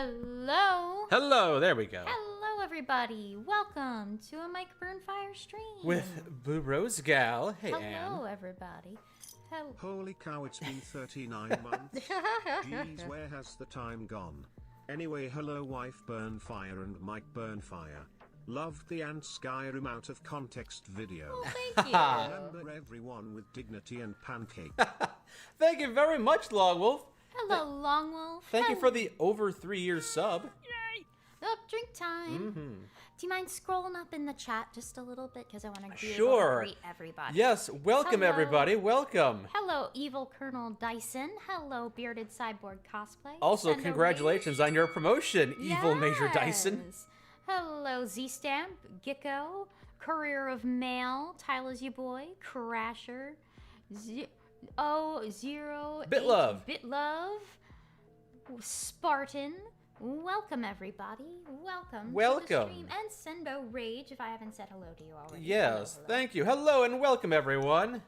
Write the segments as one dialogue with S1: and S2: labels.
S1: Hello.
S2: Hello, there we go.
S1: Hello, everybody. Welcome to a Mike Burnfire stream.
S2: With Blue Rose Gal. Hey, Ann.
S1: Hello, everybody. Hello.
S3: Holy cow, it's been 39 months. Jeez, where has the time gone? Anyway, hello wife Burnfire and Mike Burnfire. Loved the Ant Skyrim out of context video.
S1: Oh, thank you.
S3: Remember everyone with dignity and pancake.
S2: Thank you very much, Longwolf.
S1: Hello, Longwolf.
S2: Thank you for the over 3 years sub.
S1: Oh, drink time. Do you mind scrolling up in the chat just a little bit? Because I want to
S2: Sure.
S1: greet everybody.
S2: Yes, welcome
S1: Hello.
S2: everybody. Welcome.
S1: Hello, Evil Colonel Dyson. Hello, Bearded Cyborg Cosplay.
S2: Also,
S1: Sendo
S2: congratulations on your promotion, Evil Major Dyson.
S1: Yes. Hello, Z-Stamp, Gecko, Courier of Mail, Tyler's You Boy, Crasher,
S2: Bitlove.
S1: Bitlove, Spartan. Welcome, everybody. Welcome
S2: Welcome.
S1: to the stream. And Sendo Rage, if I haven't said hello to you already.
S2: Yes,
S1: Hello.
S2: thank you. Hello and welcome everyone.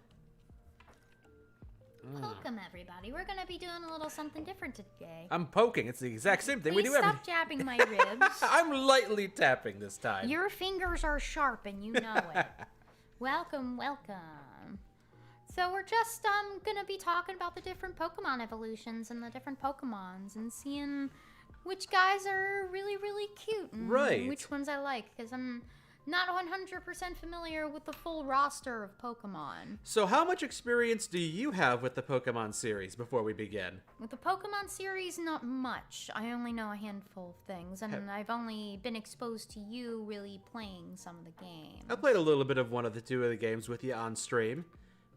S1: Welcome, everybody. We're going to be doing a little something different today.
S2: I'm poking. It's the exact same thing we
S1: Please
S2: do every.
S1: stop jabbing my ribs.
S2: I'm lightly tapping this time.
S1: Your fingers are sharp and you know it. Welcome, welcome. So we're just gonna be talking about the different Pokemon evolutions and the different Pokemons and seeing which guys are really, really cute and
S2: Right.
S1: which ones I like, because I'm not 100% familiar with the full roster of Pokemon.
S2: So how much experience do you have with the Pokemon series before we begin?
S1: With the Pokemon series, not much. I only know a handful of things, and I've only been exposed to you really playing some of the games.
S2: I played a little bit of one of the two of the games with you on stream,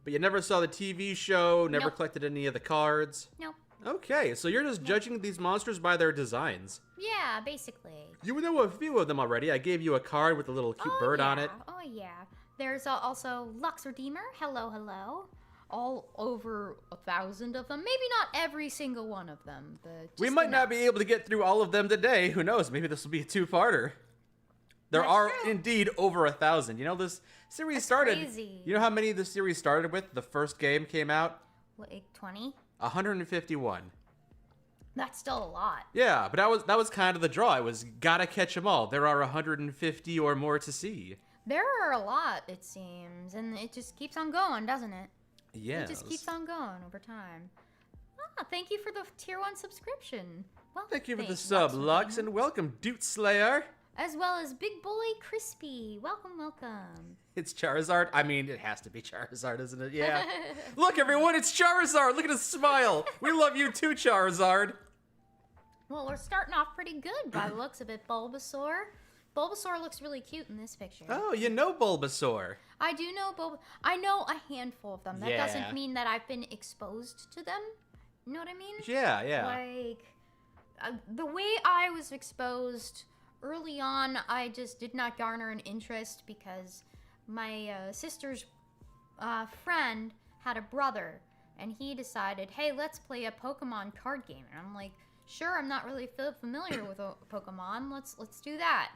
S2: but you never saw the TV show, never
S1: Nope.
S2: collected any of the cards.
S1: Nope.
S2: Okay, so you're just judging these monsters by their designs.
S1: Yeah, basically.
S2: You know a few of them already. I gave you a card with a little cute bird on it.
S1: Oh, yeah. There's also Lux Redeemer. Hello, hello. All over 1,000 of them. Maybe not every single one of them, but
S2: We
S1: just
S2: might not
S1: enough.
S2: be able to get through all of them today. Who knows? Maybe this will be a two-parter. There
S1: That's
S2: are
S1: true.
S2: indeed over 1,000. You know, this series
S1: That's
S2: started.
S1: crazy.
S2: You know how many the series started with? The first game came out?
S1: Like 20?
S2: 151.
S1: That's still a lot.
S2: Yeah, but that was kind of the draw. It was gotta catch them all. There are 150 or more to see.
S1: There are a lot, it seems, and it just keeps on going, doesn't it?
S2: Yes.
S1: It just keeps on going over time. Ah, thank you for the tier 1 subscription. Well,
S2: Thank you for the
S1: thanks,
S2: sub, Lux,
S1: Redeemer.
S2: and welcome, Doot Slayer.
S1: As well as Big Boy Crispy. Welcome, welcome.
S2: It's Charizard. I mean, it has to be Charizard, isn't it? Yeah. Look, everyone, it's Charizard. Look at his smile. We love you too, Charizard.
S1: Well, we're starting off pretty good by the looks of it, Bulbasaur. Bulbasaur looks really cute in this picture.
S2: Oh, you know Bulbasaur.
S1: I do know I know a handful of them. That
S2: Yeah.
S1: doesn't mean that I've been exposed to them. You know what I mean?
S2: Yeah, yeah.
S1: Like, the way I was exposed early on, I just did not garner an interest because my sister's friend had a brother, and he decided, hey, let's play a Pokemon card game. And I'm like, sure, I'm not really familiar with Pokemon. Let's do that.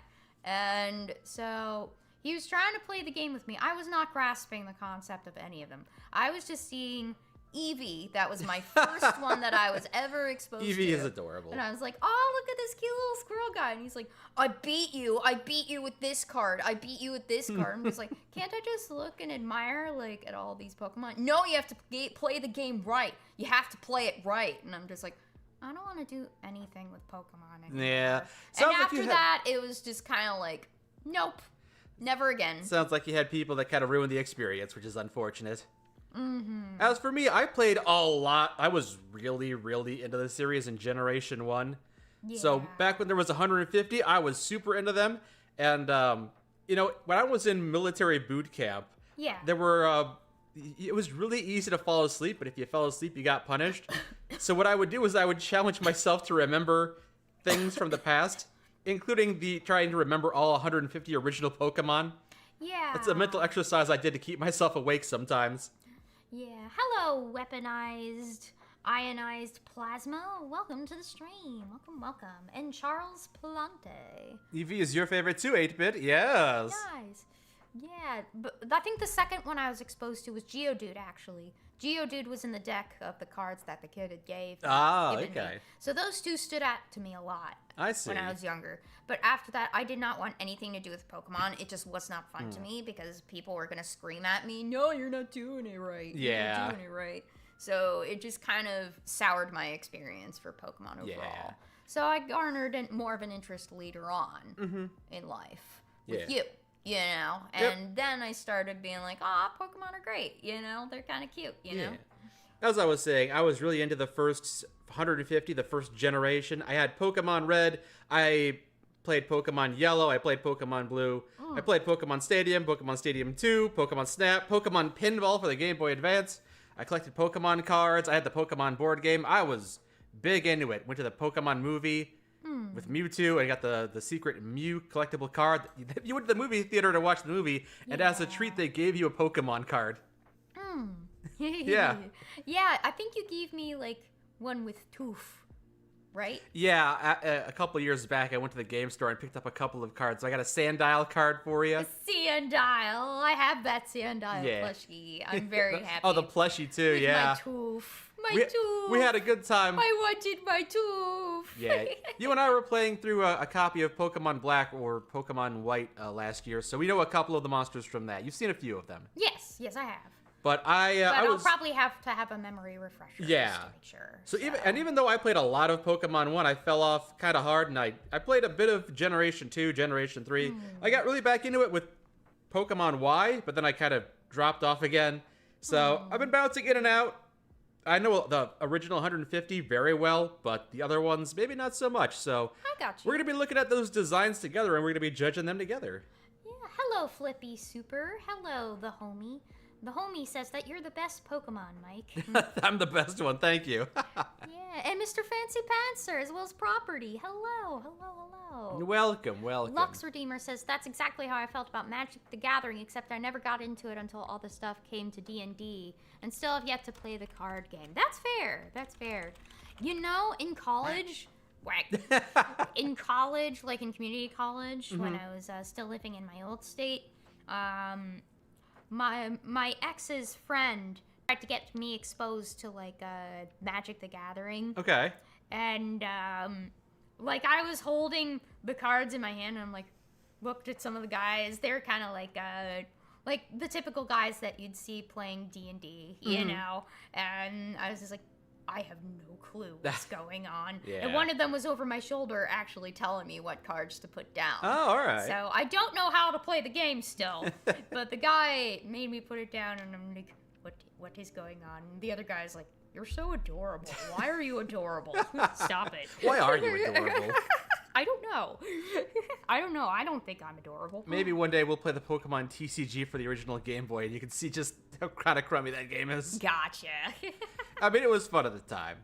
S1: And so he was trying to play the game with me. I was not grasping the concept of any of them. I was just seeing Eevee. That was my first one that I was ever exposed to.
S2: Eevee is adorable.
S1: And I was like, oh, look at this cute little squirrel guy. And he's like, I beat you with this card. I beat you with this card. I'm just like, can't I just look and admire, like, at all these Pokemon? No, you have to play the game right. You have to play it right. And I'm just like, I don't want to do anything with Pokemon anymore.
S2: Yeah.
S1: And
S2: Sounds like
S1: after
S2: you had-
S1: that, it was just kind of like, nope, never again.
S2: Sounds like you had people that kind of ruined the experience, which is unfortunate. As for me, I played a lot. I was really, really into the series in Generation 1. So
S1: Yeah.
S2: back when there was 150, I was super into them. And, you know, when I was in military boot camp,
S1: Yeah.
S2: there were, it was really easy to fall asleep, but if you fell asleep, you got punished. So what I would do is I would challenge myself to remember things from the past, including trying to remember all 150 original Pokemon.
S1: Yeah.
S2: It's a mental exercise I did to keep myself awake sometimes.
S1: Yeah. Hello, weaponized, ionized plasma. Welcome to the stream. Welcome, welcome. And Charles Palante.
S2: Eevee is your favorite too, 8-bit? Yes.
S1: Guys, Yeah, but I think the second one I was exposed to was Geodude, actually. Geodude was in the deck of the cards that the kid had given me.
S2: Okay.
S1: So those two stood out to me a lot
S2: I see.
S1: when I was younger. But after that, I did not want anything to do with Pokemon. It just was not fun to me because people were going to scream at me, no, you're not doing it right. You're
S2: Yeah.
S1: not doing it right. So it just kind of soured my experience for Pokemon overall.
S2: Yeah.
S1: So I garnered more of an interest later on in life with
S2: Yeah.
S1: you know? And then I started being like, Pokemon are great, you know? They're kind of cute, you know?
S2: As I was saying, I was really into the first 150, the first generation. I had Pokemon Red. I played Pokemon Yellow. I played Pokemon Blue. I played Pokemon Stadium 2, Pokemon Snap, Pokemon Pinball for the Game Boy Advance. I collected Pokemon cards. I had the Pokemon board game. I was big into it. Went to the Pokemon movie with Mewtwo. I got the secret Mew collectible card. You went to the movie theater to watch the movie, and as a treat, they gave you a Pokemon card. Yeah.
S1: Yeah, I think you gave me, like, one with Tooth, right?
S2: Yeah, a couple of years back, I went to the game store and picked up a couple of cards. So I got a Sandile card for you.
S1: Sandile. I have that Sandile plushie. I'm very happy.
S2: Oh, the plushie too,
S1: with
S2: yeah.
S1: my Tooth. My Tooth.
S2: We had a good time.
S1: I wanted my Tooth.
S2: Yeah, you and I were playing through a copy of Pokemon Black or Pokemon White last year, so we know a couple of the monsters from that. You've seen a few of them.
S1: Yes, I have.
S2: But
S1: But
S2: I
S1: I'll
S2: was
S1: probably have to have a memory refresher
S2: Yeah.
S1: just to make sure.
S2: so even though I played a lot of Pokemon 1, I fell off kind of hard, and I played a bit of Generation 2, Generation 3. I got really back into it with Pokemon Y, but then I kind of dropped off again. So I've been bouncing in and out. I know the original 150 very well, but the other ones maybe not so much. So
S1: I got you.
S2: we're going to be looking at those designs together, and we're going to be judging them together.
S1: Yeah, hello, Flippy Super. Hello, the homie. The homie says that you're the best Pokemon, Mike.
S2: I'm the best one, thank you.
S1: Yeah, and Mr. Fancy Pantser, as well as Property. Hello.
S2: Welcome.
S1: Lux Redeemer says, that's exactly how I felt about Magic the Gathering, except I never got into it until all the stuff came to D&D, and still have yet to play the card game. That's fair. You know, in college... in college, like in community college, when I was still living in my old state, my ex's friend tried to get me exposed to like Magic the Gathering.
S2: Okay.
S1: And like I was holding the cards in my hand and I'm like looked at some of the guys. They're kind of like the typical guys that you'd see playing D&D, you know. And I was just like, I have no clue what's going on.
S2: Yeah.
S1: And one of them was over my shoulder actually telling me what cards to put down.
S2: Oh, all right.
S1: So I don't know how to play the game still, but the guy made me put it down, and I'm like, what is going on? And the other guy's like, you're so adorable. Why are you adorable? Stop it.
S2: Why are you adorable?
S1: I don't know. I don't think I'm adorable.
S2: Maybe one day we'll play the Pokemon TCG for the original Game Boy, and you can see just how kind of crummy that game is.
S1: Gotcha.
S2: I mean, it was fun at the time.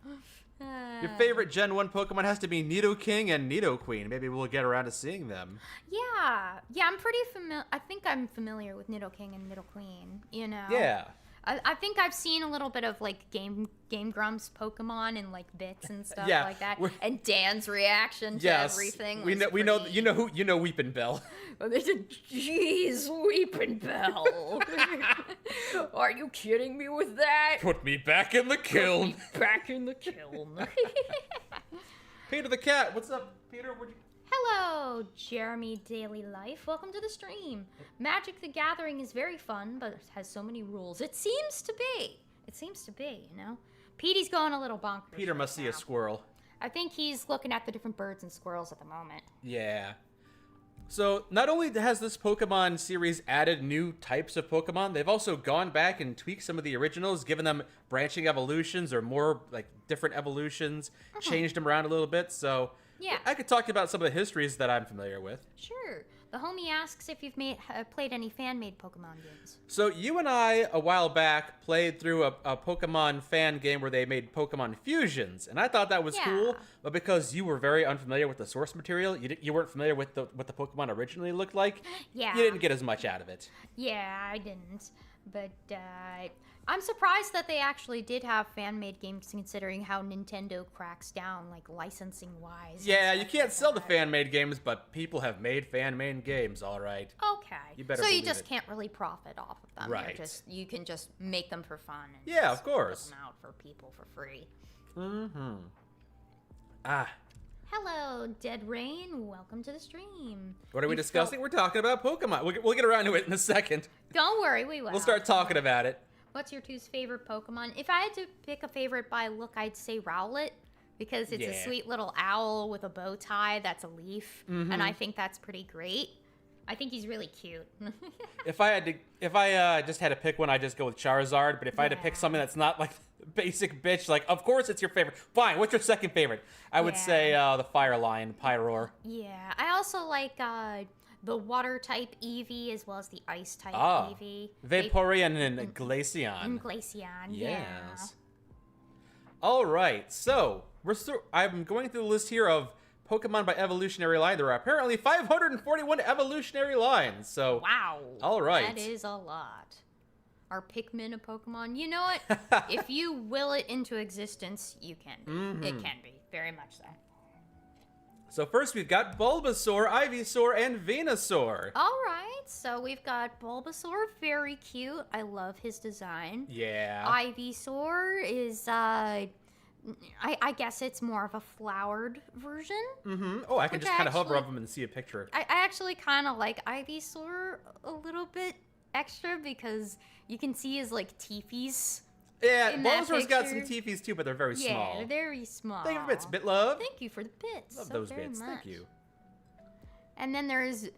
S2: Your favorite Gen 1 Pokemon has to be Nidoking and Nidoqueen. Maybe we'll get around to seeing them.
S1: Yeah, I'm pretty familiar. I think I'm familiar with Nidoking and Nidoqueen, you know?
S2: Yeah.
S1: I think I've seen a little bit of like Game Grumps Pokemon and like bits and stuff
S2: Yeah,
S1: like that.
S2: we're-
S1: And Dan's reaction to
S2: Yes.
S1: everything.
S2: We
S1: was
S2: know
S1: pretty-
S2: you know Weepin' Bell.
S1: Oh, they said, "Jeez, Weepin' Bell, are you kidding me with that?
S2: Put me back in the kiln.
S1: Back in the kiln."
S2: Peter the Cat, what's up, Peter?
S1: Hello, Jeremy Daily Life. Welcome to the stream. Magic the Gathering is very fun, but it has so many rules. It seems to be, you know? Petey's going a little bonkers.
S2: Peter must see
S1: right
S2: a
S1: now.
S2: squirrel.
S1: I think he's looking at the different birds and squirrels at the moment.
S2: Yeah. So, not only has this Pokemon series added new types of Pokemon, they've also gone back and tweaked some of the originals, given them branching evolutions or more, like, different evolutions, changed them around a little bit, so...
S1: Yeah.
S2: I could talk about some of the histories that I'm familiar with.
S1: Sure. The homie asks if you've played any fan-made Pokemon games.
S2: So, you and I, a while back, played through a Pokemon fan game where they made Pokemon fusions, and I thought that was cool, but because you were very unfamiliar with the source material, you weren't familiar with what the Pokemon originally looked like,
S1: Yeah.
S2: you didn't get as much out of it.
S1: Yeah, I didn't. But I'm surprised that they actually did have fan-made games, considering how Nintendo cracks down, like, licensing-wise.
S2: Yeah, you can't sell the fan-made games, but people have made fan-made games, all right.
S1: Okay.
S2: You better
S1: so you
S2: believe
S1: just
S2: it.
S1: can't really profit off of them.
S2: Right.
S1: You can just make them for fun. And
S2: Yeah,
S1: just
S2: of course.
S1: Put them out for people for free.
S2: Mm-hmm. Ah,
S1: Hello, Dead Rain. Welcome to the stream.
S2: what are we
S1: You
S2: discussing? We're talking about Pokemon. We'll get around to it in a second.
S1: Don't worry, we will.
S2: We'll start talking about it.
S1: What's your two's favorite Pokemon? If I had to pick a favorite by look, I'd say Rowlet. Because it's a
S2: Yeah.
S1: sweet little owl with a bow tie that's a leaf.
S2: Mm-hmm.
S1: And I think that's pretty great. I think he's really cute.
S2: If I just had to pick one, I'd just go with Charizard. But if I had to pick
S1: Yeah.
S2: something that's not like basic bitch, like of course it's your favorite. Fine, what's your second favorite? I would say the Fire Lion, Pyroar.
S1: Yeah, I also like the water type Eevee as well as the ice type
S2: Ah,
S1: Eevee.
S2: Vaporeon and Glaceon.
S1: And Glaceon, yeah.
S2: Yes. All right, so I'm going through the list here of Pokemon by evolutionary line. There are apparently 541 evolutionary lines. So
S1: Wow.
S2: All right.
S1: That is a lot. Are Pikmin a Pokemon? You know what? If you will it into existence, you can be.
S2: Mm-hmm.
S1: It can be. Very much so.
S2: So first we've got Bulbasaur, Ivysaur, and Venusaur.
S1: All right, so we've got Bulbasaur, very cute. I love his design.
S2: Yeah.
S1: Ivysaur is, I guess it's more of a flowered version.
S2: Mm-hmm. Oh, I can
S1: Which
S2: just kind of hover
S1: actually-
S2: over them and see a picture.
S1: I actually kind of like Ivysaur a little bit extra because you can see his, like, teefies.
S2: Yeah,
S1: in that
S2: Bulbasaur's got some
S1: picture-
S2: Teefies too, but they're very
S1: Yeah,
S2: small.
S1: they're very small.
S2: Thank you for bits, Bitlove.
S1: Thank you for the bits.
S2: Love
S1: so
S2: those
S1: very
S2: bits.
S1: much.
S2: Thank you.
S1: And then there's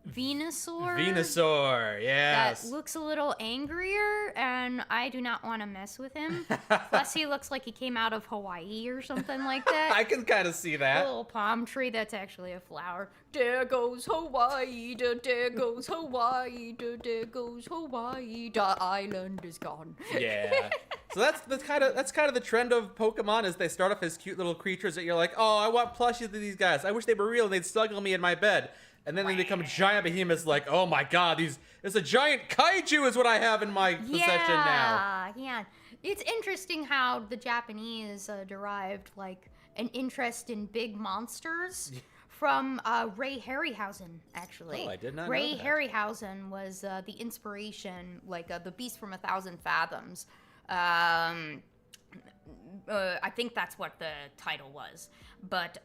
S1: Venusaur.
S2: Venusaur, yes.
S1: That looks a little angrier, and I do not want to mess with him. Plus, he looks like he came out of Hawaii or something like that.
S2: I can kind of see
S1: A
S2: that.
S1: little palm tree that's actually a flower. There goes Hawaii, there goes Hawaii, there goes Hawaii. The island is gone.
S2: Yeah. So that's kind of the trend of Pokemon is they start off as cute little creatures that you're like, oh, I want plushies of these guys. I wish they were real and they'd snuggle me in my bed. And then they become giant behemoths like, oh my god, there's a giant kaiju is what I have in my possession now.
S1: Yeah. It's interesting how the Japanese derived like an interest in big monsters from Ray Harryhausen, actually.
S2: Oh, I did not know
S1: Ray
S2: that.
S1: Harryhausen was the inspiration, like the Beast from 1,000 Fathoms. I think that's what the title was. But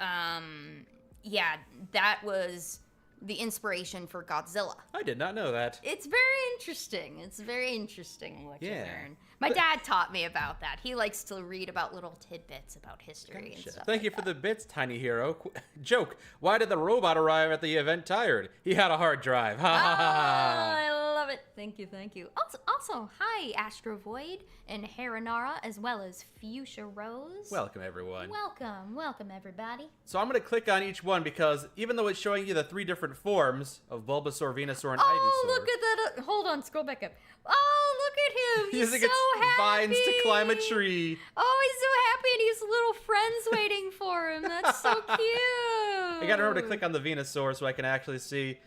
S1: yeah, that was the inspiration for Godzilla.
S2: I did not know that.
S1: It's very interesting. It's very interesting what you
S2: Yeah.
S1: learn. My dad taught me about that. He likes to read about little tidbits about history and stuff.
S2: Thank
S1: like
S2: you for
S1: that.
S2: the bits, Tiny Hero. Joke. Why did the robot arrive at the event tired? He had a hard drive. Ha ha ha
S1: Ah,
S2: ha.
S1: I love it. Thank you, thank you. Also, hi, Astro Void and Haranara, as well as Fuchsia Rose.
S2: Welcome, everyone.
S1: Welcome, everybody.
S2: So I'm going to click on each one because even though it's showing you the 3 different forms of Bulbasaur, Venusaur, and
S1: Oh,
S2: Ivysaur,
S1: look at that. Hold on, scroll back up. Oh, look at him. He's
S2: using
S1: so
S2: its
S1: happy.
S2: vines to climb a tree.
S1: Oh, he's so happy, and he has little friends waiting for him. That's so cute.
S2: I got to remember to click on the Venusaur so I can actually see.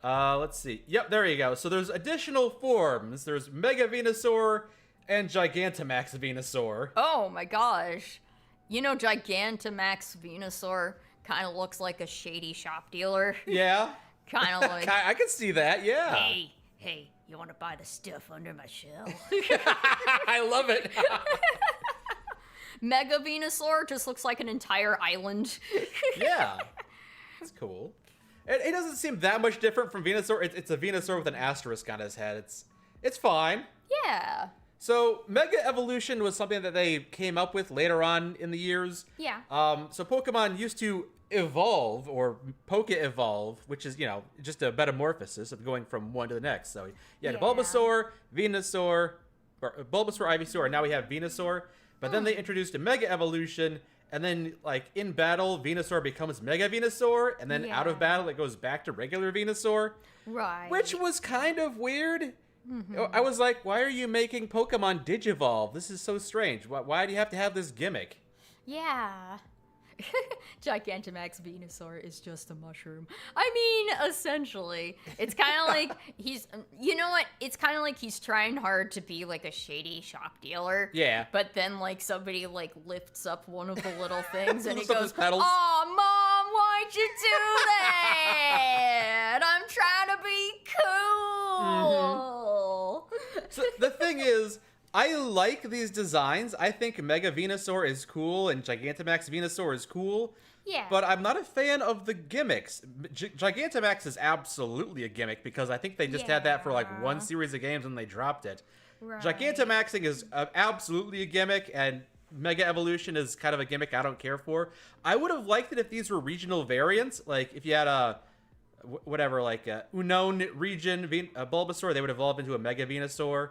S2: Let's see. Yep, there you go. So there's additional forms. There's Mega Venusaur and Gigantamax Venusaur.
S1: Oh my gosh. You know, Gigantamax Venusaur kind of looks like a shady shop dealer.
S2: Yeah,
S1: Kind of like,
S2: I can see that. Yeah.
S1: hey, you want to buy the stuff under my shelf?
S2: I love it.
S1: Mega Venusaur just looks like an entire island.
S2: Yeah, that's cool. It doesn't seem that much different from Venusaur. It's a Venusaur with an asterisk on his head. It's fine.
S1: Yeah.
S2: So Mega Evolution was something that they came up with later on in the years.
S1: Yeah.
S2: So Pokemon used to evolve or Poke-Evolve, which is, just a metamorphosis of going from one to the next. So you had
S1: Yeah.
S2: Bulbasaur, Venusaur, or Bulbasaur, Ivysaur, and now we have Venusaur. But then they introduced a Mega Evolution, and then, like, in battle, Venusaur becomes Mega Venusaur, and then out of
S1: Yeah.
S2: battle, it goes back to regular Venusaur,
S1: Right.
S2: which was kind of weird. I was like, why are you making Pokemon Digivolve? This is so strange. Why do you have to have this gimmick?
S1: Yeah. Gigantamax Venusaur is just a mushroom. I mean, essentially. It's kind of like he's, you know what? It's kind of like he's trying hard to be like a shady shop dealer.
S2: Yeah.
S1: But then like somebody like lifts up one of the little things and he
S2: Lifts up
S1: goes,
S2: his pedals.
S1: "Oh, Mom, why'd you do that? I'm trying to be cool."
S2: So the thing is, I like these designs. I think Mega Venusaur is cool and Gigantamax Venusaur is cool.
S1: Yeah.
S2: But I'm not a fan of the gimmicks. Gigantamax is absolutely a gimmick because I think they just had that for like one
S1: Yeah.
S2: series of games and they dropped it.
S1: Right.
S2: Gigantamaxing is absolutely a gimmick, and Mega Evolution is kind of a gimmick I don't care for. I would have liked it if these were regional variants. Like if you had a whatever, like a unknown region Bulbasaur, they would evolve into a Mega Venusaur.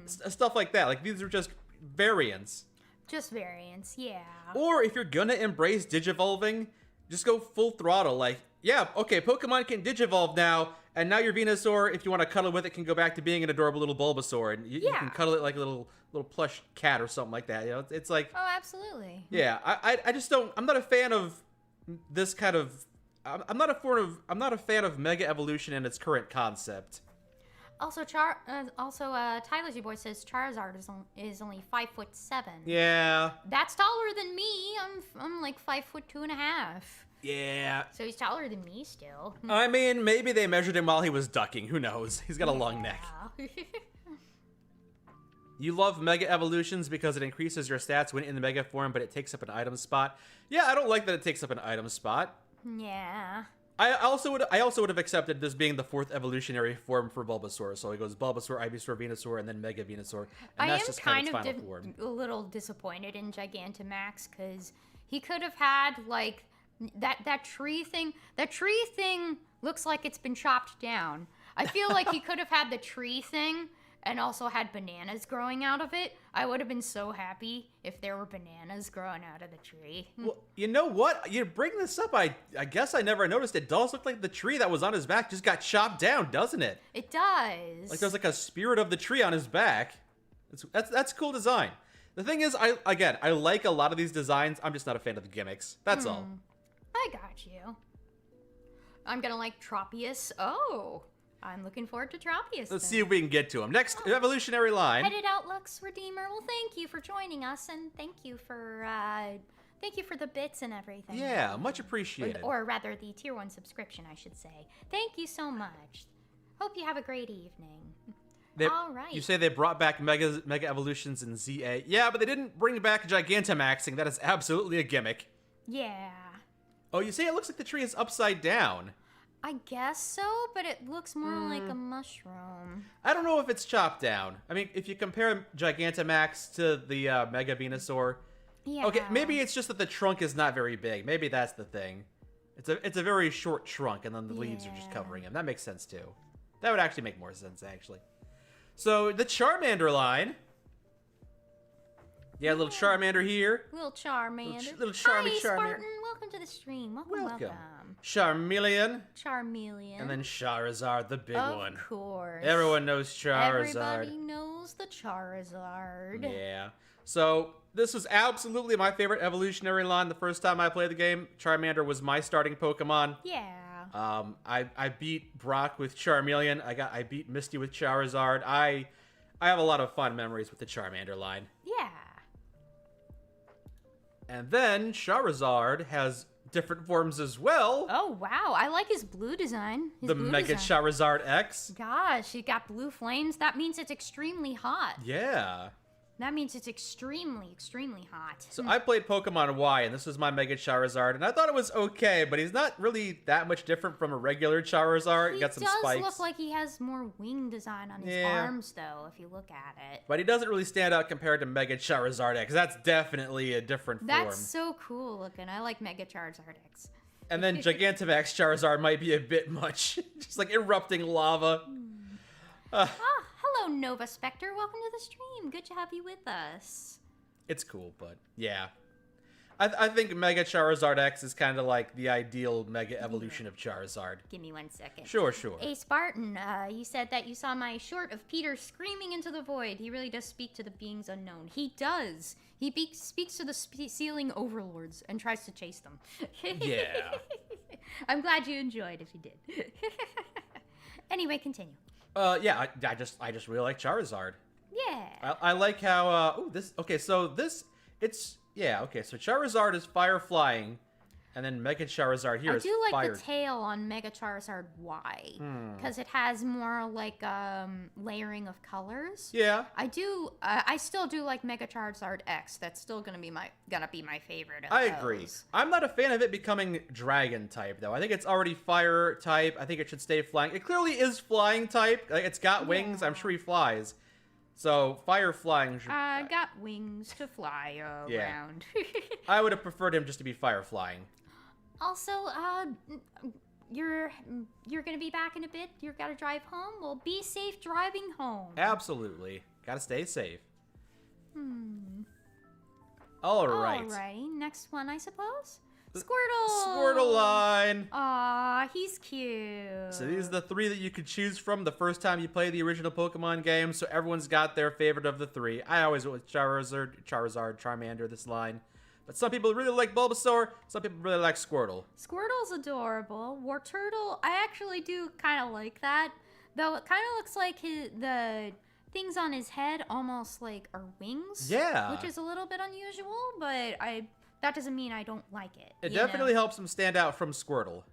S2: Stuff like that. Like these are just variants.
S1: Just variants, yeah.
S2: Or if you're gonna embrace Digivolving, just go full throttle. Like, yeah, okay, Pokemon can Digivolve now, and now your Venusaur, if you want to cuddle with it, can go back to being an adorable little Bulbasaur, and you
S1: Yeah.
S2: can cuddle it like a little plush cat or something like that. You know, it's like,
S1: Oh, absolutely.
S2: yeah, I just don't. I'm not a fan of this kind of. I'm not a fan of Mega Evolution in its current concept.
S1: Also, Tyler's your boy says Charizard is only 5'7".
S2: Yeah.
S1: That's taller than me. I'm like 5'2.5".
S2: Yeah.
S1: So he's taller than me still.
S2: I mean, maybe they measured him while he was ducking. Who knows? He's got a long neck.
S1: Yeah.
S2: You love Mega Evolutions because it increases your stats when in the Mega form, but it takes up an item spot. Yeah, I don't like that it takes up an item spot.
S1: Yeah.
S2: I also would have accepted this being the fourth evolutionary form for Bulbasaur. So it goes Bulbasaur, Ivysaur, Venusaur, and then Mega Venusaur. And
S1: I
S2: that's
S1: am
S2: just kind
S1: kind
S2: of its
S1: of
S2: final form.
S1: a little disappointed in Gigantamax because he could have had like that tree thing. That tree thing looks like it's been chopped down. I feel like he could have had the tree thing and also had bananas growing out of it. I would have been so happy if there were bananas growing out of the tree.
S2: Well, you know what? You bring this up, I guess I never noticed. It does look like the tree that was on his back just got chopped down, doesn't it?
S1: It does.
S2: Like there's like a spirit of the tree on his back. That's cool design. The thing is, I like a lot of these designs. I'm just not a fan of the gimmicks. That's all.
S1: I got you. I'm gonna like Tropius. Oh, I'm looking forward to Tropius.
S2: Let's see if we can get to him. Next evolutionary line.
S1: Headed out, Lux Redeemer. Well, thank you for joining us, and thank you for the bits and everything.
S2: Yeah, much appreciated.
S1: Or rather, the tier 1 subscription, I should say. Thank you so much. Hope you have a great evening. All right.
S2: You say they brought back Mega Evolutions in ZA. Yeah, but they didn't bring back Gigantamaxing. That is absolutely a gimmick.
S1: Yeah.
S2: Oh, you say it looks like the tree is upside down.
S1: I guess so, but it looks more like a mushroom.
S2: I don't know if it's chopped down. I mean, if you compare Gigantamax to the Mega Venusaur,
S1: Yeah.
S2: okay, maybe it's just that the trunk is not very big. Maybe that's the thing. It's a very short trunk, and then the leaves are just
S1: Yeah.
S2: covering him. That makes sense too. That would actually make more sense, actually. So the Charmander line. Yeah, little Charmander here.
S1: Little Charmander.
S2: Little Charmy
S1: Hi,
S2: Charmander.
S1: Spartan. Welcome to the stream. Welcome.
S2: Charmeleon,
S1: Charmeleon.
S2: and then Charizard, the big
S1: of
S2: one.
S1: course.
S2: Everyone knows Charizard.
S1: Everybody knows the Charizard.
S2: Yeah. So this was absolutely my favorite evolutionary line. The first time I played the game, Charmander was my starting Pokemon.
S1: Yeah.
S2: I beat Brock with Charmeleon. I beat Misty with Charizard. I have a lot of fun memories with the Charmander line.
S1: Yeah.
S2: And then Charizard has different forms as well.
S1: Oh, wow. I like his blue design. His
S2: The
S1: blue
S2: Mega
S1: design.
S2: Charizard X.
S1: Gosh, he got blue flames. That means it's extremely hot.
S2: Yeah.
S1: That means it's extremely, extremely hot.
S2: So I played Pokemon Y, and this was my Mega Charizard, and I thought it was okay, but he's not really that much different from a regular Charizard.
S1: He
S2: Got some
S1: does
S2: spikes.
S1: look like he has more wing design on his
S2: Yeah.
S1: arms, though, if you look at it.
S2: But he doesn't really stand out compared to Mega Charizard X. That's definitely a different
S1: That's
S2: form.
S1: so cool looking. I like Mega Charizard X.
S2: And then Gigantamax Charizard might be a bit much. Just like erupting lava.
S1: Hello, Nova Spectre. Welcome to the stream. Good to have you with us.
S2: It's cool, but yeah. I think Mega Charizard X is kind of like the ideal Mega evolution of Charizard.
S1: Give me 1 second.
S2: Sure, sure.
S1: Hey, Spartan, you said that you saw my short of Peter screaming into the void. He really does speak to the beings unknown. He does. He speaks to the ceiling overlords and tries to chase them.
S2: Yeah.
S1: I'm glad you enjoyed if you did. Anyway, continue.
S2: Yeah, I just really like Charizard.
S1: Yeah.
S2: I like how so Charizard is fire flying, and then Mega Charizard here
S1: I
S2: is
S1: do like
S2: fire.
S1: the tail on Mega Charizard Y because it has more like layering of colors.
S2: Yeah.
S1: I still do like Mega Charizard X. That's still gonna be my favorite. Of
S2: I agree.
S1: those.
S2: I'm not a fan of it becoming dragon type though. I think it's already fire type. I think it should stay flying. It clearly is flying type. Like it's got wings. I'm sure he flies. So fire flying should.
S1: Got wings to fly around.
S2: I would have preferred him just to be fire flying.
S1: Also, you're gonna be back in a bit. You're gotta drive home. Well, be safe driving home.
S2: Absolutely. Gotta stay safe. All right.
S1: Alrighty, next one, I suppose. Squirtle.
S2: Squirtle line.
S1: Aw, he's cute.
S2: So these are the 3 that you could choose from the first time you play the original Pokemon game. So everyone's got their favorite of the 3. I always went with Charizard, Charmander, this line. But some people really like Bulbasaur. Some people really like Squirtle.
S1: Squirtle's adorable. Wartortle, I actually do kind of like that. Though it kind of looks like the things on his head almost like are wings.
S2: Yeah.
S1: Which is a little bit unusual, but that doesn't mean I don't like it.
S2: It
S1: you
S2: definitely
S1: know?
S2: helps him stand out from Squirtle.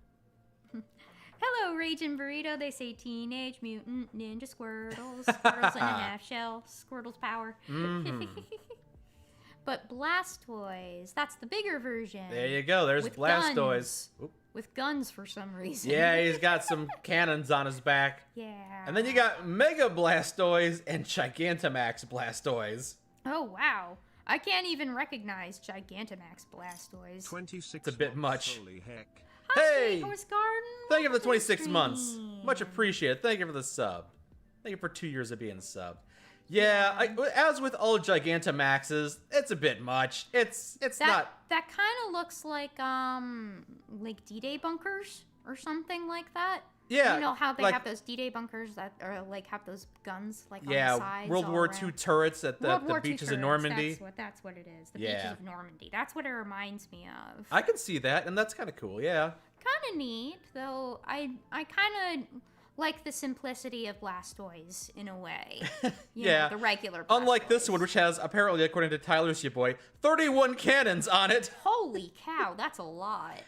S1: Hello, Raging Burrito. They say Teenage Mutant Ninja Squirtles. Squirtles in a half shell. Squirtle's power. But Blastoise, that's the bigger version.
S2: There you go. There's
S1: With
S2: Blastoise.
S1: guns.
S2: Oop.
S1: With guns for some reason.
S2: Yeah, he's got some cannons on his back.
S1: Yeah.
S2: And then you got Mega Blastoise and Gigantamax Blastoise.
S1: Oh, wow. I can't even recognize Gigantamax Blastoise.
S3: 26
S2: It's a bit
S3: months,
S2: much.
S3: Holy heck.
S2: Hey!
S1: Horse Garden.
S2: Thank you for the
S1: welcome to
S2: 26
S1: stream.
S2: months. Much appreciated. Thank you for the sub. Thank you for 2 years of being sub. Yeah, as with all Gigantamaxes, it's a bit much. It's not.
S1: That kind of looks like D-Day bunkers or something like that.
S2: Yeah,
S1: You know how they
S2: like-
S1: have those D-Day bunkers that are like have those guns like on the
S2: Yeah,
S1: sides.
S2: World
S1: all
S2: War
S1: around.
S2: II turrets at the
S1: World War II
S2: beaches of
S1: turrets,
S2: Normandy.
S1: That's what it is. The
S2: Yeah.
S1: beaches of Normandy. That's what it reminds me of.
S2: I can see that, and that's kind of cool. Yeah.
S1: Kind of neat, though. I kind of like the simplicity of Blastoise in a way. You
S2: Yeah.
S1: know, the regular.
S2: Unlike this
S1: Blastoise.
S2: one, which has apparently, according to Tyler's your boy, 31 cannons on it.
S1: Holy cow, that's a lot.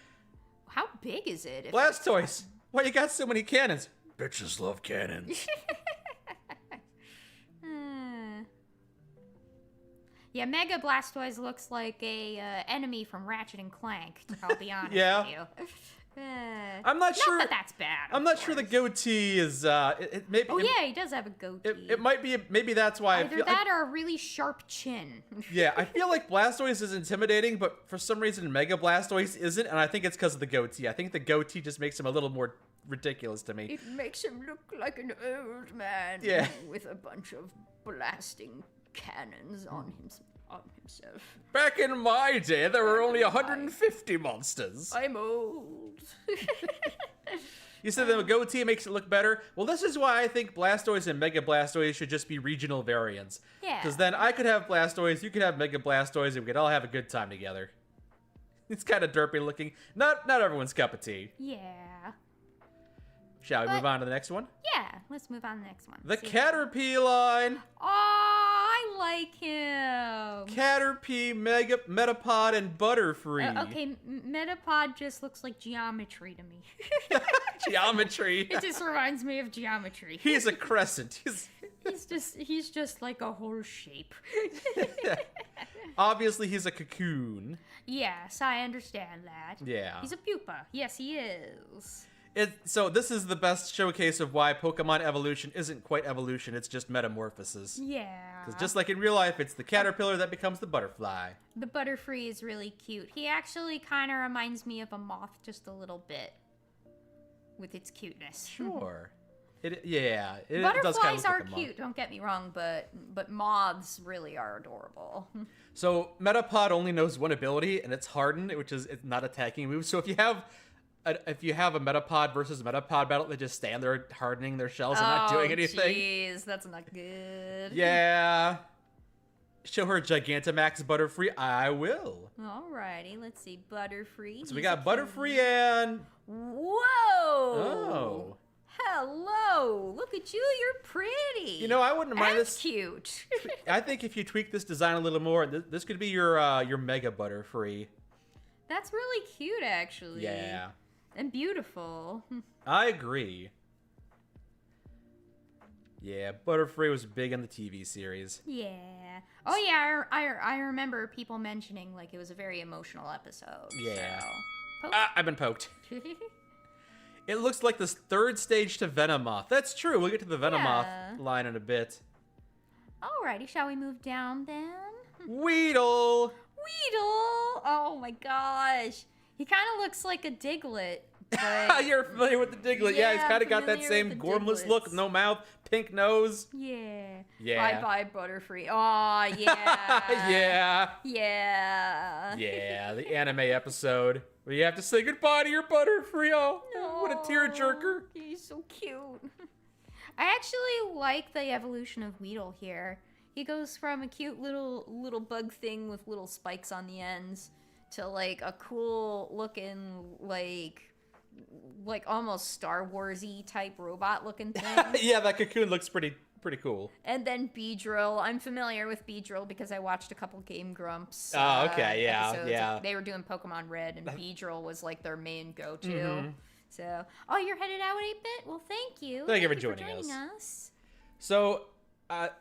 S1: How big is it?
S2: Blastoise, why you got so many cannons? Bitches love cannons.
S1: Yeah, Mega Blastoise looks like a enemy from Ratchet and Clank. I'll be honest
S2: Yeah.
S1: with you.
S2: I'm not sure.
S1: Not that that's bad.
S2: I'm
S1: of
S2: not sure the
S1: course.
S2: goatee is. It maybe.
S1: Oh yeah, he does have a goatee.
S2: It might be. Maybe that's why I
S1: Either
S2: feel.
S1: that or a really sharp chin.
S2: Yeah, I feel like Blastoise is intimidating, but for some reason Mega Blastoise isn't, and I think it's because of the goatee. I think the goatee just makes him a little more ridiculous to me.
S1: It makes him look like an old man
S2: Yeah.
S1: with a bunch of blasting cannons on himself.
S2: Back in my day, there were only 150 monsters.
S1: I'm old.
S2: You said the goatee makes it look better. Well, this is why I think Blastoise and Mega Blastoise should just be regional variants.
S1: Yeah.
S2: Because then I could have Blastoise, you could have Mega Blastoise, and we could all have a good time together. It's kind of derpy looking. Not everyone's cup of tea.
S1: Yeah.
S2: Shall we
S1: But-
S2: move on to the next one?
S1: Yeah, let's move on to the next one.
S2: The
S1: See.
S2: Caterpie line.
S1: Oh, I like him.
S2: Caterpie, Metapod, and Butterfree.
S1: Okay, Metapod just looks like geometry to me.
S2: Geometry.
S1: It just reminds me of geometry.
S2: He's a crescent.
S1: He's just like a whole shape.
S2: Obviously, he's a cocoon.
S1: Yes, I understand that.
S2: Yeah.
S1: He's a pupa. Yes, he is.
S2: So this is the best showcase of why Pokemon evolution isn't quite evolution, it's just metamorphosis.
S1: Yeah.
S2: Because just like in real life, it's the caterpillar that becomes the butterfly.
S1: The Butterfree is really cute. He actually kind of reminds me of a moth just a little bit with its cuteness.
S2: Sure. Yeah, it does kind of
S1: Butterflies
S2: look
S1: are
S2: like a moth.
S1: cute, don't get me wrong, but moths really are adorable.
S2: So Metapod only knows one ability, and it's Harden, which is it's not attacking move. So if you have a Metapod versus Metapod battle, they just stand there hardening their shells and not doing anything.
S1: Jeez, that's not good.
S2: Yeah. Show her Gigantamax Butterfree. I will.
S1: Alrighty, let's see. Butterfree.
S2: So we got Butterfree and
S1: Whoa!
S2: oh.
S1: Hello! Look at you, you're pretty.
S2: You know, I wouldn't mind
S1: and
S2: this.
S1: cute.
S2: I think if you tweak this design a little more, this could be your Mega Butterfree.
S1: That's really cute, actually.
S2: Yeah.
S1: And beautiful.
S2: I agree. Yeah, Butterfree was big in the TV series.
S1: Yeah. Oh yeah, I remember people mentioning like it was a very emotional episode.
S2: Yeah.
S1: So. Poke.
S2: Ah, I've been poked. It looks like this third stage to Venomoth. That's true. We'll get to the Venomoth
S1: Yeah.
S2: line in a bit.
S1: Alrighty, shall we move down then?
S2: Weedle!
S1: Weedle! Oh my gosh. He kind of looks like a Diglett. But
S2: You're familiar with the Diglett. Yeah, he's
S1: Yeah,
S2: kind of got
S1: familiar
S2: that same
S1: with the
S2: gormless look,
S1: Diglets.
S2: no mouth, pink nose.
S1: yeah.
S2: Yeah.
S1: Bye-bye, Butterfree. Aw, yeah.
S2: Yeah.
S1: Yeah.
S2: Yeah, the anime episode where you have to say goodbye to your Butterfree. Oh, what a tearjerker.
S1: He's so cute. I actually like the evolution of Weedle here. He goes from a cute little bug thing with little spikes on the ends to like a cool looking like almost Star Warsy type robot looking thing.
S2: Yeah, that cocoon looks pretty cool.
S1: And then Beedrill. I'm familiar with Beedrill because I watched a couple Game Grumps.
S2: Oh, okay, yeah,
S1: episodes.
S2: yeah.
S1: They were doing Pokemon Red, and Beedrill was like their main go-to.
S2: Mhm.
S1: So, oh, you're headed out 8-bit? Well, thank you.
S2: Thank you for joining
S1: us.
S2: So,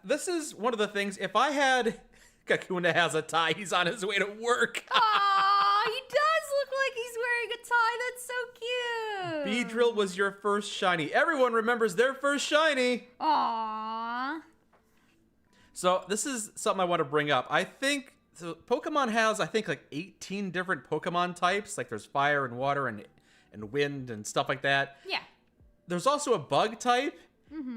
S2: this is one of the things. If I had Kakuna has a tie, he's on his way to work.
S1: Aw, he does look like he's wearing a tie. That's so cute.
S2: Beedrill was your first shiny. Everyone remembers their first shiny.
S1: Aw.
S2: So this is something I want to bring up. I think so Pokemon has like 18 different Pokemon types. Like there's fire and water and wind and stuff like that.
S1: Yeah.
S2: There's also a bug type.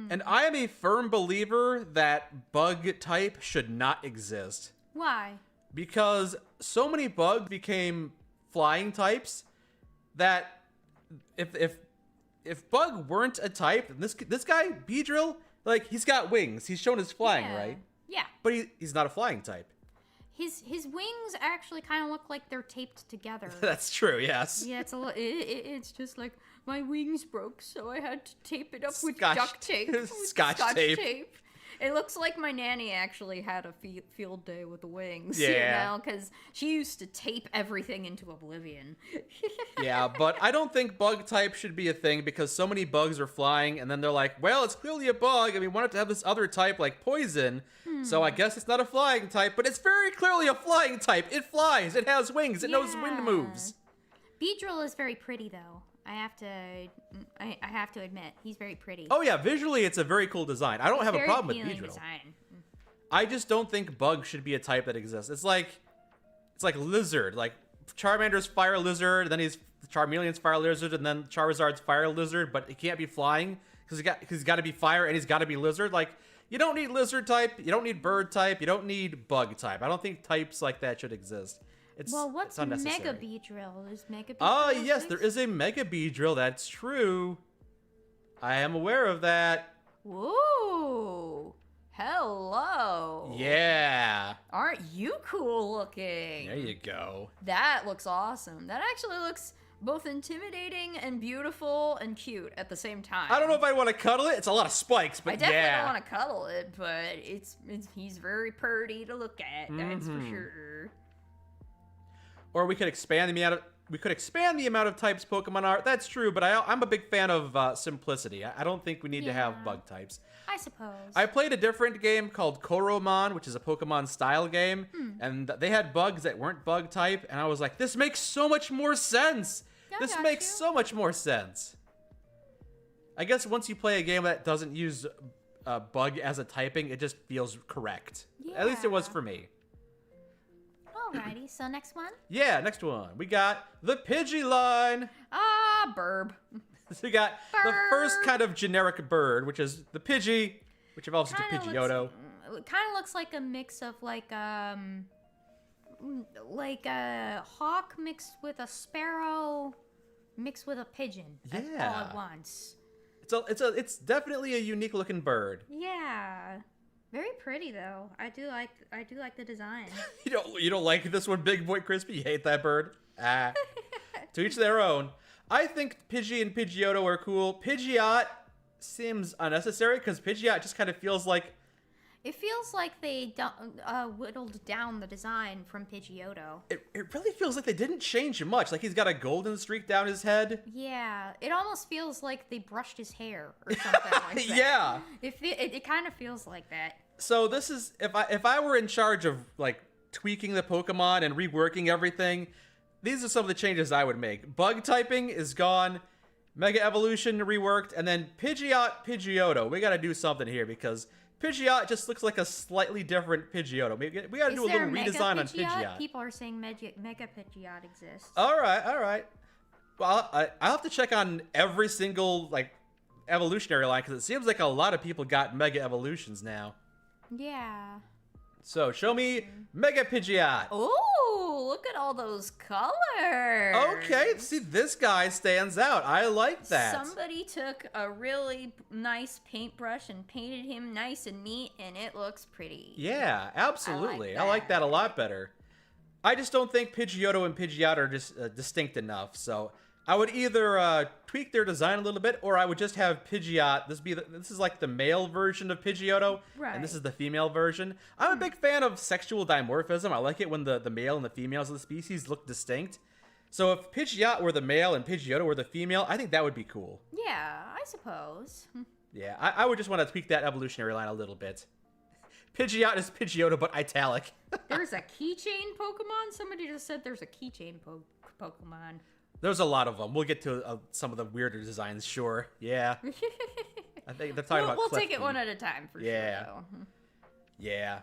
S2: And I am a firm believer that bug type should not exist.
S1: Why?
S2: Because so many bugs became flying types that if bug weren't a type, this guy Beedrill, like he's got wings. He's shown his flying,
S1: Yeah.
S2: right?
S1: Yeah.
S2: But he's not a flying type.
S1: His wings actually kind of look like they're taped together.
S2: That's true, yes.
S1: Yeah, it's just like my wings broke, so I had to tape it up with
S2: Scotch-
S1: duct tape. With
S2: Scotch tape.
S1: It looks like my nanny actually had a field day with the wings.
S2: Yeah.
S1: You know, because she used to tape everything into oblivion.
S2: Yeah, but I don't think bug type should be a thing because so many bugs are flying, and then they're like, well, it's clearly a bug, and we want it to have this other type like poison, so I guess it's not a flying type, but it's very clearly a flying type. It flies, it has wings, it knows wind moves.
S1: Beedrill is very pretty, though. I have to admit, he's very pretty.
S2: Oh yeah, visually it's a very cool design. I don't have a
S1: Very
S2: problem with
S1: appealing
S2: Beedrill.
S1: design.
S2: I just don't think bug should be a type that exists. It's like lizard. Like Charmander's fire lizard, then he's Charmeleon's fire lizard, and then Charizard's fire lizard, but he can't be flying because he's got to be fire and he's got to be lizard. Like you don't need lizard type, you don't need bird type, you don't need bug type. I don't think types like that should exist. It's
S1: What's
S2: it's unnecessary.
S1: Mega Beedrill? Is Mega Beedrill?
S2: Ah, yes, there is a Mega Beedrill. That's true. I am aware of that.
S1: Whoa! Hello.
S2: Yeah.
S1: Aren't you cool looking?
S2: There you go.
S1: That looks awesome. That actually looks both intimidating and beautiful and cute at the same time.
S2: I don't know if I want to cuddle it. It's a lot of spikes, but
S1: I definitely
S2: yeah.
S1: don't want to cuddle it, but he's very pretty to look at. That's for sure.
S2: Or we could expand the amount of types Pokemon are. That's true, but I'm a big fan of simplicity. I don't think we need to have bug types.
S1: I suppose.
S2: I played a different game called Koromon, which is a Pokemon style game, and they had bugs that weren't bug type, and I was like, this makes so much more sense.
S1: Yeah,
S2: This
S1: got
S2: makes
S1: you.
S2: so much more sense. I guess once you play a game that doesn't use bug as a typing, it just feels correct. At least it was
S1: Yeah.
S2: for me.
S1: Alrighty, so next one.
S2: Yeah, next one. We got the Pidgey line.
S1: Ah, burb.
S2: So we got the first
S1: Bird.
S2: kind of generic bird, which is the Pidgey, which evolves into Pidgeotto.
S1: It kind of looks like a mix of like a hawk mixed with a sparrow mixed with a pigeon. All
S2: Yeah.
S1: at once.
S2: It's definitely a unique looking bird.
S1: Yeah. Very pretty though. I do like the design.
S2: You don't like this one, Big Boy Crispy? You hate that bird? Ah. To each their own. I think Pidgey and Pidgeotto are cool. Pidgeot seems unnecessary because Pidgeot just kind of feels like
S1: It feels like they whittled down the design from Pidgeotto.
S2: it really feels like they didn't change much. Like he's got a golden streak down his head.
S1: Yeah, it almost feels like they brushed his hair or something like that.
S2: Yeah.
S1: It kind of feels like that.
S2: So this is if I were in charge of like tweaking the Pokemon and reworking everything, these are some of the changes I would make. Bug typing is gone, Mega Evolution reworked, and then Pidgeot, Pidgeotto. We got to do something here because Pidgeot just looks like a slightly different Pidgeotto. We got to
S1: Is
S2: do a
S1: there
S2: little
S1: Mega
S2: redesign on Pidgeot.
S1: People are saying Mega Pidgeot exists.
S2: All right. Well, I'll have to check on every single like evolutionary line because it seems like a lot of people got Mega Evolutions now.
S1: Yeah.
S2: So show me Mega Pidgeot.
S1: Oh, look at all those colors.
S2: Okay, see, this guy stands out. I like that.
S1: Somebody took a really nice paintbrush and painted him nice and neat, and it looks pretty.
S2: Yeah, absolutely. I
S1: that.
S2: like that a lot better. I just don't think Pidgeotto and Pidgeot are just distinct enough. So I would either tweak their design a little bit, or I would just have Pidgeot. This is like the male version of Pidgeotto, and this
S1: Right.
S2: is the female version. I'm a big fan of sexual dimorphism. I like it when the male and the females of the species look distinct. So if Pidgeot were the male and Pidgeotto were the female, I think that would be cool.
S1: Yeah, I suppose.
S2: Yeah, I would just want to tweak that evolutionary line a little bit. Pidgeot is Pidgeotto, but italic.
S1: There's a keychain Pokemon? Somebody just said there's a keychain Pokemon.
S2: There's a lot of them. We'll get to some of the weirder designs, sure. Yeah. I think they're talking about
S1: We'll
S2: Clefairy.
S1: take it one at a time for
S2: Yeah.
S1: sure, though.
S2: Yeah.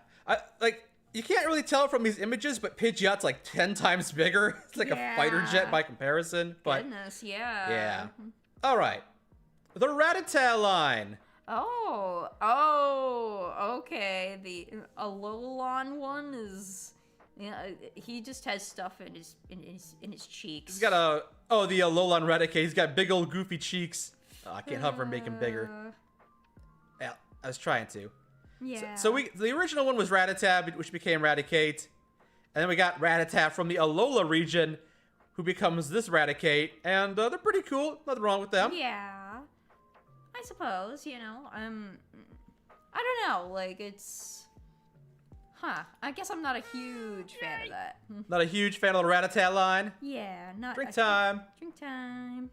S2: You can't really tell from these images, but Pidgeot's like 10 times bigger. It's like a fighter jet
S1: Yeah.
S2: by comparison. But
S1: Goodness, yeah.
S2: yeah. All right. The Rattata line.
S1: Okay. The Alolan one is, he just has stuff in his cheeks.
S2: He's got the Alolan Raticate. He's got big old goofy cheeks. Oh, I can't help but make him bigger. Yeah, I was trying to.
S1: Yeah.
S2: So the original one was Rattata, which became Raticate. And then we got Rattata from the Alola region, who becomes this Raticate. And they're pretty cool. Nothing wrong with them.
S1: Yeah. I suppose, I don't know, like, it's... I guess I'm not a huge fan of that.
S2: Not a huge fan of the Rattata line.
S1: Yeah, not...
S2: Drink time.
S1: Drink time.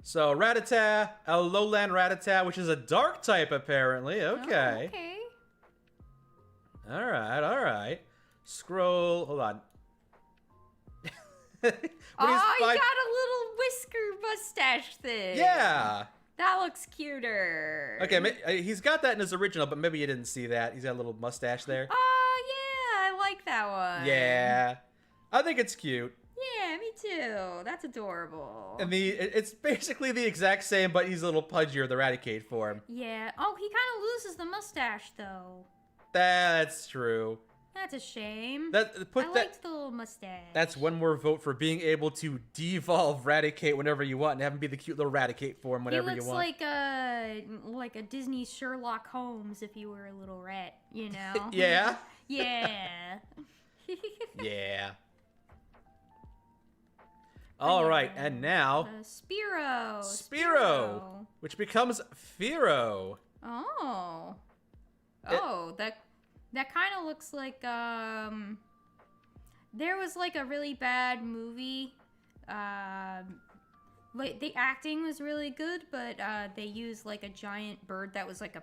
S2: So Rattata, Alolan Rattata, which is a dark type apparently. Okay.
S1: Oh, okay.
S2: All right. Scroll. Hold on. When he's
S1: Oh, you
S2: five-
S1: got a little whisker mustache thing.
S2: Yeah.
S1: That looks cuter.
S2: Okay, he's got that in his original, but maybe you didn't see that. He's got a little mustache there.
S1: Oh, yeah, I like that one.
S2: Yeah. I think it's cute.
S1: Yeah, me too. That's adorable.
S2: And it's basically the exact same, but he's a little pudgier, the Raticate form.
S1: Yeah. Oh, he kind of loses the mustache, though.
S2: That's true.
S1: That's a shame.
S2: I
S1: liked the little mustache.
S2: That's one more vote for being able to devolve Raticate whenever you want and have him be the cute little Raticate form whenever you want.
S1: He looks like a Disney Sherlock Holmes if he were a little rat, you know?
S2: Yeah?
S1: Yeah.
S2: Yeah. All right, and now
S1: Spearow,
S2: which becomes Fearow.
S1: Oh. Oh, that kind of looks like there was like a really bad movie. Like the acting was really good, but they used like a giant bird that was like a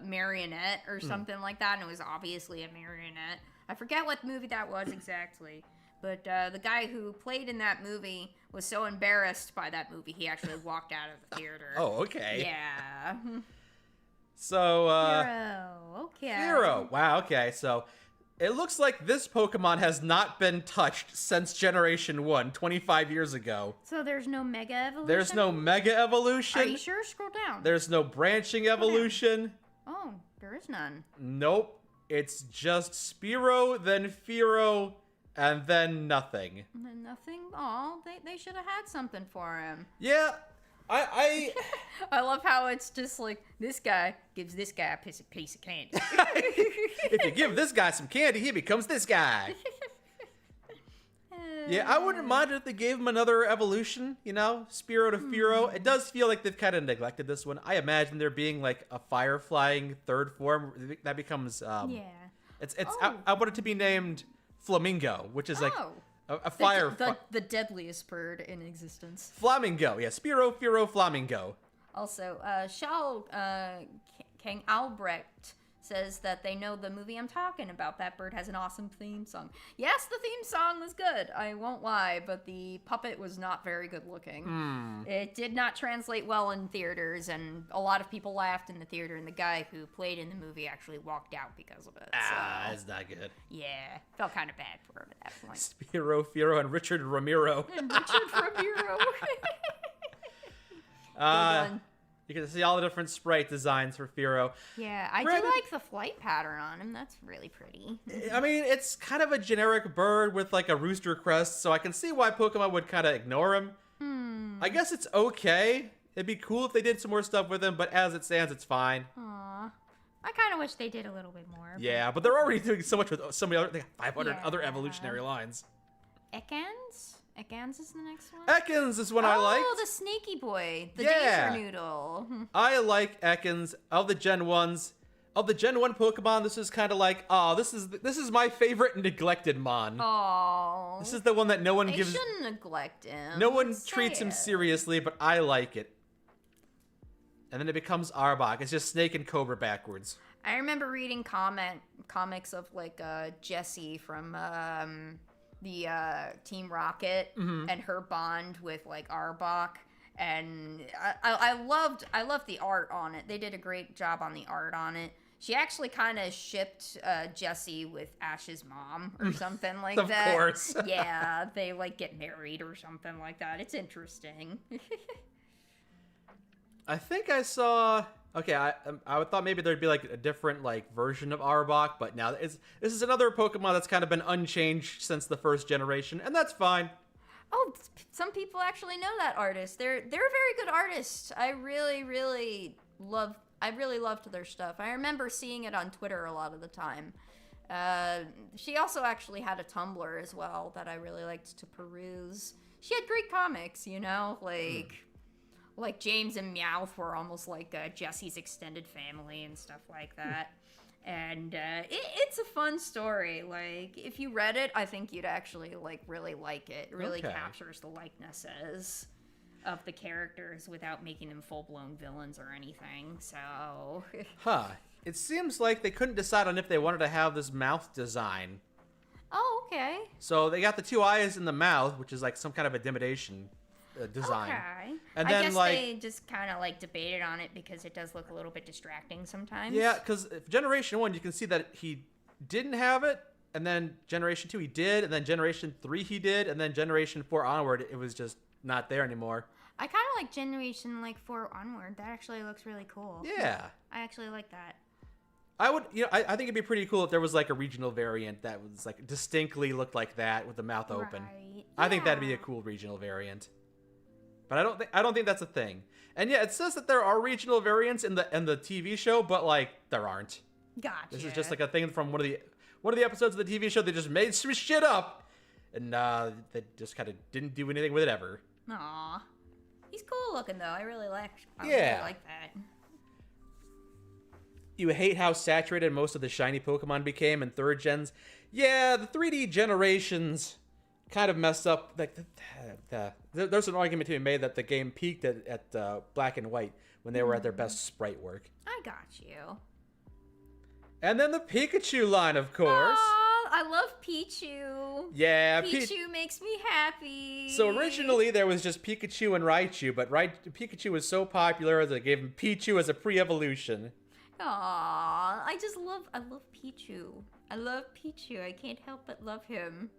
S1: marionette or something like that, and it was obviously a marionette. I forget what movie that was exactly. But the guy who played in that movie was so embarrassed by that movie, he actually walked out of the theater.
S2: Oh, okay.
S1: Yeah.
S2: So,
S1: Fearow. Okay.
S2: Fearow. Wow, okay. So, It looks like this Pokemon has not been touched since Generation 1, 25 years ago.
S1: So there's no Mega Evolution?
S2: There's no Mega Evolution.
S1: Are you sure? Scroll down.
S2: There's no Branching Evolution.
S1: Oh, there is none.
S2: Nope. It's just Spearow, then Fearow, and then nothing.
S1: And then nothing. Oh, they should have had something for him.
S2: Yeah, I
S1: I love how it's just like, this guy gives this guy a piece of candy.
S2: if you give this guy some candy, he becomes this guy. Yeah, I wouldn't mind if they gave him another evolution, you know, Spearow to Fearow. It does feel like they've kind of neglected this one. I imagine there being like a fire-flying third form that becomes
S1: Yeah.
S2: It's I want it to be named Flamingo, which is like
S1: Oh.
S2: a fire
S1: The deadliest bird in existence.
S2: Flamingo. Yeah, Spearow, Fearow, Flamingo.
S1: Also, King Albrecht says that they know the movie I'm talking about. That bird has an awesome theme song. Yes, the theme song was good. I won't lie, but the puppet was not very good looking. It did not translate well in theaters, and a lot of people laughed in the theater, and the guy who played in the movie actually walked out because of it. So,
S2: It's not good.
S1: yeah, felt kind of bad for him at that point.
S2: Spearow, Fearow, and Richard Ramiro.
S1: And Richard Ramiro. one.
S2: You can see all the different sprite designs for Fearow.
S1: Yeah, I
S2: Granted-
S1: do like the flight pattern on him. That's really pretty.
S2: I mean, it's kind of a generic bird with like a rooster crest, so I can see why Pokemon would kind of ignore him. I guess it's okay. It'd be cool if they did some more stuff with him, but as it stands, it's fine.
S1: Aw. I kind of wish they did a little bit more.
S2: Yeah, but they're already doing so much with so many other, they got 500 other
S1: Yeah.
S2: evolutionary lines.
S1: Ekans? Ekans is the next one?
S2: Ekans is one I liked.
S1: Oh, the sneaky boy. The
S2: Yeah.
S1: Danger Noodle.
S2: I like Ekans of the Gen 1s. Of the Gen 1 Pokemon, this is kind of like, oh, this is my favorite neglected Mon.
S1: Oh.
S2: This is the one that no one
S1: They
S2: gives,
S1: shouldn't neglect him.
S2: no one
S1: Say
S2: treats him
S1: it.
S2: seriously, but I like it. And then it becomes Arbok. It's just Snake and Cobra backwards.
S1: I remember reading comics of like Jessie from the Team Rocket and her bond with like Arbok, and I loved the art on it. They did a great job on the art on it. She actually kind of shipped Jessie with Ash's mom or something like
S2: Of
S1: that.
S2: course.
S1: Yeah, they like get married or something like that. It's interesting.
S2: I think I saw. Okay, I thought maybe there'd be like a different like version of Arbok, but now this is another Pokemon that's kind of been unchanged since the first generation, and that's fine.
S1: Oh, some people actually know that artist. They're a very good artist. I really loved their stuff. I remember seeing it on Twitter a lot of the time. She also actually had a Tumblr as well that I really liked to peruse. She had great comics, you know, like James and Meowth were almost like Jessie's extended family and stuff like that. And it's a fun story. Like, if you read it, I think you'd actually like really like it. It really
S2: Okay.
S1: captures the likenesses of the characters without making them full-blown villains or anything. So,
S2: Huh. It seems like they couldn't decide on if they wanted to have this mouth design.
S1: oh, okay.
S2: So they got the two eyes in the mouth, which is like some kind of intimidation design.
S1: Okay.
S2: And
S1: I
S2: then,
S1: guess
S2: like-
S1: they just kind of like debated on it because it does look a little bit distracting sometimes.
S2: Yeah, because Generation 1, you can see that he didn't have it, and then Generation 2 he did, and then Generation 3 he did, and then Generation 4 onward it was just not there anymore.
S1: I kind of like Generation 4 onward. That actually looks really cool.
S2: Yeah.
S1: I actually like that.
S2: I would, I think it'd be pretty cool if there was like a regional variant that was like distinctly looked like that with the mouth open.
S1: Right.
S2: I think that'd be
S1: Yeah.
S2: a cool regional variant. But I don't think that's a thing. And yeah, it says that there are regional variants in the TV show, but like there aren't.
S1: Gotcha.
S2: This is just like a thing from one of the episodes of the TV show. They just made some shit up, and they just kind of didn't do anything with it ever.
S1: Aw. He's cool looking though. I really like
S2: Yeah.
S1: that.
S2: You hate how saturated most of the shiny Pokemon became in third gens. Yeah, the 3D generations kind of messed up. Like there's an argument to be made that the game peaked at Black and White when they were at their best sprite work.
S1: I got you.
S2: And then the Pikachu line, of course.
S1: Aw, I love Pichu.
S2: Yeah,
S1: Pichu makes me happy.
S2: So originally there was just Pikachu and Raichu, but Pikachu was so popular that they gave him Pichu as a pre-evolution.
S1: Aw, I love Pichu. I love Pichu. I can't help but love him.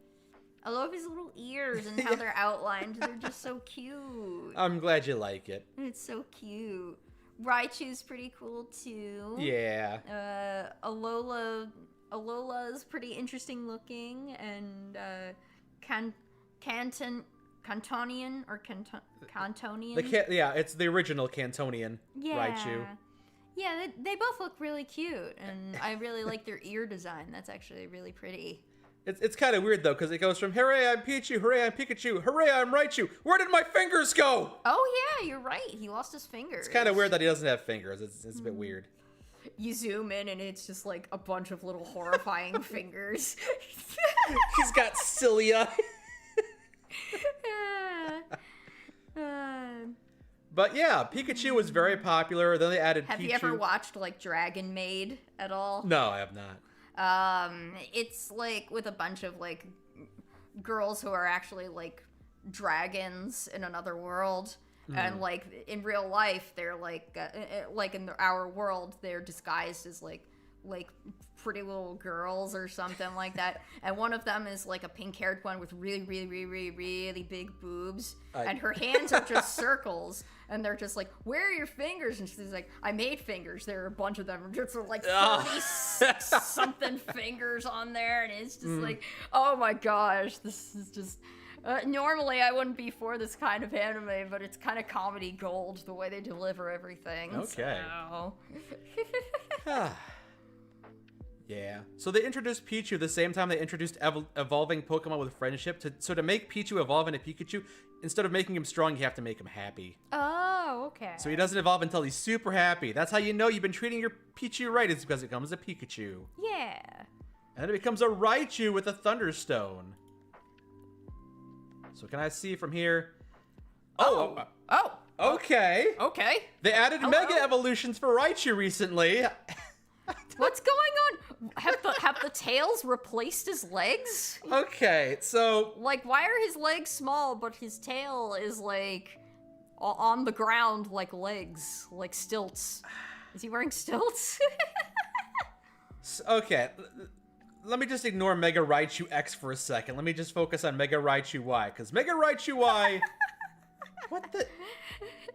S1: I love his little ears and how they're outlined. They're just so cute.
S2: I'm glad you like it.
S1: It's so cute. Raichu's pretty cool too.
S2: Yeah.
S1: Alola's pretty interesting looking, and Cantonian or Cantonian.
S2: Yeah, it's the original Cantonian
S1: Yeah.
S2: Raichu.
S1: Yeah, they both look really cute, and I really like their ear design. That's actually really pretty.
S2: It's kind of weird though, because it goes from "Hooray, I'm Pichu! Hooray, I'm Pikachu! Hooray, I'm Raichu! Where did my fingers go?"
S1: Oh yeah, you're right. He lost his fingers.
S2: It's kind of weird that he doesn't have fingers. It's a bit weird.
S1: You zoom in, and it's just like a bunch of little horrifying fingers.
S2: He's got cilia. But yeah, Pikachu was very popular. Then they added
S1: Have
S2: Pichu.
S1: you ever watched like Dragon Maid at all?
S2: No, I have not.
S1: It's like with a bunch of like girls who are actually like dragons in another world, and like in real life they're like in our world they're disguised as like pretty little girls or something like that, and one of them is like a pink-haired one with really big boobs, and her hands are just circles, and they're just like, "Where are your fingers?" And she's like, "I made fingers. There are a bunch of them, just like 36 something fingers on there," and it's just like, oh my gosh, this is just. Normally, I wouldn't be for this kind of anime, but it's kind of comedy gold the way they deliver everything.
S2: Okay.
S1: So.
S2: Yeah. So they introduced Pichu the same time they introduced evolving Pokemon with friendship. So to make Pichu evolve into Pikachu, instead of making him strong, you have to make him happy.
S1: Oh, okay.
S2: So he doesn't evolve until he's super happy. That's how you know you've been treating your Pichu right, is because it becomes a Pikachu.
S1: Yeah.
S2: And then it becomes a Raichu with a Thunderstone. So can I see from here?
S1: Oh.
S2: Okay.
S1: Okay.
S2: They added Mega Evolutions for Raichu recently.
S1: What's going on? Have the tails replaced his legs?
S2: Okay, so...
S1: Like, why are his legs small, but his tail is, like, on the ground like legs, like stilts? Is he wearing stilts?
S2: Okay, let me just ignore Mega Raichu X for a second. Let me just focus on Mega Raichu Y, because Mega Raichu Y... What the...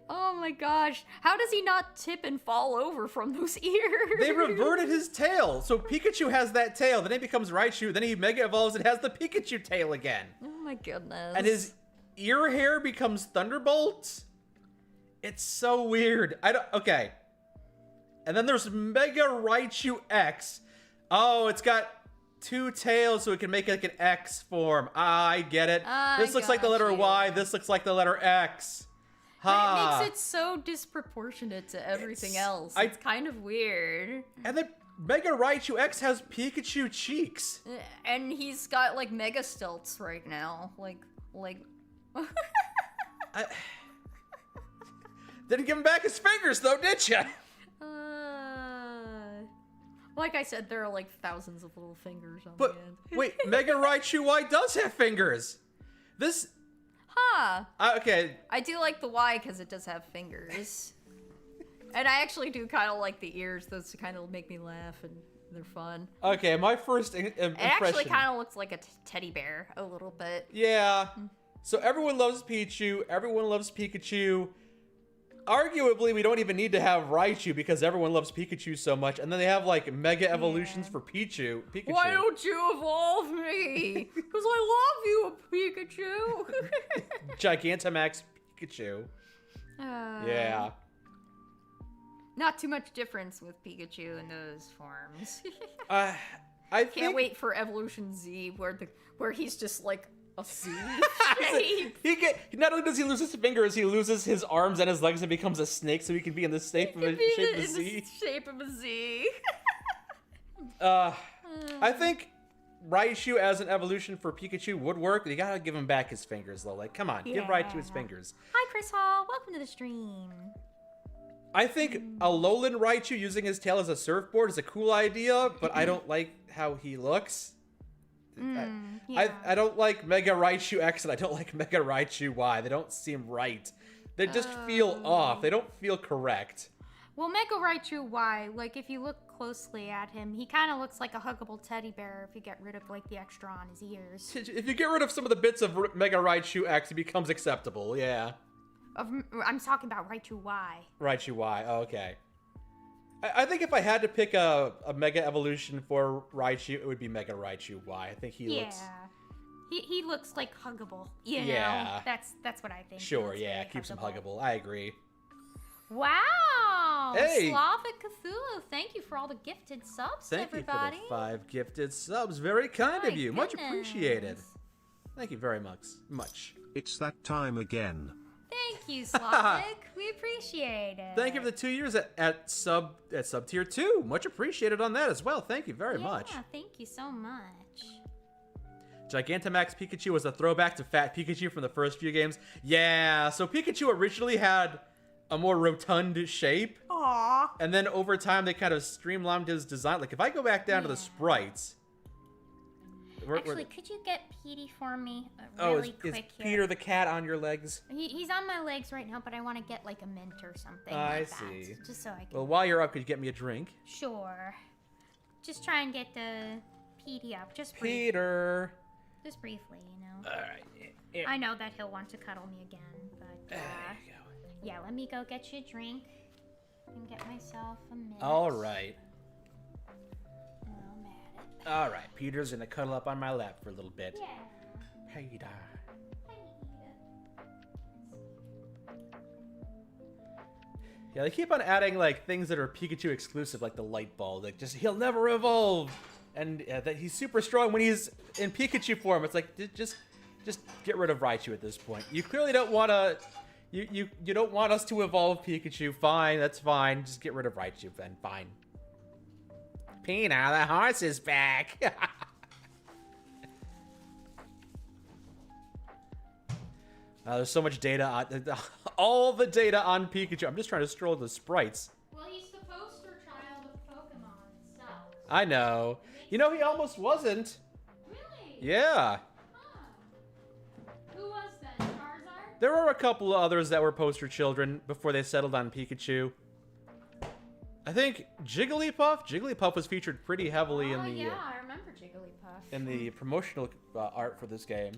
S1: Oh my gosh. How does he not tip and fall over from those ears?
S2: They reverted his tail. So Pikachu has that tail, then he becomes Raichu, then he Mega Evolves and has the Pikachu tail again.
S1: Oh my goodness.
S2: And his ear hair becomes Thunderbolt? It's so weird. Okay. And then there's Mega Raichu X. Oh, it's got two tails so it can make like an X form. I get it. This looks like the letter Y, this looks like the letter X.
S1: But it makes it so disproportionate to everything else. It's kind of weird.
S2: And then Mega Raichu X has Pikachu cheeks.
S1: And he's got like mega stilts right now. Like
S2: Didn't give him back his fingers though, did ya?
S1: Like I said, there are like thousands of little fingers on
S2: But
S1: the end.
S2: wait, Mega Raichu Y does have fingers. This...
S1: Huh.
S2: Okay.
S1: I do like the Y because it does have fingers. And I actually do kind of like the ears. Those kind of make me laugh and they're fun.
S2: Okay, my first impression...
S1: It actually kind of looks like a teddy bear a little bit.
S2: Yeah. So everyone loves Pichu, everyone loves Pikachu. Arguably, we don't even need to have Raichu because everyone loves Pikachu so much. And then they have, like, Mega Evolutions for Pikachu.
S1: Why don't you evolve me? Because I love you, Pikachu.
S2: Gigantamax Pikachu. Yeah.
S1: Not too much difference with Pikachu in those forms.
S2: I
S1: Can't wait for Evolution Z, where he's just like a Z.
S2: Not only does he lose his fingers, he loses his arms and his legs and becomes a snake, so he can be in the shape of a Z.
S1: Shape of a Z.
S2: I think Raichu as an evolution for Pikachu would work. You gotta give him back his fingers, though. Like, come on, give Raichu his fingers.
S1: Hi, Chris Hall. Welcome to the stream.
S2: I think a Alolan Raichu using his tail as a surfboard is a cool idea, but I don't like how he looks. I don't like Mega Raichu X and I don't like Mega Raichu Y. They don't seem right. They just feel off. They don't feel correct.
S1: Well, Mega Raichu Y, like, if you look closely at him, he kind of looks like a huggable teddy bear if you get rid of, like, the extra on his ears.
S2: If you get rid of some of the bits of Mega Raichu X, it becomes acceptable, yeah.
S1: I'm talking about Raichu Y.
S2: Raichu Y, oh, okay. I think if I had to pick a Mega Evolution for Raichu, it would be Mega Raichu Y. I think he looks...
S1: He looks like huggable, you know?
S2: Yeah.
S1: That's what I think.
S2: Sure,
S1: Looks
S2: yeah,
S1: very
S2: keeps him huggable. I agree.
S1: Wow!
S2: Hey!
S1: Slavic Cthulhu, thank you for all the gifted subs,
S2: Thank
S1: everybody.
S2: you for the 5 gifted subs. Very kind
S1: My
S2: of you. Much
S1: goodness.
S2: appreciated. Thank you very much.
S3: It's that time again.
S1: Thank you, Slavic. We appreciate it.
S2: Thank you for the 2 years at sub tier 2. Much appreciated on that as well. Thank you very much.
S1: Yeah, thank you so much.
S2: Gigantamax Pikachu was a throwback to Fat Pikachu from the first few games. Yeah, so Pikachu originally had a more rotund shape.
S1: Aww.
S2: And then over time, they kind of streamlined his design. Like, if I go back down to the sprites...
S1: Actually, could you get Petey for me
S2: is
S1: quick here?
S2: Peter the cat on your legs?
S1: He's on my legs right now, but I want to get, like, a mint or something
S2: I
S1: like
S2: see.
S1: that. Just so I can...
S2: Well, while you're up, could you get me a drink?
S1: Sure. Just try and get the Petey up. Just briefly.
S2: Peter!
S1: Just briefly, you know.
S2: Alright.
S1: I know that he'll want to cuddle me again, but
S2: There you go.
S1: yeah, let me go get you a drink and get myself a mint.
S2: Alright.
S1: And I'm at it.
S2: Alright, Peter's gonna cuddle up on my lap for a little bit.
S1: Yeah.
S2: Peter. Yeah, they keep on adding, like, things that are Pikachu exclusive, like the light ball. Like, just, he'll never evolve! And that he's super strong when he's in Pikachu form. It's like, just get rid of Raichu at this point. You clearly don't want to... You don't want us to evolve Pikachu. Fine, that's fine. Just get rid of Raichu then. Fine. Pina, the horse is back! There's so much data on... all the data on Pikachu. I'm just trying to scroll the sprites.
S1: Well, he's the poster child of Pokemon itself.
S2: I know. You know, he almost wasn't.
S1: Really?
S2: Yeah.
S1: Huh. Who was that? Charizard?
S2: There were a couple of others that were poster children before they settled on Pikachu. I think Jigglypuff? Jigglypuff was featured pretty heavily in the
S1: yeah, I remember Jigglypuff.
S2: in the promotional art for this game.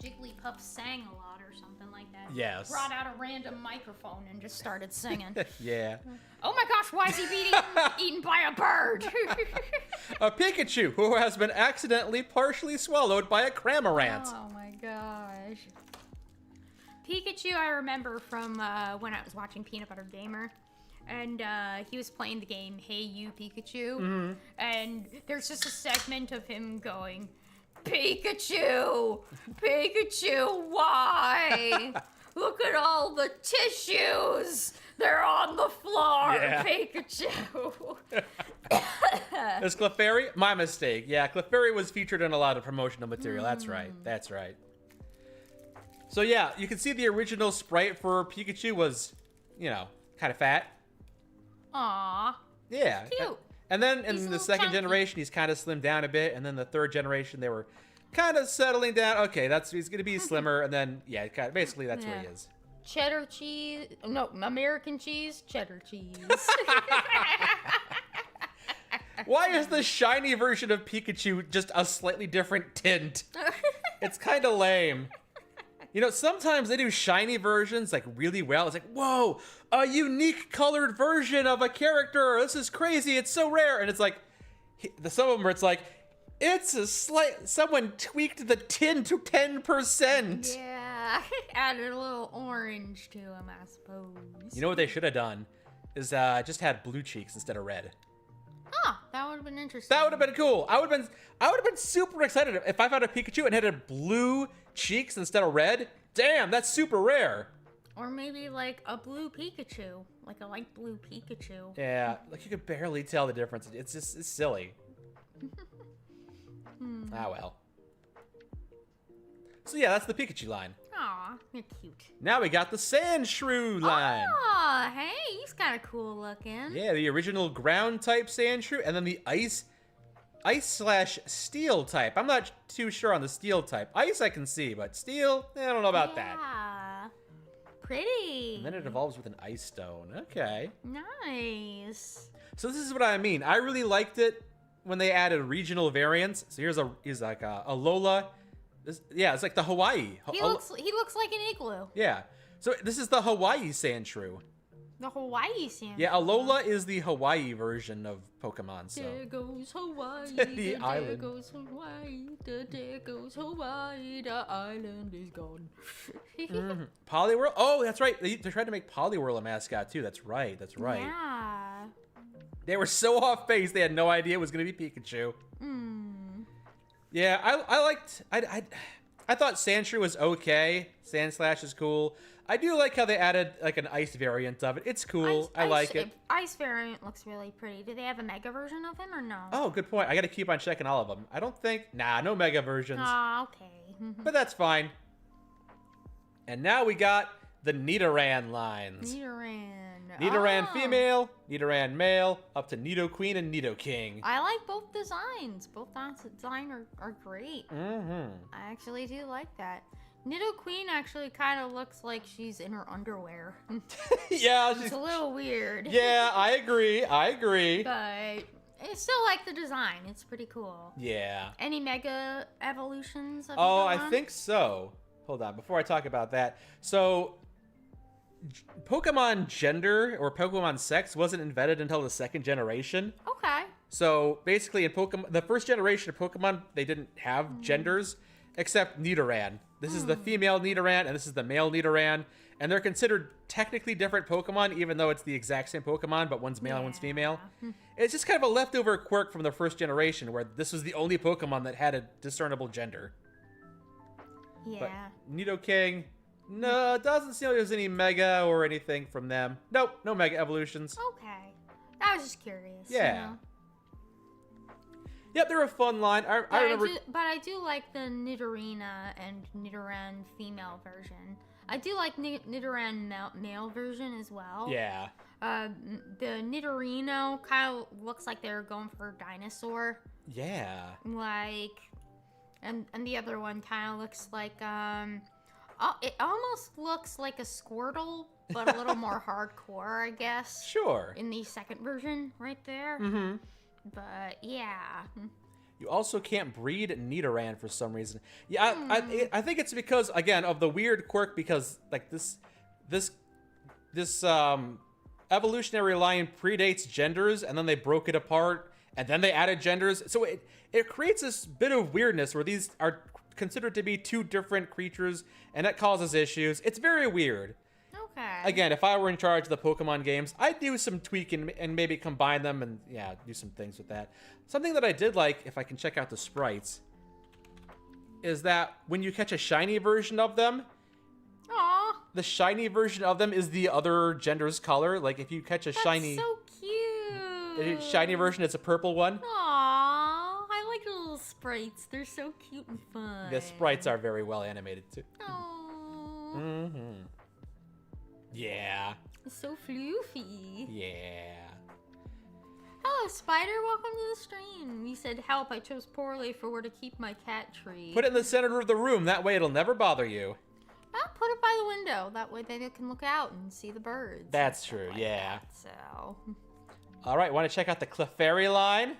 S1: Jigglypuff sang a lot or something like that.
S2: Yes.
S1: Brought out a random microphone and just started singing.
S2: Yeah.
S1: Oh my gosh, why is he being eaten by a bird?
S2: A Pikachu who has been accidentally partially swallowed by a Cramorant.
S1: Oh my gosh. Pikachu I remember from when I was watching Peanut Butter Gamer. And he was playing the game Hey You Pikachu.
S2: Mm-hmm.
S1: And there's just a segment of him going, Pikachu! Pikachu, why? Look at all the tissues! They're on the floor,
S2: Yeah.
S1: Pikachu!
S2: Is Clefairy? My mistake. Yeah, Clefairy was featured in a lot of promotional material. That's right. That's right. So yeah, you can see the original sprite for Pikachu was, you know, kind of fat.
S1: Aw.
S2: Yeah.
S1: Cute.
S2: And then
S1: He's a
S2: in the
S1: little
S2: second
S1: chunky.
S2: generation, he's kind of slimmed down a bit. And then the third generation, they were kind of settling down. Okay, he's going to be slimmer. And then, yeah, basically that's where he
S1: Yeah.
S2: is.
S1: Cheddar cheese. No, American cheese, cheddar cheese.
S2: Why is the shiny version of Pikachu just a slightly different tint? It's kind of lame. You know, sometimes they do shiny versions like really well. It's like, whoa, a unique colored version of a character. This is crazy. It's so rare. And it's like, some of them where it's like, it's a someone tweaked the tint to 10%.
S1: Yeah. Added a little orange to him, I suppose.
S2: You know what they should have done? Is just had blue cheeks instead of red.
S1: Huh, that would have been interesting.
S2: That would have been cool. I would have been super excited if I found a Pikachu and had blue cheeks instead of red. Damn, that's super rare.
S1: Or maybe like a blue Pikachu. Like a light blue Pikachu.
S2: Yeah, like you could barely tell the difference. It's just it's silly. Ah well. So yeah, that's the Pikachu line.
S1: Aw, you're cute.
S2: Now we got the Sandshrew line.
S1: Aw, hey, he's kind of cool looking.
S2: Yeah, the original ground type Sandshrew, and then the ice/steel type. I'm not too sure on the steel type. Ice I can see, but steel, I don't know about that.
S1: Yeah. pretty.
S2: And then it evolves with an ice stone. Okay.
S1: Nice.
S2: So this is what I mean. I really liked it when they added regional variants. So here's like a Lola. It's like the Hawaii.
S1: He looks like an igloo.
S2: Yeah. So this is the Hawaii Sandshrew.
S1: The Hawaii Sand.
S2: Yeah, Alola is the Hawaii version of Pokemon. So
S1: There goes Hawaii.
S2: The island.
S1: There goes Hawaii. There goes Hawaii. The island is gone.
S2: Poliwhirl. Oh, that's right. They tried to make Poliwhirl a mascot too. That's right. That's right.
S1: Yeah.
S2: They were so off base. They had no idea it was going to be Pikachu. Yeah, I liked. I thought Sandshrew was okay. Sandslash is cool. I do like how they added like an ice variant of it. It's cool. I like it.
S1: Ice variant looks really pretty. Do they have a mega version of him or no?
S2: Oh, good point. I got to keep on checking all of them. I don't think. Nah, no mega versions.
S1: Oh, okay.
S2: But that's fine. And now we got the Nidoran lines.
S1: Nidoran.
S2: Nidoran
S1: Oh.
S2: female, Nidoran male, up to Nidoqueen and Nidoking.
S1: I like both designs. Both designs are great.
S2: Mm-hmm.
S1: I actually do like that. Nidoqueen actually kind of looks like she's in her underwear.
S2: Yeah,
S1: It's
S2: she's,
S1: a little weird.
S2: yeah, I agree.
S1: But I still like the design. It's pretty cool.
S2: Yeah.
S1: Any mega evolutions? Of
S2: Oh,
S1: either
S2: I
S1: one?
S2: think so. Hold on, before I talk about that. So, Pokemon gender or Pokemon sex wasn't invented until the second generation.
S1: Okay.
S2: So basically, in Pokemon, the first generation of Pokemon, they didn't have genders except Nidoran. This is the female Nidoran, and this is the male Nidoran, and they're considered technically different Pokemon, even though it's the exact same Pokemon, but one's male and one's female. It's just kind of a leftover quirk from the first generation, where this was the only Pokemon that had a discernible gender.
S1: Yeah.
S2: But Nidoking, no, it doesn't seem like there's any Mega or anything from them. Nope, no Mega evolutions.
S1: Okay. I was just curious. you
S2: Yeah.
S1: know?
S2: Yep, they're a fun line. I remember.
S1: But I do like the Nidorina and Nidoran female version. I do like Nidoran male version as well.
S2: Yeah.
S1: The Nidorino kind of looks like they're going for a dinosaur.
S2: Yeah.
S1: Like, and the other one kind of looks like it almost looks like a Squirtle, but a little more hardcore, I guess.
S2: Sure.
S1: In the second version, right there.
S2: Mm-hmm.
S1: But yeah.
S2: You also can't breed Nidoran for some reason. Yeah, I think it's because again of the weird quirk, because like this evolutionary line predates genders, and then they broke it apart, and then they added genders. So it creates this bit of weirdness where these are considered to be two different creatures, and that causes issues. It's very weird.
S1: Okay.
S2: Again, if I were in charge of the Pokemon games, I'd do some tweaking and maybe combine them and, yeah, do some things with that. Something that I did like, if I can check out the sprites, is that when you catch a shiny version of them,
S1: Aw.
S2: the shiny version of them is the other gender's color. Like, if you catch a shiny
S1: That's so cute.
S2: shiny version, it's a purple one.
S1: Aw. I like the little sprites. They're so cute and fun.
S2: The sprites are very well animated, too.
S1: Aw.
S2: Mm-hmm. Yeah.
S1: It's so floofy.
S2: Yeah.
S1: Hello, Spider. Welcome to the stream. You said, help, I chose poorly for where to keep my cat tree.
S2: Put it in the center of the room. That way it'll never bother you.
S1: Well, put it by the window. That way they can look out and see the birds.
S2: That's true, yeah.
S1: So,
S2: All right, want to check out the Clefairy line?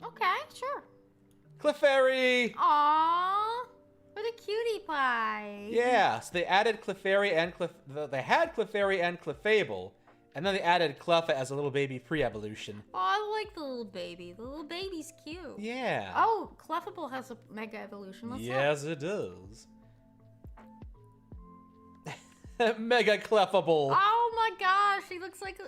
S1: okay, sure.
S2: Clefairy!
S1: Aww. What a cutie pie.
S2: Yeah, so they added Clefairy and they had Clefairy and Clefable, and then they added Cleffa as a little baby pre-evolution.
S1: Oh, I like the little baby. The little baby's cute.
S2: Yeah.
S1: Oh, Clefable has a mega evolution. Let's look.
S2: Yes, it does. Mega Clefable.
S1: Oh my gosh, she looks like a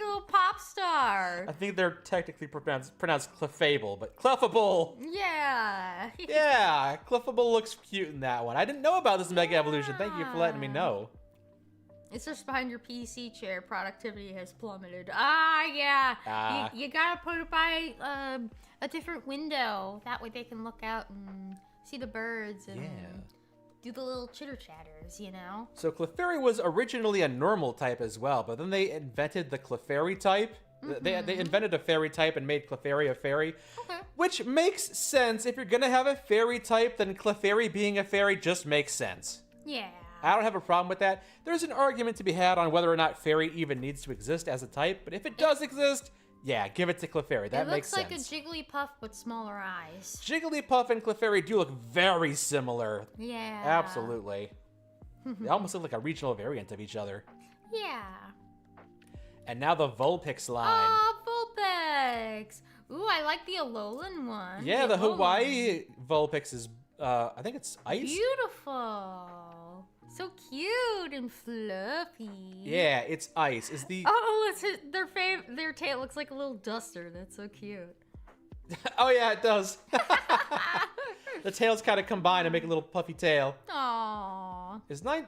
S1: little pop star.
S2: I think they're technically pronounced Clefable, but Clefable.
S1: Yeah.
S2: Yeah, Clefable looks cute in that one. I didn't know about this Mega Evolution. Thank you for letting me know.
S1: It's just behind your PC chair. Productivity has plummeted. Ah, yeah.
S2: Ah.
S1: You gotta put it by a different window. That way they can look out and see the birds and do the little chitter chatters, you know?
S2: So Clefairy was originally a normal type as well, but then they invented the Clefairy type. They invented a fairy type and made Clefairy a fairy.
S1: Okay.
S2: Which makes sense. If you're gonna have a fairy type, then Clefairy being a fairy just makes sense.
S1: Yeah.
S2: I don't have a problem with that. There's an argument to be had on whether or not fairy even needs to exist as a type, but if it does exist, yeah, give it to Clefairy. That makes sense.
S1: It looks like a Jigglypuff with smaller eyes.
S2: Jigglypuff and Clefairy do look very similar.
S1: Yeah.
S2: Absolutely. They almost look like a regional variant of each other.
S1: Yeah.
S2: And now the Vulpix line.
S1: Oh, Vulpix! Ooh, I like the Alolan one.
S2: Yeah, the Hawaii Vulpix is, I think it's ice.
S1: Beautiful. So cute and fluffy.
S2: Yeah, it's ice. Is the
S1: Oh, their tail looks like a little duster. That's so cute.
S2: Oh yeah, it does. The tails kind of combine and make a little puffy tail.
S1: Aww.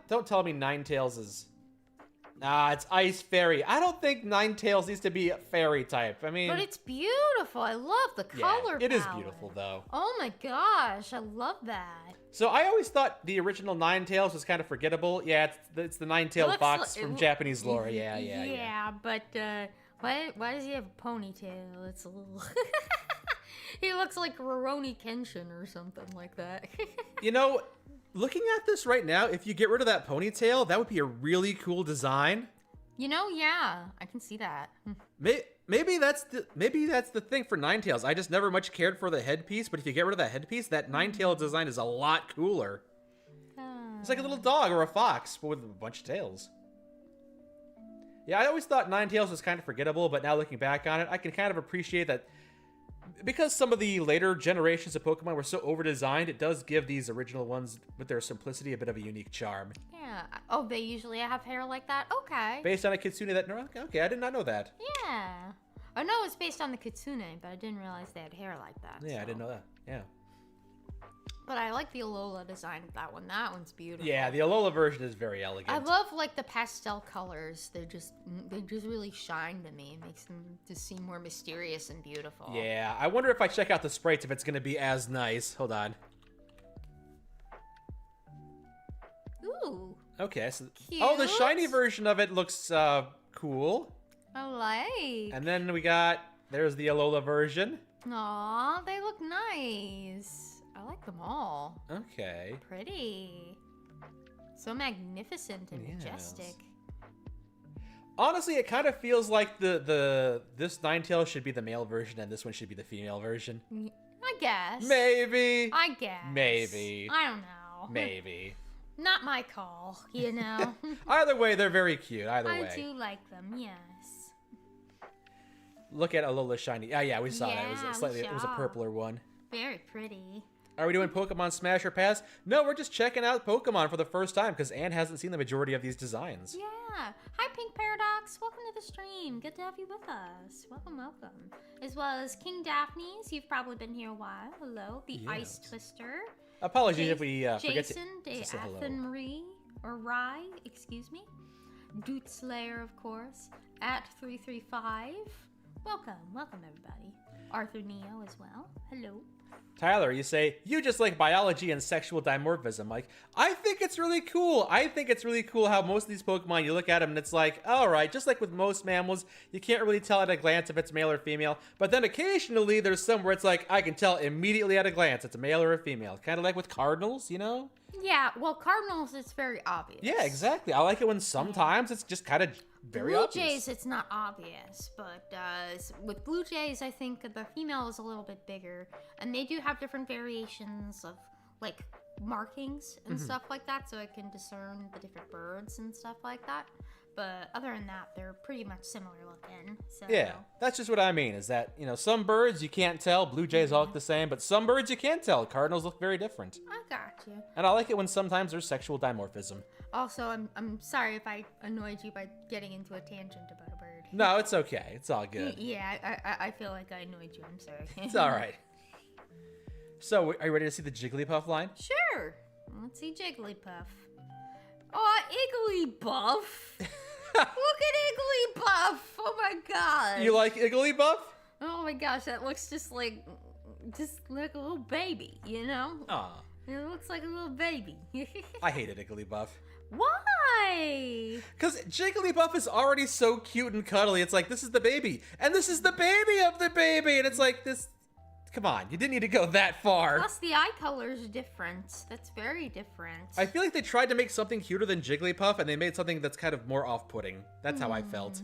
S2: Don't tell me Ninetales is. Nah, it's Ice Fairy. I don't think Ninetales needs to be a fairy type. I mean,
S1: But it's beautiful. I love the color
S2: it is
S1: palette.
S2: beautiful though.
S1: Oh my gosh, I love that.
S2: So I always thought the original Ninetales was kind of forgettable. Yeah, it's the Nine-tailed
S1: Looks
S2: fox
S1: li-
S2: from Japanese lore. Yeah.
S1: Yeah, but why does he have a ponytail? It's a little. He looks like Rurouni Kenshin or something like that.
S2: You know, looking at this right now, if you get rid of that ponytail, that would be a really cool design.
S1: You know, yeah, I can see that.
S2: Maybe that's the thing for Ninetales. I just never much cared for the headpiece, but if you get rid of that headpiece, that Ninetale design is a lot cooler. It's like a little dog or a fox, but with a bunch of tails. Yeah, I always thought Ninetales was kind of forgettable, but now looking back on it, I can kind of appreciate that because some of the later generations of Pokemon were so over-designed, it does give these original ones, with their simplicity, a bit of a unique charm.
S1: Yeah. Oh, they usually have hair like that? Okay.
S2: Based on a Kitsune that... Okay, I did not know that.
S1: Yeah. I know it's based on the Kitsune, but I didn't realize they had hair like that.
S2: Yeah,
S1: so.
S2: I didn't know that. Yeah.
S1: But I like the Alola design of that one. That one's beautiful.
S2: Yeah, the Alola version is very elegant.
S1: I love like the pastel colors. They just really shine to me. It makes them just seem more mysterious and beautiful.
S2: Yeah, I wonder if I check out the sprites if it's going to be as nice. Hold on.
S1: Ooh.
S2: Okay, so
S1: Cute.
S2: oh, the shiny version of it looks cool.
S1: I like.
S2: And then there's the Alola version.
S1: Aw, they look nice. I like them all.
S2: Okay.
S1: Pretty. So magnificent and
S2: Yes.
S1: majestic.
S2: Honestly, it kind of feels like this Ninetale should be the male version and this one should be the female version.
S1: I guess.
S2: Maybe.
S1: I guess.
S2: Maybe.
S1: I don't know.
S2: Maybe.
S1: Not my call, you know.
S2: Either way, they're very cute. Either
S1: I
S2: way.
S1: do like them, yes.
S2: Look at Alola shiny. Yeah, we saw that. It
S1: Yeah,
S2: was
S1: we
S2: it was a
S1: saw.
S2: purpler one.
S1: Very pretty.
S2: Are we doing Pokemon Smash or Pass? No, we're just checking out Pokemon for the first time because Anne hasn't seen the majority of these designs.
S1: Yeah. Hi, Pink Paradox. Welcome to the stream. Good to have you with us. Welcome, welcome. As well as King Daphne's. You've probably been here a while. Hello. The Ice
S2: Yes.
S1: Twister.
S2: Apologies if we forget
S1: Jason
S2: to say hello.
S1: Athenry, or Rye, excuse me. Doot Slayer, of course. At 335. Welcome, welcome everybody. Arthur Neo as well. Hello.
S2: Tyler, you say, you just like biology and sexual dimorphism. Like, I think it's really cool. I think it's really cool how most of these Pokemon, you look at them and it's like, all right, just like with most mammals, you can't really tell at a glance if it's male or female. But then occasionally there's some where it's like, I can tell immediately at a glance it's a male or a female. Kind of like with cardinals, you know?
S1: Yeah, well, Cardinals, it's very obvious.
S2: Yeah, exactly. I like it when sometimes it's just kind of very
S1: Blue
S2: obvious.
S1: Jays, it's not obvious, but with Blue Jays, I think the female is a little bit bigger, and they do have different variations of like markings and
S2: Mm-hmm.
S1: stuff like that, so I can discern the different birds and stuff like that. But other than that, they're pretty much similar looking. So
S2: Yeah, that's just what I mean, is that, you know, some birds you can't tell, Blue Jays all look the same, but some birds you can tell. Cardinals look very different.
S1: I got you.
S2: And I like it when sometimes there's sexual dimorphism.
S1: Also, I'm sorry if I annoyed you by getting into a tangent about a bird.
S2: No, it's okay. It's all good.
S1: Yeah, I feel like I annoyed you. I'm sorry.
S2: It's all right. So, are you ready to see the Jigglypuff line?
S1: Sure. Let's see Jigglypuff. Oh, Igglybuff. Look at Igglybuff. Oh my god.
S2: You like Igglybuff?
S1: Oh my gosh, that looks just like a little baby, you know?
S2: Aw,
S1: It looks like a little baby.
S2: I hated Igglybuff.
S1: Why?
S2: Because Jigglypuff is already so cute and cuddly. It's like, this is the baby. And this is the baby of the baby. And it's like, this Come on, you didn't need to go that far.
S1: Plus, the eye color's different. That's very different.
S2: I feel like they tried to make something cuter than Jigglypuff, and they made something that's kind of more off-putting. That's how I felt.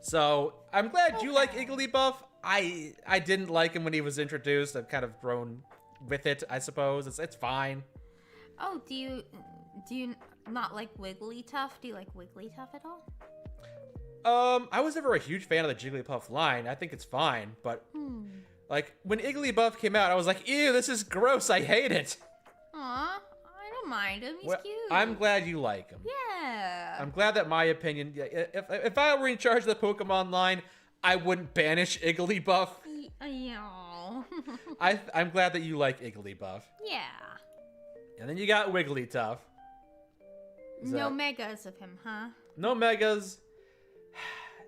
S2: So, I'm glad you like Igglybuff. I didn't like him when he was introduced. I've kind of grown with it, I suppose. It's fine.
S1: Oh, do you not like Wigglytuff? Do you like Wigglytuff at all?
S2: I was never a huge fan of the Jigglypuff line. I think it's fine, but like when Igglybuff came out, I was like, ew, this is gross. I hate it.
S1: Aw, I don't mind him. He's
S2: Well,
S1: cute.
S2: I'm glad you like him.
S1: Yeah.
S2: I'm glad that my opinion. If I were in charge of the Pokemon line, I wouldn't banish Igglybuff.
S1: Yeah.
S2: I'm glad that you like Igglybuff.
S1: Yeah.
S2: And then you got Wigglytuff.
S1: No megas of him, huh?
S2: No megas.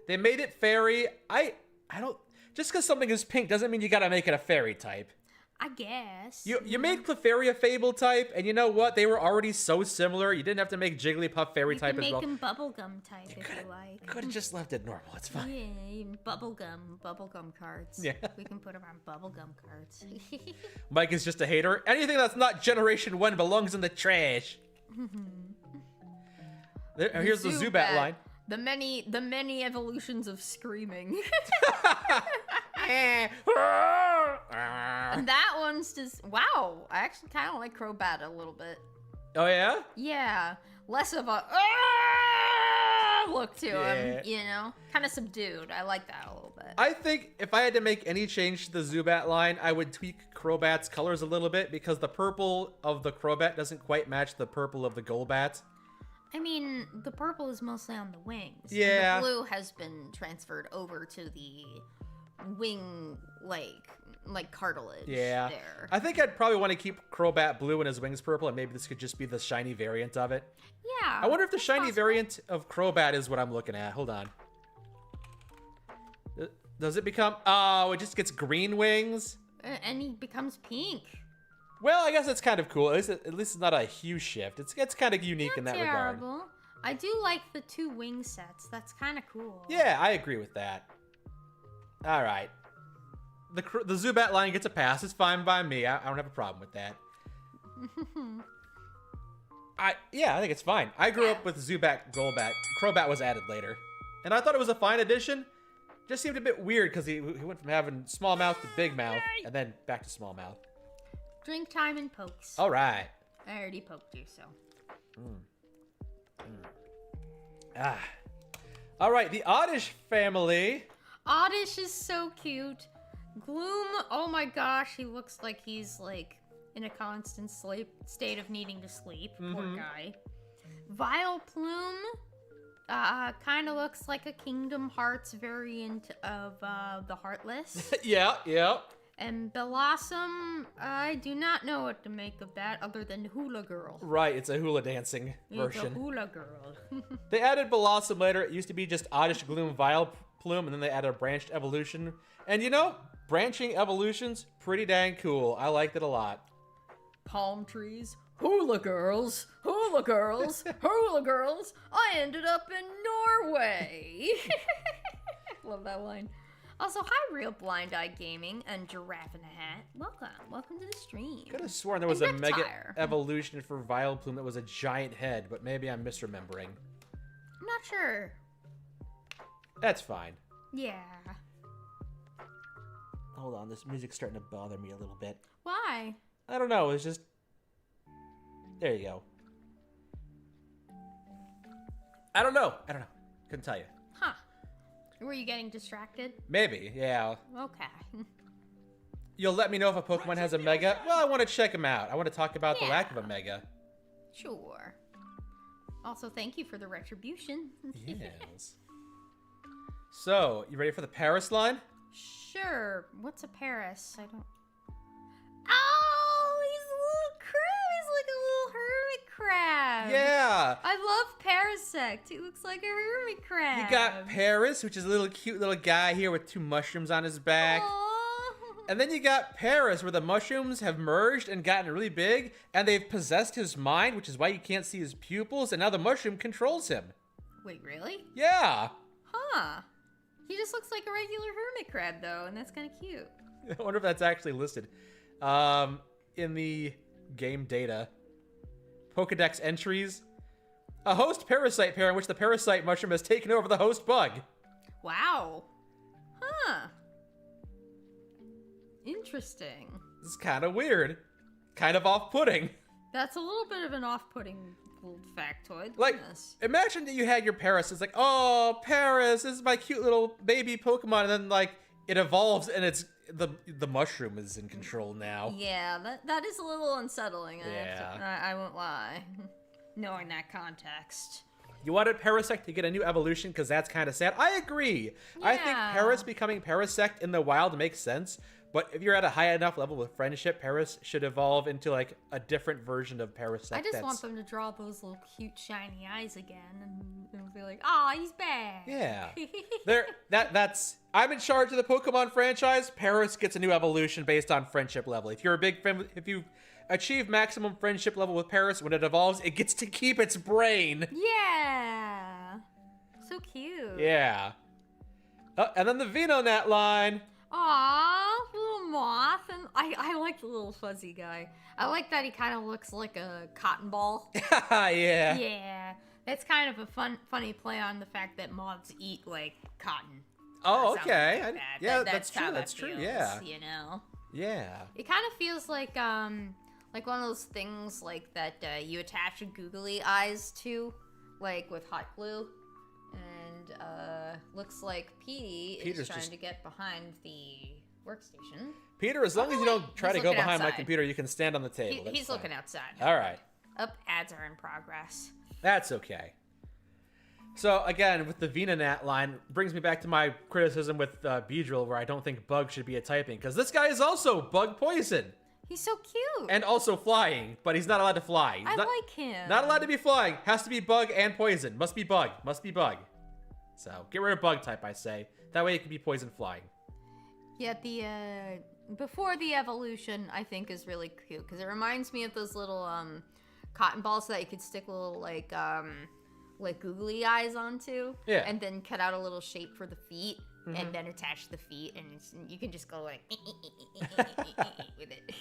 S2: They made it fairy. I don't. Just because something is pink doesn't mean you gotta make it a fairy type.
S1: I guess.
S2: You made Clefairy a Fable type, and you know what? They were already so similar. You didn't have to make Jigglypuff fairy type as well.
S1: You can make him bubblegum type if you like.
S2: Could have just left it normal. It's fine.
S1: Yeah, bubblegum cards.
S2: Yeah.
S1: We can put them on bubblegum cards.
S2: Mike is just a hater. Anything that's not Generation 1 belongs in the trash. Here's the Zubat line.
S1: The many evolutions of screaming.
S2: Eh.
S1: And that one's just, wow, I actually kind of like Crobat a little bit.
S2: Oh, yeah?
S1: Yeah, less of a look to him, you know? Kind of subdued. I like that a little bit.
S2: I think if I had to make any change to the Zubat line, I would tweak Crobat's colors a little bit because the purple of the Crobat doesn't quite match the purple of the Golbat.
S1: I mean, the purple is mostly on the wings.
S2: Yeah.
S1: And the blue has been transferred over to the wing, like cartilage.
S2: Yeah.
S1: There.
S2: I think I'd probably want to keep Crobat blue and his wings purple, and maybe this could just be the shiny variant of it.
S1: Yeah.
S2: I wonder if the
S1: that's
S2: shiny
S1: possible.
S2: variant of Crobat is what I'm looking at. Hold on. Does it become... Oh, it just gets green wings?
S1: And he becomes pink.
S2: Well, I guess it's kind of cool. At least it's not a huge shift. It's kind of unique in that regard.
S1: Terrible. I do like the 2 wing sets. That's kind of cool.
S2: Yeah, I agree with that. All right. The Zubat line gets a pass. It's fine by me. I don't have a problem with that. I think it's fine. I grew up with Zubat, Golbat. Crobat was added later. And I thought it was a fine addition. Just seemed a bit weird because he went from having small mouth to big mouth and then back to small mouth.
S1: Drink time and pokes.
S2: All right.
S1: I already poked you, so.
S2: All right, the Oddish family.
S1: Oddish is so cute. Gloom, oh my gosh, he looks like he's like in a constant state of needing to sleep. Poor guy. Vileplume, kind of looks like a Kingdom Hearts variant of the Heartless.
S2: Yeah.
S1: And Blossom, I do not know what to make of that other than Hula Girl.
S2: Right, it's a hula dancing
S1: It's a
S2: version.
S1: Hula Girl.
S2: They added Blossom later. It used to be just Oddish, Gloom, Vileplume, and then they added a branched evolution. And you know, branching evolutions, pretty dang cool. I liked it a lot.
S1: Palm trees, Hula Girls, Hula Girls, Hula Girls. I ended up in Norway. Love that line. Also, hi, Real Blind Eye Gaming and Giraffe in a Hat. Welcome to the stream.
S2: Could have sworn there was
S1: And
S2: a mega
S1: Reptire.
S2: evolution for Vileplume that was a giant head, but maybe I'm misremembering.
S1: I'm not sure.
S2: That's fine.
S1: Yeah.
S2: Hold on, this music's starting to bother me a little bit.
S1: Why?
S2: I don't know, it's just... There you go. I don't know. Couldn't tell you.
S1: Huh. Were you getting distracted?
S2: Maybe, yeah.
S1: Okay.
S2: You'll let me know if a Pokemon has a Mega? Well, I want to check them out. I want to talk about the
S1: Yeah.
S2: lack of a Mega.
S1: Sure. Also, thank you for the retribution.
S2: Yes. So, you ready for the Paris line?
S1: Sure. What's a Paris? I don't... Oh, he's a little crab. He's like a little hermit crab.
S2: Yeah.
S1: I love Parasect. He looks like a hermit crab.
S2: You got Paris, which is a little cute little guy here with 2 mushrooms on his back.
S1: Aw.
S2: And then you got Paris, where the mushrooms have merged and gotten really big, and they've possessed his mind, which is why you can't see his pupils, and now the mushroom controls him.
S1: Wait, really?
S2: Yeah.
S1: Huh. He just looks like a regular hermit crab, though, and that's kind of cute.
S2: I wonder if that's actually listed. In the game data, Pokedex entries, a host parasite pair in which the parasite mushroom has taken over the host bug.
S1: Wow. Huh. Interesting.
S2: This is kind of weird. Kind of off-putting.
S1: That's a little bit of an off-putting little factoid.
S2: Like,
S1: Goodness.
S2: imagine that you had your Paris. It's like, oh, Paris, this is my cute little baby Pokemon. And then, like, it evolves and it's the mushroom is in control now.
S1: Yeah, that is a little unsettling.
S2: Yeah.
S1: I won't lie. Knowing that context.
S2: You wanted Parasect to get a new evolution because that's kind of sad. I agree. I think
S1: Yeah.
S2: Paris becoming Parasect in the wild makes sense. But if you're at a high enough level with friendship, Paris should evolve into like a different version of Parasect.
S1: I just want them to draw those little cute shiny eyes again and be like, "Oh, he's back."
S2: Yeah. That's I'm in charge of the Pokemon franchise. Paris gets a new evolution based on friendship level. If you're a big fan, if you achieve maximum friendship level with Paris, when it evolves, it gets to keep its brain.
S1: Yeah. So cute.
S2: Yeah. And then the Venonat line.
S1: Aw, little moth, and I like the little fuzzy guy. I like that he kind of looks like a cotton ball.
S2: Yeah.
S1: Yeah, that's kind of a funny play on the fact that moths eat like cotton.
S2: Oh,
S1: or something
S2: okay.
S1: like that.
S2: Yeah,
S1: That-
S2: that's true.
S1: how
S2: That's
S1: that
S2: true.
S1: feels,
S2: Yeah.
S1: you know,
S2: Yeah.
S1: it kind of feels like one of those things like that you attach googly eyes to, like with hot glue. And looks like Petey
S2: Peter's
S1: is trying
S2: just-
S1: to get behind the workstation.
S2: Peter, as long as you don't try
S1: He's
S2: to go
S1: looking
S2: behind my
S1: outside.
S2: computer, you can stand on the table. That's
S1: He's
S2: fine.
S1: looking outside.
S2: All right.
S1: Up, ads are in progress.
S2: That's okay. So again, with the Venonat line, brings me back to my criticism with Beedrill, where I don't think Bug should be a typing, because this guy is also Bug Poison,
S1: He's so cute.
S2: and also flying, but he's not allowed to fly. He's
S1: I
S2: not,
S1: like him.
S2: not allowed to be flying. Has to be Bug and Poison. Must be Bug. Must be Bug. So get rid of Bug type, I say. That way it can be Poison flying.
S1: Yeah, the before the evolution, I think is really cute because it reminds me of those little cotton balls that you could stick little like googly eyes onto.
S2: Yeah.
S1: And then cut out a little shape for the feet. And then attach the feet, and you can just go like with it.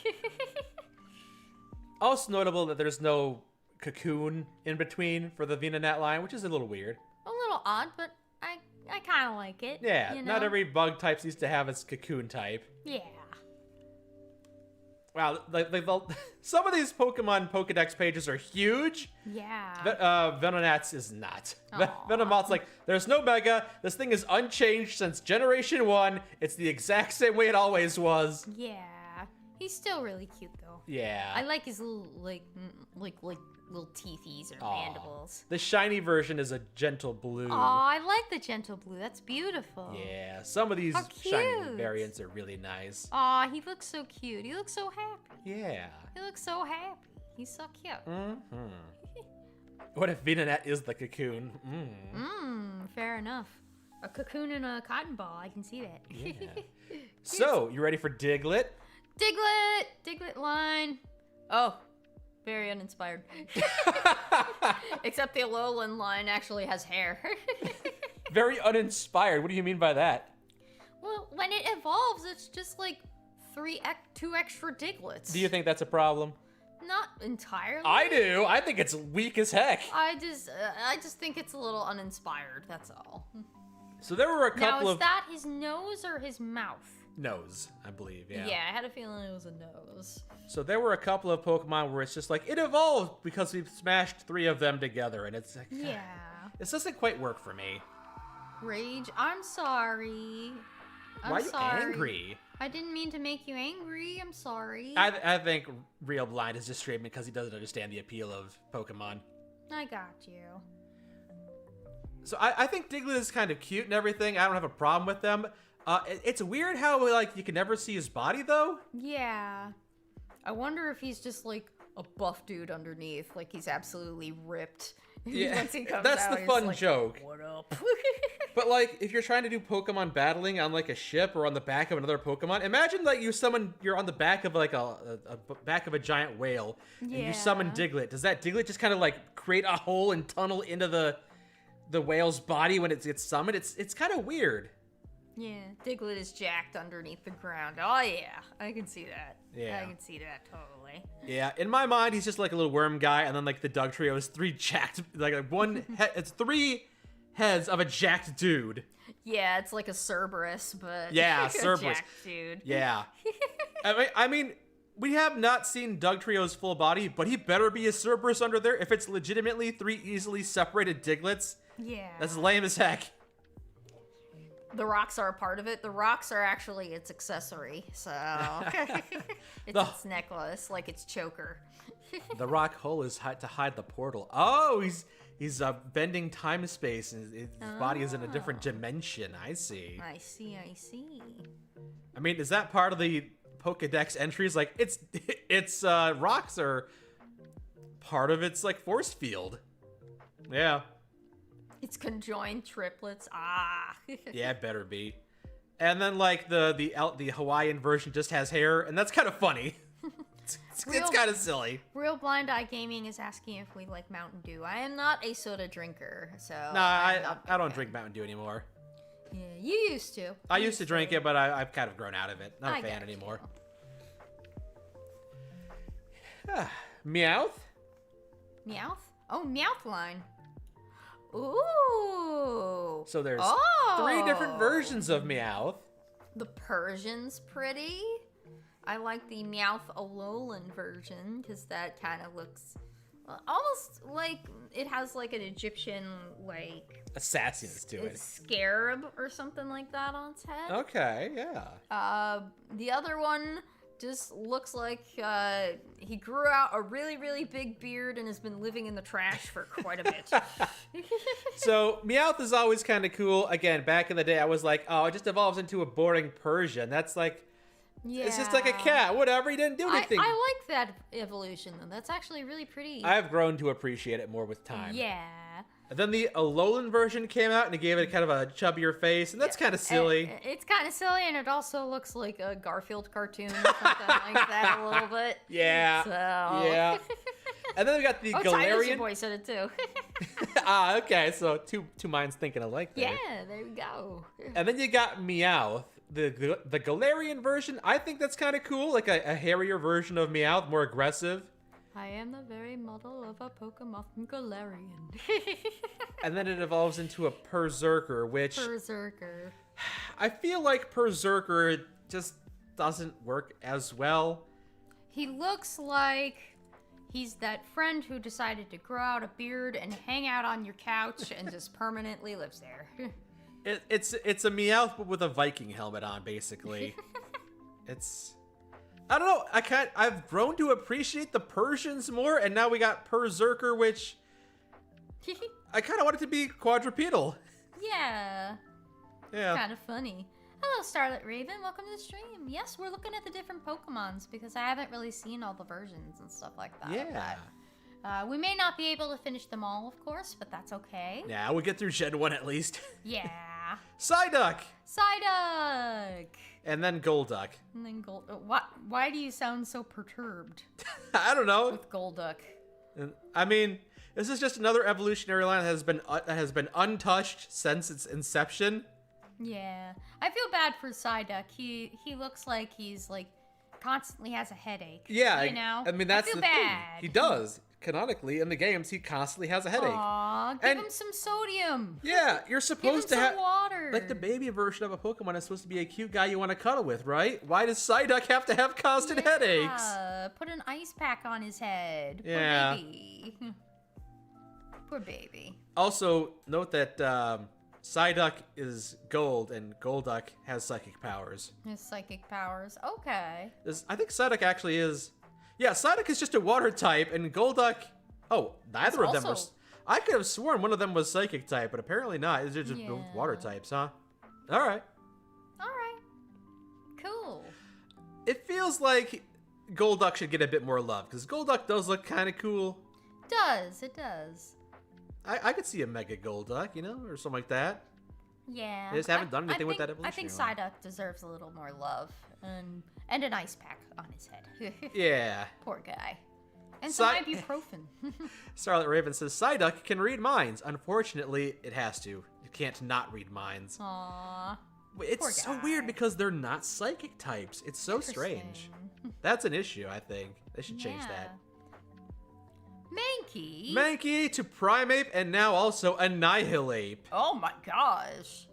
S2: Also notable that there's no cocoon in between for the Venonat line, which is a little weird.
S1: A little odd, but I kind of like it.
S2: Yeah,
S1: you
S2: not
S1: know?
S2: every bug type needs to have its cocoon type.
S1: Yeah.
S2: Wow, some of these Pokemon Pokedex pages are huge.
S1: Yeah.
S2: Venonat's is not.
S1: Aw.
S2: Venomoth's like, there's no Mega. This thing is unchanged since Generation 1. It's the exact same way it always was.
S1: Yeah. He's still really cute though.
S2: Yeah.
S1: I like his little like little teethies or
S2: Aw.
S1: mandibles.
S2: The shiny version is a gentle blue.
S1: Oh, I like the gentle blue. That's beautiful.
S2: Yeah, some of these
S1: How
S2: shiny
S1: cute.
S2: variants are really nice.
S1: Aw, he looks so cute. He looks so happy.
S2: Yeah.
S1: He looks so happy. He's so cute.
S2: What if Venonat is the cocoon?
S1: Fair enough. A cocoon and a cotton ball. I can see that.
S2: Yeah. So, you ready for Diglett?
S1: Diglett line. Oh, very uninspired. Except the Alolan line actually has hair.
S2: Very uninspired. What do you mean by that?
S1: Well, when it evolves, it's just like two extra Diglets.
S2: Do you think that's a problem?
S1: Not entirely.
S2: I do. I think it's weak as heck.
S1: I just think it's a little uninspired. That's all.
S2: So there were a
S1: Now,
S2: couple
S1: is
S2: of
S1: that his nose or his mouth?
S2: nose, I believe. Yeah.
S1: I had a feeling it was a nose.
S2: So there were a couple of Pokemon where it's just like it evolved because we've smashed 3 of them together, and it's like,
S1: Yeah.
S2: this doesn't quite work for me.
S1: Rage. I'm sorry.
S2: Why are you angry?
S1: I didn't mean to make you angry. I'm sorry.
S2: I think Real Blind is just streaming because he doesn't understand the appeal of Pokemon.
S1: I got you.
S2: So I think Diglett is kind of cute and everything. I don't have a problem with them. It's weird how like you can never see his body though.
S1: Yeah. I wonder if he's just like a buff dude underneath, like he's absolutely ripped.
S2: Yeah,
S1: Once he comes
S2: that's
S1: out,
S2: the
S1: he's
S2: fun
S1: like,
S2: joke.
S1: What up?
S2: But like, if you're trying to do Pokemon battling on like a ship or on the back of another Pokemon, imagine like you're on the back of like a back of a giant whale, and you summon
S1: Yeah.
S2: Diglett. Does that Diglett just kind of like create a hole and tunnel into the whale's body when it gets summoned? It's kind of weird.
S1: Yeah, Diglett is jacked underneath the ground. Oh yeah, I can see that.
S2: Yeah.
S1: I can see that totally.
S2: Yeah, in my mind, he's just like a little worm guy, and then like the Doug trio is three jacked, like one head. It's three heads of a jacked dude.
S1: Yeah, it's like a Cerberus, but
S2: Yeah,
S1: a
S2: Cerberus.
S1: jacked dude.
S2: Yeah. I mean, we have not seen Doug Trio's full body, but he better be a Cerberus under there if it's legitimately three easily separated Diglets.
S1: Yeah.
S2: That's lame as heck.
S1: The rocks are a part of it. The rocks are actually its accessory, so it's
S2: The-
S1: its necklace, like its choker.
S2: The rock hole is to hide the portal. Oh, he's bending time and space, and his body is in a different dimension. I see.
S1: I see.
S2: I mean, is that part of the Pokedex entries? Like, it's rocks are part of its like force field. Yeah.
S1: It's conjoined triplets. Ah.
S2: Yeah, it better be. And then like the Hawaiian version just has hair, and that's kind of funny. It's kind of silly.
S1: Real Blind Eye Gaming is asking if we like Mountain Dew. I am not a soda drinker, so.
S2: Nah, I don't drink Mountain Dew anymore.
S1: Yeah, you used to.
S2: I used to drink it, but I've kind of grown out of it. Not a
S1: I
S2: fan
S1: got
S2: anymore. Meowth?
S1: Meowth? Oh, Meowth line. Ooh.
S2: So there's
S1: Oh.
S2: 3 different versions of Meowth.
S1: The Persian's pretty. I like the Meowth Alolan version because that kind of looks almost like it has like an Egyptian like
S2: A sassiness to it.
S1: scarab or something like that on its head.
S2: Okay, yeah.
S1: The other one just looks like he grew out a really, really big beard and has been living in the trash for quite a bit.
S2: So Meowth is always kind of cool. Again, back in the day, I was like, oh, it just evolves into a boring Persian. That's like,
S1: Yeah.
S2: it's just like a cat. Whatever, he didn't do anything.
S1: I like that evolution though. That's actually really pretty.
S2: I've grown to appreciate it more with time.
S1: Yeah.
S2: And then the Alolan version came out, and it gave it kind of a chubbier face, and that's kind of silly.
S1: It's kind of silly, and it also looks like a Garfield cartoon or something like that a little bit.
S2: Yeah.
S1: So.
S2: Yeah. And then we got the
S1: Oh, Tyler's
S2: Galarian.
S1: boy said it too.
S2: Okay, so two minds thinking alike there.
S1: Yeah, there we go.
S2: And then you got Meowth, the Galarian version. I think that's kind of cool, like a hairier version of Meowth, more aggressive.
S1: I am the very model of a Pokemon Galarian.
S2: And then it evolves into a Berserker, which
S1: Berserker.
S2: I feel like Berserker just doesn't work as well.
S1: He looks like he's that friend who decided to grow out a beard and hang out on your couch and just permanently lives there.
S2: It's a Meowth but with a Viking helmet on, basically. I don't know. I've grown to appreciate the Persians more, and now we got Berserker, which I kind of want it to be quadrupedal.
S1: Yeah.
S2: Yeah.
S1: Kind of funny. Hello, Starlit Raven. Welcome to the stream. Yes, we're looking at the different Pokemons because I haven't really seen all the versions and stuff like that.
S2: Yeah.
S1: We may not be able to finish them all, of course, but that's okay.
S2: Yeah, we'll get through Gen 1 at least.
S1: Yeah.
S2: Psyduck!
S1: Psyduck!
S2: And then Golduck.
S1: And then why do you sound so perturbed
S2: I don't know.
S1: with Golduck?
S2: I mean, this is just another evolutionary line that has been untouched since its inception.
S1: Yeah. I feel bad for Psyduck. He looks like he's like constantly has a headache.
S2: Yeah,
S1: You know?
S2: I mean that's
S1: I feel
S2: the
S1: bad.
S2: thing. He does. Canonically, in the games, he constantly has a headache.
S1: Aw, give
S2: And-
S1: him some sodium.
S2: Yeah, you're
S1: Give him
S2: supposed to
S1: some
S2: have
S1: water.
S2: like the baby version of a Pokemon is supposed to be a cute guy you want to cuddle with, right? Why does Psyduck have to have constant headaches?
S1: Yeah, put an ice pack on his head.
S2: Yeah.
S1: Poor baby. Poor baby.
S2: Also, note that Psyduck is gold and Golduck has psychic powers.
S1: His psychic powers. Okay.
S2: I think Psyduck actually is. Yeah, Psyduck is just a water type, and Golduck. Oh, neither of them were.
S1: also-
S2: I could have sworn one of them was psychic type, but apparently not. It's just
S1: Yeah.
S2: water types, huh? All right.
S1: All right. Cool.
S2: It feels like Golduck should get a bit more love because Golduck does look kind of cool.
S1: It does.
S2: I could see a Mega Golduck, you know, or something like that.
S1: Yeah.
S2: They just haven't done anything with that
S1: I think
S2: evolutionary line.
S1: Psyduck deserves a little more love and an ice pack on his head.
S2: Yeah.
S1: Poor guy. And some
S2: Psy-
S1: ibuprofen.
S2: Starlight Raven says Psyduck can read minds. Unfortunately, it has to. It can't not read minds.
S1: Aww.
S2: It's
S1: Poor
S2: so
S1: guy.
S2: weird because they're not psychic types. It's so strange.
S1: Interesting.
S2: That's an issue, I think. They should change that.
S1: Mankey.
S2: Mankey to Primeape and now also Annihilape.
S1: Oh my gosh.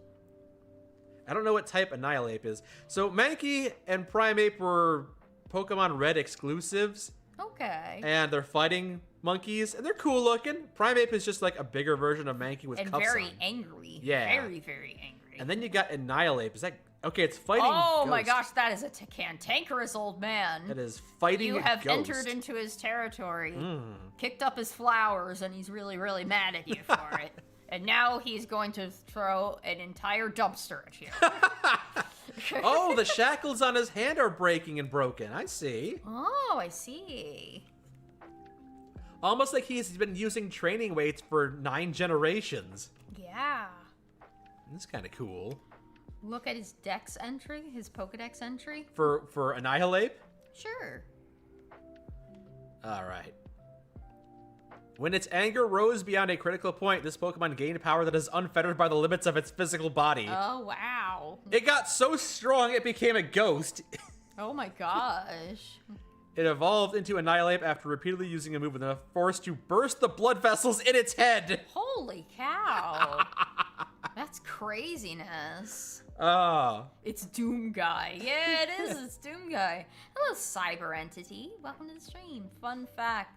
S2: I don't know what type Annihilape is. So Mankey and Primeape were Pokemon Red exclusives,
S1: Okay.
S2: and they're fighting monkeys, and they're cool looking. Primeape is just like a bigger version of Mankey with
S1: And
S2: cuffs
S1: very
S2: on.
S1: angry.
S2: Yeah.
S1: Very, very angry.
S2: And then you got Annihilape. Is that okay? It's fighting.
S1: Oh my
S2: Ghost.
S1: gosh, that is a cantankerous old man.
S2: That is fighting.
S1: You have
S2: Ghost.
S1: entered into his territory,
S2: Mm.
S1: kicked up his flowers, and he's really, really mad at you for it. And now he's going to throw an entire dumpster at you.
S2: Oh, the shackles on his hand are breaking and broken. I see.
S1: Oh, I see.
S2: Almost like he's been using training weights for 9 generations.
S1: Yeah.
S2: That's kind of cool.
S1: Look at his Dex entry, his Pokedex entry.
S2: For Annihilape?
S1: Sure.
S2: All right. When its anger rose beyond a critical point, this Pokemon gained power that is unfettered by the limits of its physical body.
S1: Oh, wow.
S2: It got so strong it became a ghost.
S1: Oh my gosh.
S2: It evolved into Annihilape after repeatedly using a move with enough force to burst the blood vessels in its head.
S1: Holy cow. That's craziness.
S2: Oh.
S1: It's Doom Guy. Yeah, it is. It's Doom Guy. Hello, Cyber Entity. Welcome to the stream. Fun fact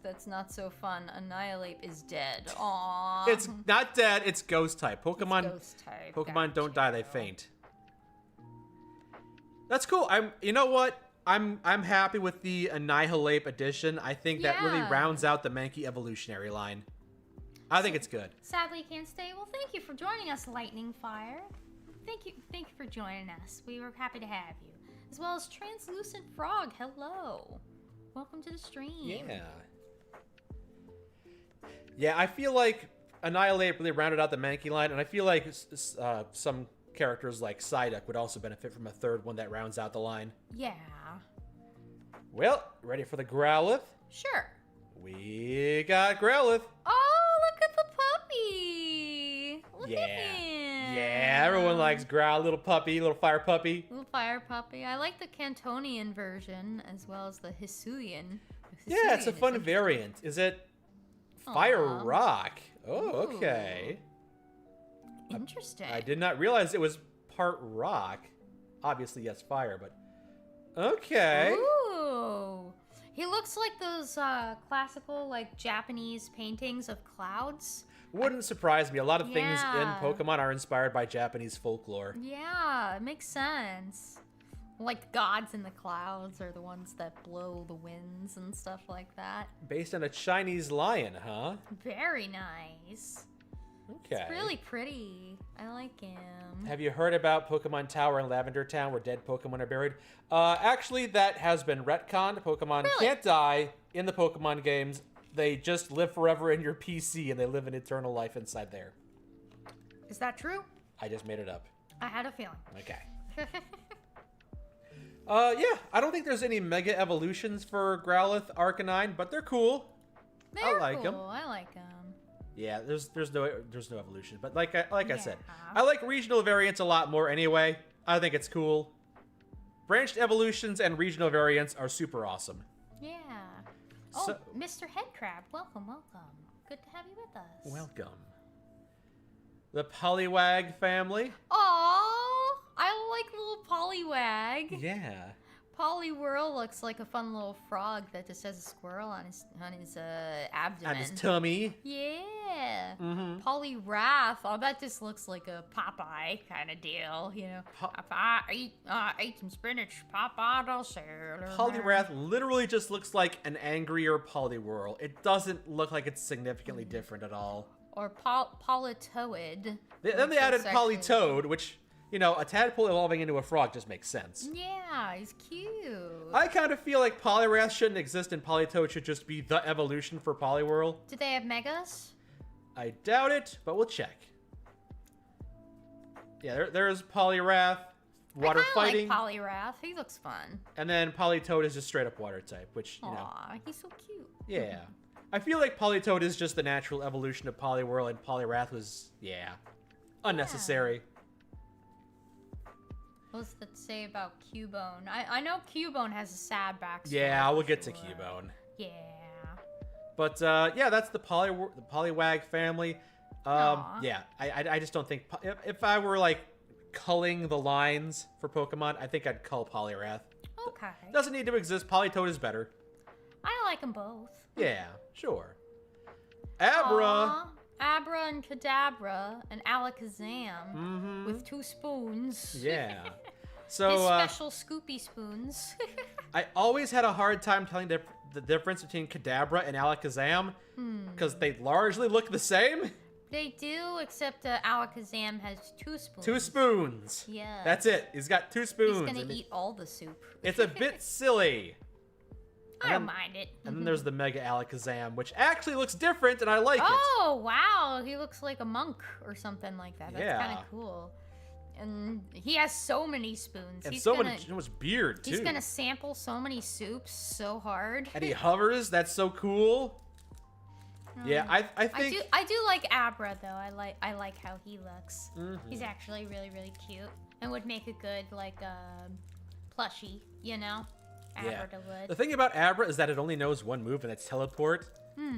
S1: that's not so fun. Annihilape is dead. Aww.
S2: It's not dead, it's ghost type. Pokemon
S1: Ghost type.
S2: Pokemon don't die, they
S1: Gotcha.
S2: faint. That's cool. You know what? I'm happy with the Annihilape edition. I think that really
S1: Yeah.
S2: rounds out the Mankey evolutionary line. I think it's good.
S1: Sadly, can't stay. Well, thank you for joining us, Lightning Fire. Thank you for joining us. We were happy to have you, as well as Translucent Frog. Hello, welcome to the stream.
S2: Yeah, I feel like Annihilape really rounded out the Mankey line, and I feel like some characters like Psyduck would also benefit from a third one that rounds out the line.
S1: Yeah.
S2: Well, ready for the Growlithe?
S1: Sure.
S2: We got Growlithe.
S1: Oh, look at the puppy. Look
S2: Yeah.
S1: at him.
S2: Yeah, everyone likes Growl, little puppy, little fire puppy.
S1: Little fire puppy. I like the Cantonian version as well as the Hisuian.
S2: Yeah, it's a
S1: Hisuian
S2: fun
S1: is
S2: variant. Is it Fire
S1: Aw.
S2: Rock? Oh, okay.
S1: interesting.
S2: I did not realize it was part rock. Obviously, yes, fire, but okay.
S1: Ooh. He looks like those classical, like, Japanese paintings of clouds.
S2: Wouldn't surprise me. A lot of things in
S1: Yeah.
S2: Pokemon are inspired by Japanese folklore.
S1: Yeah, it makes sense. Like, the gods in the clouds are the ones that blow the winds and stuff like that.
S2: Based on a Chinese lion, huh?
S1: Very nice.
S2: Okay.
S1: It's really pretty. I like him.
S2: Have you heard about Pokemon Tower in Lavender Town where dead Pokemon are buried? Actually, that has been retconned. Pokemon
S1: Really?
S2: can't die in the Pokemon games. They just live forever in your PC, and they live an eternal life inside there.
S1: Is that true?
S2: I just made it up.
S1: I had a feeling.
S2: Okay. Yeah, I don't think there's any Mega Evolutions for Growlithe, Arcanine, but they're cool.
S1: They're
S2: like 'em.
S1: cool. I like them.
S2: Yeah, there's no evolution, but like I said,
S1: Yeah.
S2: I like regional variants a lot more anyway. I think it's cool. Branched evolutions and regional variants are super awesome.
S1: Yeah. Oh,
S2: So-
S1: Mr. Headcrab, welcome. Good to have you with us.
S2: Welcome. The Poliwag family.
S1: Aw, I like little Poliwag.
S2: Yeah.
S1: Poliwhirl looks like a fun little frog that just has a squirrel on his abdomen.
S2: On his tummy.
S1: Yeah.
S2: Mm-hmm.
S1: Poliwrath, I bet this looks like a Popeye kind of deal, you know. Popeye, eat some spinach, Popeye, don't share.
S2: Poliwrath literally just looks like an angrier Poliwhirl. It doesn't look like it's significantly different at all.
S1: Or Politoid.
S2: Then they
S1: which
S2: added
S1: looks actually-
S2: Politoed, which, you know, a tadpole evolving into a frog just makes sense.
S1: Yeah, he's cute.
S2: I kind of feel like Poliwrath shouldn't exist and Politoed should just be the evolution for Poliwhirl.
S1: Do they have megas?
S2: I doubt it, but we'll check. Yeah, there's Poliwrath, water
S1: I
S2: fighting,
S1: like Poliwrath. He looks fun.
S2: and then Politoed is just straight up water type, which, you know,
S1: Aw, he's so cute.
S2: yeah. I feel like Politoed is just the natural evolution of Poliwhirl, and Poliwrath was, yeah, unnecessary.
S1: What's that say about Cubone? I know Cubone has a sad backstory.
S2: Yeah, we'll get to
S1: for sure.
S2: Cubone.
S1: Yeah.
S2: But yeah, that's the Poliwag family.
S1: Aw.
S2: Yeah, I just don't think if I were like culling the lines for Pokemon, I think I'd cull Poliwrath.
S1: Okay.
S2: Doesn't need to exist. Politoed is better.
S1: I like them both.
S2: Yeah, sure. Abra.
S1: Aw, Abra and Kadabra and Alakazam with 2 spoons.
S2: Yeah.
S1: His
S2: So
S1: special Scoopy spoons.
S2: I always had a hard time telling the difference between Kadabra and Alakazam because they largely look the same.
S1: They do, except Alakazam has 2 spoons.
S2: 2 spoons.
S1: Yeah.
S2: That's it. He's got 2 spoons.
S1: He's gonna
S2: and
S1: eat all the soup.
S2: It's a bit silly.
S1: I don't mind it.
S2: And then there's the Mega Alakazam, which actually looks different, and I like it.
S1: Oh, wow. He looks like a monk or something like that. That's
S2: Yeah.
S1: kind of cool. And he has so many spoons.
S2: And
S1: He's
S2: so
S1: gonna,
S2: much beard, too.
S1: He's gonna sample so many soups so hard.
S2: And he hovers. That's so cool. Yeah, I think...
S1: I do like Abra though. I like how he looks.
S2: Mhm.
S1: He's actually really, really cute and would make a good like plushie, you know?
S2: Yeah.
S1: Abra
S2: The
S1: would.
S2: thing about Abra is that it only knows one move, and that's teleport.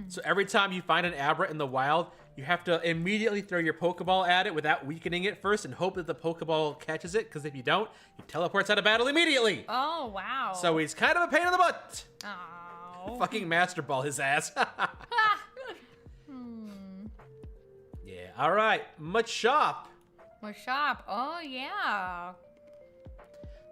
S2: So every time you find an Abra in the wild, you have to immediately throw your Pokeball at it without weakening it first and hope that the Pokeball catches it, because if you don't, he teleports out of battle immediately.
S1: Oh wow.
S2: So he's kind of a pain in the butt.
S1: Oh.
S2: Fucking Master Ball his ass. Yeah, alright. Machop.
S1: Machop. Oh yeah.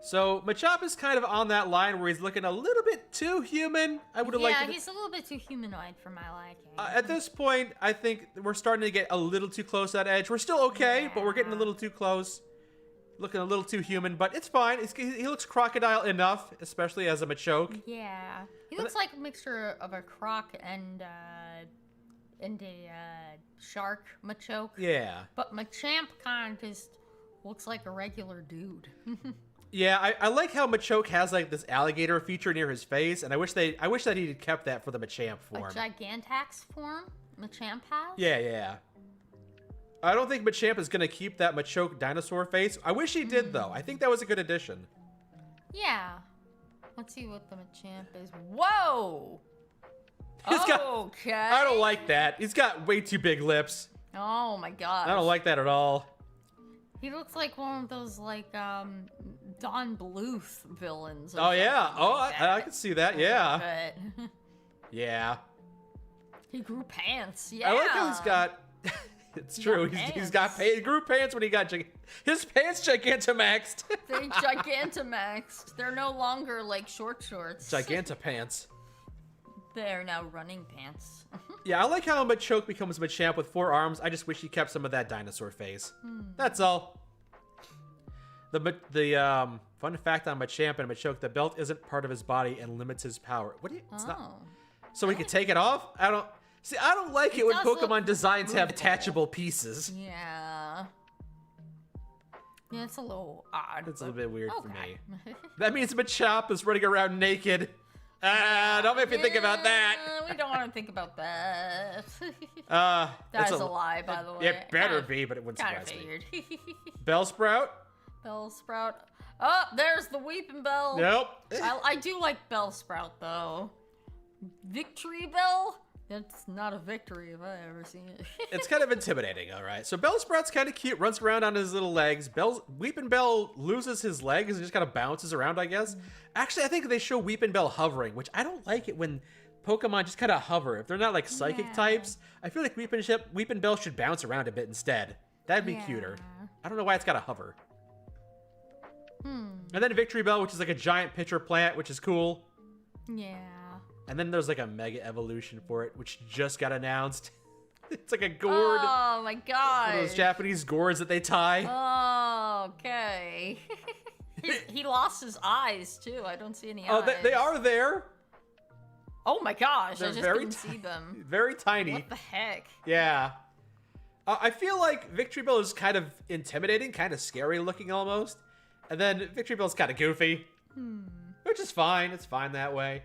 S2: So Machop is kind of on that line where he's looking a little bit too human. I would have liked
S1: Yeah,
S2: it.
S1: he's a little bit too humanoid for my liking.
S2: At this point, I think we're starting to get a little too close to that edge. We're still okay, but we're getting a little too close. Looking a little too human, but it's fine. He looks crocodile enough, especially as a Machoke.
S1: Yeah, he looks like a mixture of a croc and a shark Machoke.
S2: Yeah.
S1: But Machamp kind of just looks like a regular dude.
S2: Yeah, I like how Machoke has like this alligator feature near his face, and I wish that he had kept that for the Machamp
S1: A
S2: form.
S1: Gigantax form Machamp has?
S2: Yeah. I don't think Machamp is gonna keep that Machoke dinosaur face. I wish he did though. I think that was a good addition.
S1: Yeah. Let's see what the Machamp is. Whoa!
S2: He's got-
S1: Okay.
S2: I don't like that. He's got way too big lips.
S1: Oh my god.
S2: I don't like that at all.
S1: He looks like one of those like Don Bluth villains. or
S2: Oh yeah.
S1: something
S2: Oh,
S1: like
S2: I
S1: that.
S2: can see that. Yeah.
S1: But
S2: Yeah.
S1: he grew pants. Yeah.
S2: I like how he's got. It's true.
S1: got
S2: He's got
S1: pants.
S2: he grew pants when he got his pants Gigantamaxed.
S1: They Gigantamaxed. They're no longer like short shorts.
S2: Gigantapants.
S1: They're now running pants.
S2: Yeah, I like how Machoke becomes Machamp with 4 arms. I just wish he kept some of that dinosaur face. That's all. The fun fact on Machamp and Machoke: the belt isn't part of his body and limits his power. What do you? It's not.
S1: Oh.
S2: So we could take it off. I don't like it when
S1: does look
S2: Pokemon designs have
S1: movable.
S2: detachable pieces.
S1: Yeah. Yeah, it's a little odd.
S2: It's a
S1: but
S2: little bit weird for
S1: okay.
S2: me. That means Machop is running around naked. Don't make me think about that.
S1: We don't want to think about that.
S2: That
S1: That is a lie, by the way.
S2: It better be, but it wouldn't
S1: Kind of
S2: surprise me.
S1: figured.
S2: Bellsprout?
S1: Bellsprout. Oh, there's the Weeping Bell.
S2: Nope.
S1: I do like Bellsprout though. Victory Bell? That's not a victory if I ever seen it.
S2: It's kind of intimidating, all right. So Bellsprout's kind of cute, runs around on his little legs. Weeping Bell loses his legs and just kind of bounces around, I guess. Actually, I think they show Weeping Bell hovering, which I don't like it when Pokemon just kind of hover. If they're not like psychic
S1: Yeah.
S2: types, I feel like Weeping Bell should bounce around a bit instead. That'd be cuter.
S1: Yeah.
S2: I don't know why it's got to hover. And then Victory Bell, which is like a giant pitcher plant, which is cool.
S1: Yeah.
S2: And then there's like a mega evolution for it, which just got announced. It's like a gourd.
S1: Oh my god.
S2: Those Japanese gourds that they tie.
S1: Oh, okay. he lost his eyes too. I don't see any
S2: Oh,
S1: eyes.
S2: they are there.
S1: Oh my gosh,
S2: They're
S1: I just
S2: very
S1: didn't
S2: tiny.
S1: see them.
S2: Very tiny.
S1: What the heck?
S2: Yeah. I feel like Victory Bell is kind of intimidating, kind of scary looking almost. And then Victory Bell's kind of goofy. Which is fine. It's fine that way.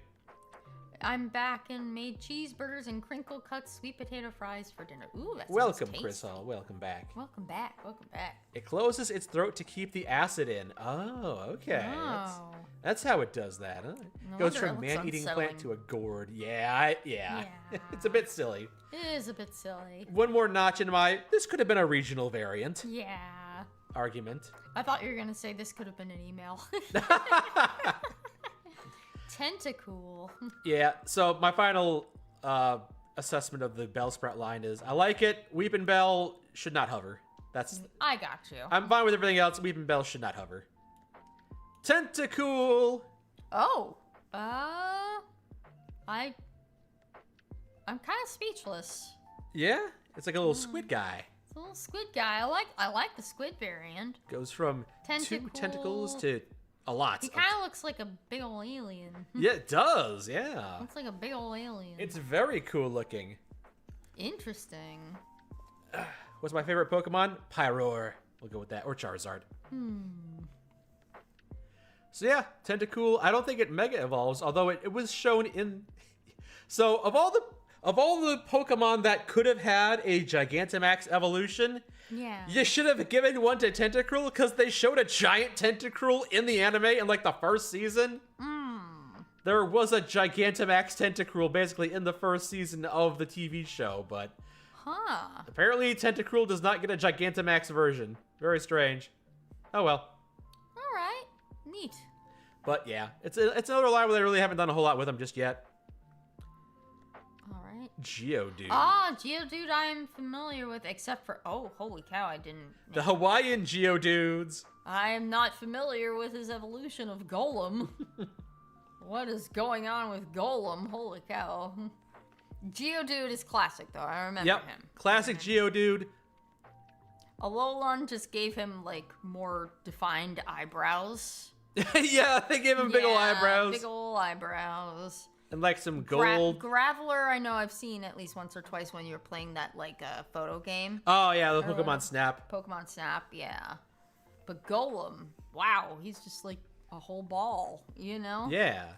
S1: I'm back and made cheeseburgers and crinkle cut sweet potato fries for dinner. Ooh, that sounds
S2: Welcome,
S1: tasty.
S2: Chris Hall. Welcome back.
S1: Welcome back. Welcome back.
S2: It closes its throat to keep the acid in. Oh, okay.
S1: Oh.
S2: That's how it does that, huh?
S1: No
S2: Goes
S1: wonder
S2: from
S1: it looks
S2: man-eating plant
S1: unsettling.
S2: to a gourd. Yeah.
S1: Yeah.
S2: It's a bit silly.
S1: It is a bit silly.
S2: One more notch in my, this could have been a regional variant
S1: Yeah.
S2: argument.
S1: I thought you were gonna say this could have been an email. Tentacool.
S2: Yeah, so my final assessment of the Bellsprout line is I like it. Weepin' Bell should not hover. That's
S1: I got you.
S2: I'm fine with everything else. Weepin' Bell should not hover. Tentacool.
S1: Oh. I'm kind of speechless.
S2: Yeah, it's like a little squid guy.
S1: It's a little squid guy. I like the squid variant.
S2: Goes from two
S1: Tentacool.
S2: tentacles to a lot.
S1: He kind of looks like a big ol' alien.
S2: Yeah, it does. Yeah,
S1: Looks like a big ol' alien.
S2: it's very cool looking.
S1: Interesting.
S2: What's my favorite Pokemon? Pyroar. We'll go with that, or Charizard. So yeah, Tentacool. I don't think it Mega Evolves, although it was shown in. So of all the Pokemon that could have had a Gigantamax evolution,
S1: Yeah.
S2: you should have given one to Tentacruel because they showed a giant Tentacruel in the anime in like the first season. There was a Gigantamax Tentacruel basically in the first season of the TV show, but
S1: Huh.
S2: apparently Tentacruel does not get a Gigantamax version. Very strange. Oh well.
S1: All right. Neat.
S2: But yeah, it's another line where they really haven't done a whole lot with them just yet.
S1: All right.
S2: Geodude.
S1: Ah, Geodude I'm familiar with, except for, oh, holy cow, I didn't.
S2: The Hawaiian Geodudes.
S1: I am not familiar with his evolution of Golem. What is going on with Golem? Holy cow. Geodude is classic, though. I remember
S2: Yep.
S1: him.
S2: Classic Geodude.
S1: Alolan just gave him, like, more defined eyebrows.
S2: Yeah, they gave him big ol' eyebrows.
S1: Big ol' eyebrows.
S2: And like some gold.
S1: Graveler, I know I've seen at least once or twice when you were playing that, like, photo game.
S2: Oh yeah, the Pokemon Snap.
S1: Pokemon Snap, yeah. But Golem, wow, he's just like a whole ball, you know?
S2: Yeah.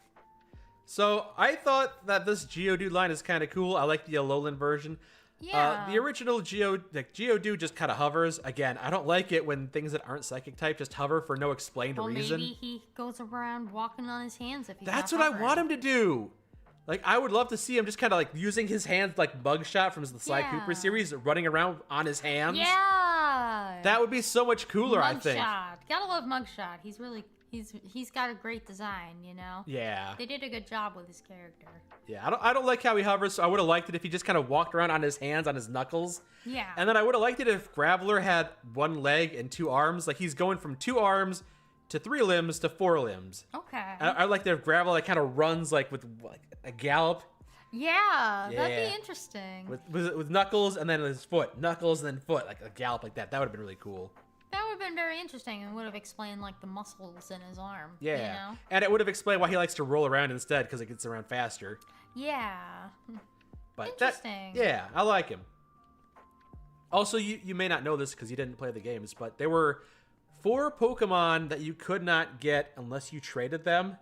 S2: So I thought that this Geodude line is kind of cool. I like the Alolan version.
S1: Yeah.
S2: The original Geodude just kind of hovers. Again, I don't like it when things that aren't psychic type just hover for no explained
S1: Well,
S2: reason.
S1: maybe he goes around walking on his hands if he's
S2: That's
S1: not
S2: what I
S1: hovering.
S2: want him to do. Like, I would love to see him just kind of like using his hands like Mugshot from the Sly
S1: Yeah.
S2: Cooper series, running around on his hands.
S1: Yeah.
S2: That would be so much cooler, I think.
S1: Mugshot. Gotta love Mugshot. He's really, he's got a great design, you know?
S2: Yeah.
S1: They did a good job with his character.
S2: Yeah, I don't like how he hovers, so I would have liked it if he just kind of walked around on his hands, on his knuckles.
S1: Yeah.
S2: And then I would have liked it if Graveler had one leg and two arms. Like, he's going from 2 arms to 3 limbs to 4 limbs.
S1: Okay.
S2: I like that if Graveler like, kind of runs like with like a gallop
S1: Yeah, that'd
S2: Yeah.
S1: be interesting.
S2: with knuckles and then his foot, knuckles and then foot, like a gallop like that. That would have been really cool.
S1: That would have been very interesting and would have explained like the muscles in his arm.
S2: Yeah.
S1: You know?
S2: And it would have explained why he likes to roll around instead because it gets around faster.
S1: Yeah.
S2: But
S1: Interesting.
S2: Yeah, I like him. Also, you may not know this because you didn't play the games, but there were 4 Pokemon that you could not get unless you traded them.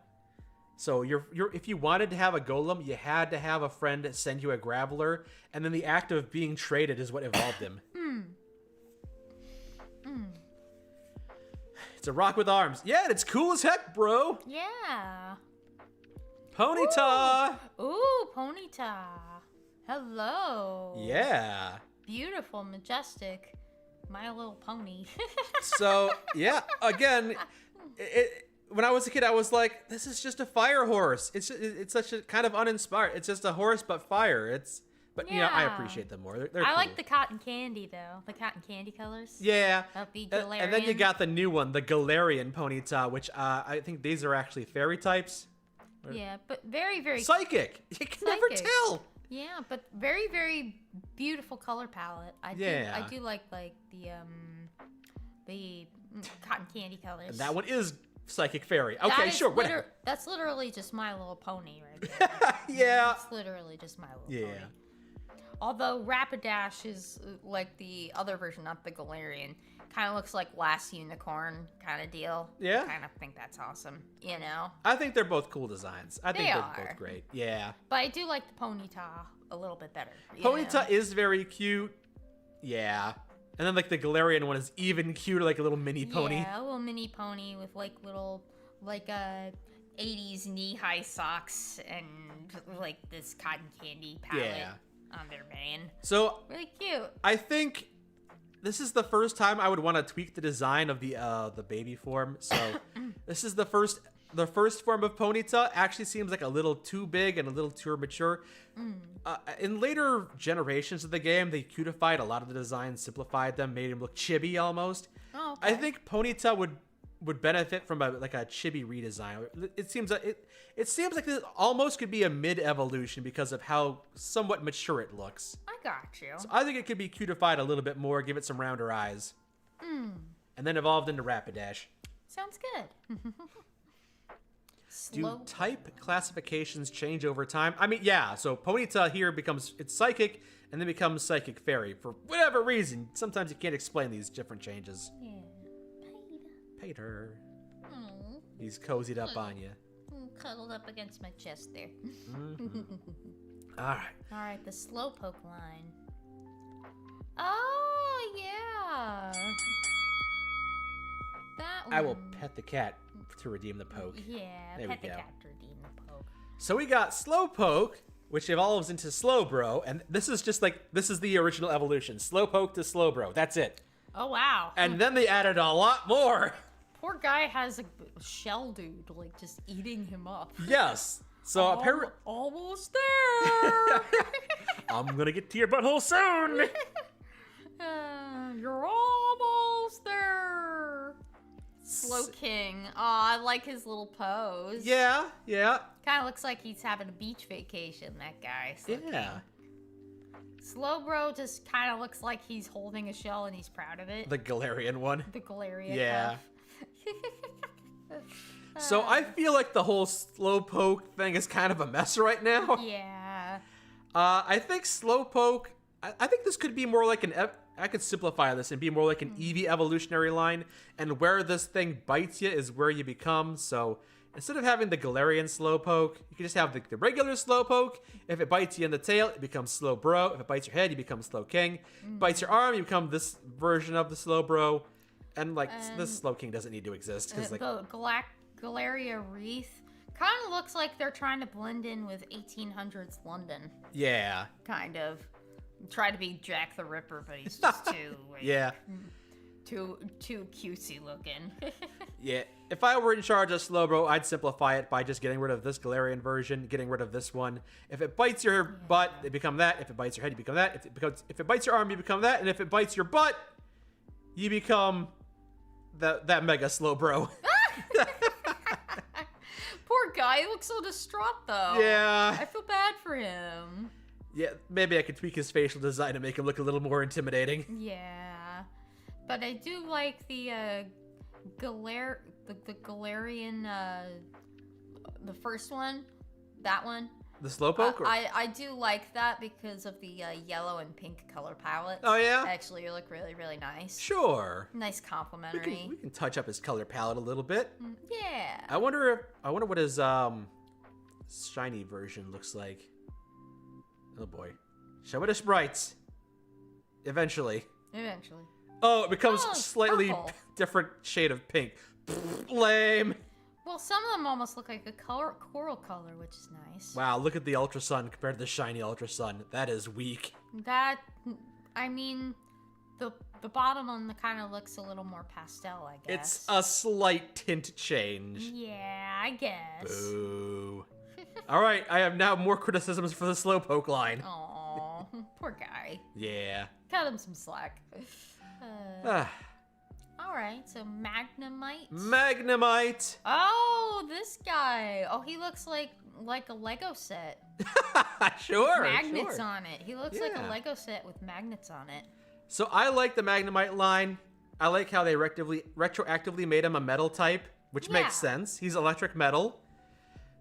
S2: So if you wanted to have a Golem, you had to have a friend send you a Graveler, and then the act of being traded is what evolved him. It's a rock with arms. Yeah, and it's cool as heck, bro.
S1: Yeah.
S2: Ponyta.
S1: Ooh, Ponyta. Hello.
S2: Yeah.
S1: Beautiful, majestic. My Little Pony.
S2: So yeah, again, when I was a kid, I was like, "This is just a fire horse. It's such a kind of uninspired. It's just a horse but fire. But you know, I
S1: Yeah.
S2: appreciate them more. They're
S1: I
S2: cool.
S1: like the cotton candy though. The cotton candy colors.
S2: Yeah.
S1: Of the
S2: And then you
S1: Galarian.
S2: got the new one, the Galarian Ponyta, which I think these are actually fairy types.
S1: Yeah, but very, very.
S2: Psychic. You can never
S1: Psychic.
S2: tell.
S1: Yeah, but very, very beautiful color palette. I
S2: Yeah.
S1: do like the cotton candy colors.
S2: And that one is psychic fairy.
S1: That
S2: Okay,
S1: is
S2: sure, whatever.
S1: That's literally just My Little Pony right there.
S2: Yeah.
S1: It's literally just My Little
S2: Yeah.
S1: Pony. Although Rapidash is like the other version, not the Galarian. Kind of looks like Last Unicorn kind of deal.
S2: Yeah?
S1: I kind of think that's awesome, you know?
S2: I think they're both cool designs. I think
S1: They
S2: they're
S1: are.
S2: both great. Yeah.
S1: But I do like the Ponyta a little bit better. you
S2: Ponyta
S1: know?
S2: is very cute. Yeah. And then like the Galarian one is even cuter, like a little mini pony.
S1: Yeah, a little mini pony with like little, like 80s knee-high socks and like this cotton candy palette
S2: Yeah.
S1: on their mane.
S2: So
S1: Really cute.
S2: I think this is the first time I would want to tweak the design of the baby form. So this is the first form of Ponyta actually seems like a little too big and a little too mature. In later generations of the game, they cutified a lot of the designs, simplified them, made them look chibi almost.
S1: Oh, okay.
S2: I think Ponyta would benefit from a chibi redesign. It seems like this almost could be a mid evolution because of how somewhat mature it looks.
S1: I got you.
S2: So I think it could be cutified a little bit more, give it some rounder eyes, and then evolved into Rapidash.
S1: Sounds good.
S2: Do
S1: Slow.
S2: type classifications change over time? I mean, yeah. So Ponyta here it's psychic, and then becomes psychic fairy for whatever reason. Sometimes you can't explain these different changes.
S1: Yeah.
S2: Pater,
S1: Oh,
S2: he's cozied up on you.
S1: cuddled up against my chest there.
S2: All right.
S1: All right, the Slowpoke line. Oh yeah. That one.
S2: I will pet the cat to redeem the poke.
S1: Yeah,
S2: There
S1: pet
S2: we
S1: the
S2: go.
S1: cat to redeem the poke.
S2: So we got Slowpoke, which evolves into Slowbro, and this is the original evolution. Slowpoke to Slowbro. That's it.
S1: Oh wow.
S2: And then they added a lot more.
S1: Poor guy has a shell dude like just eating him up.
S2: Yes. So apparently,
S1: Almost there.
S2: I'm gonna get to your butthole soon.
S1: You're almost there. Slow King. Aw, I like his little pose.
S2: Yeah.
S1: Kind of looks like he's having a beach vacation, that guy. Slow
S2: Yeah.
S1: Slowbro just kind of looks like he's holding a shell and he's proud of it.
S2: The Galarian one.
S1: The Galarian.
S2: Yeah.
S1: puff.
S2: So I feel like the whole Slowpoke thing is kind of a mess right now.
S1: Yeah.
S2: I think Slowpoke. I think this could be more like I could simplify this and be more like an Eevee evolutionary line, and where this thing bites you is where you become. So instead of having the Galarian Slowpoke, you can just have the regular Slowpoke. If it bites you in the tail, it becomes Slowbro. If it bites your head, you become Slowking. Bites your arm, you become this version of the Slowbro. And like this Slowking doesn't need to exist because like
S1: Galaria Wreath kind of looks like they're trying to blend in with 1800s London.
S2: yeah.
S1: Kind of. Try to be Jack the Ripper, but he's just too like,
S2: Yeah.
S1: too cutesy looking.
S2: Yeah, if I were in charge of Slowbro, I'd simplify it by just getting rid of this Galarian version, getting rid of this one. If it bites your butt, it become that. If it bites your head, you become that. If it bites your arm, you become that. And if it bites your butt, you become that Mega Slowbro.
S1: Poor guy, he looks so distraught though.
S2: Yeah.
S1: I feel bad for him.
S2: Yeah, maybe I could tweak his facial design to make him look a little more intimidating.
S1: Yeah. But I do like the Galarian the first one. That one.
S2: The Slowpoke?
S1: I do like that because of the yellow and pink color palette.
S2: Oh, yeah?
S1: Actually, you look really, really nice.
S2: Sure.
S1: Nice complimentary.
S2: We can touch up his color palette a little bit.
S1: Yeah.
S2: I wonder what his shiny version looks like. Oh boy. Show me the sprites. Eventually.
S1: Eventually.
S2: Oh, it becomes
S1: Oh,
S2: slightly
S1: purple.
S2: different shade of pink. Lame.
S1: Well, some of them almost look like a coral color, which is nice.
S2: Wow, look at the Ultra Sun compared to the shiny Ultra Sun. That is weak.
S1: That, I mean, the bottom one kind of looks a little more pastel, I guess.
S2: It's a slight tint change.
S1: Yeah, I guess.
S2: Boo. All right, I have now more criticisms for the Slowpoke line.
S1: Aw, poor guy.
S2: Yeah.
S1: Cut him some slack.
S2: Ah,
S1: All right, so Magnemite.
S2: Magnemite.
S1: Oh, this guy. Oh, he looks like a Lego set.
S2: Sure.
S1: Magnets
S2: sure.
S1: on it. He looks like a
S2: Yeah.
S1: Lego set with magnets on it.
S2: So I like the Magnemite line. I like how they retroactively made him a metal type, which makes
S1: Yeah.
S2: sense. He's electric metal.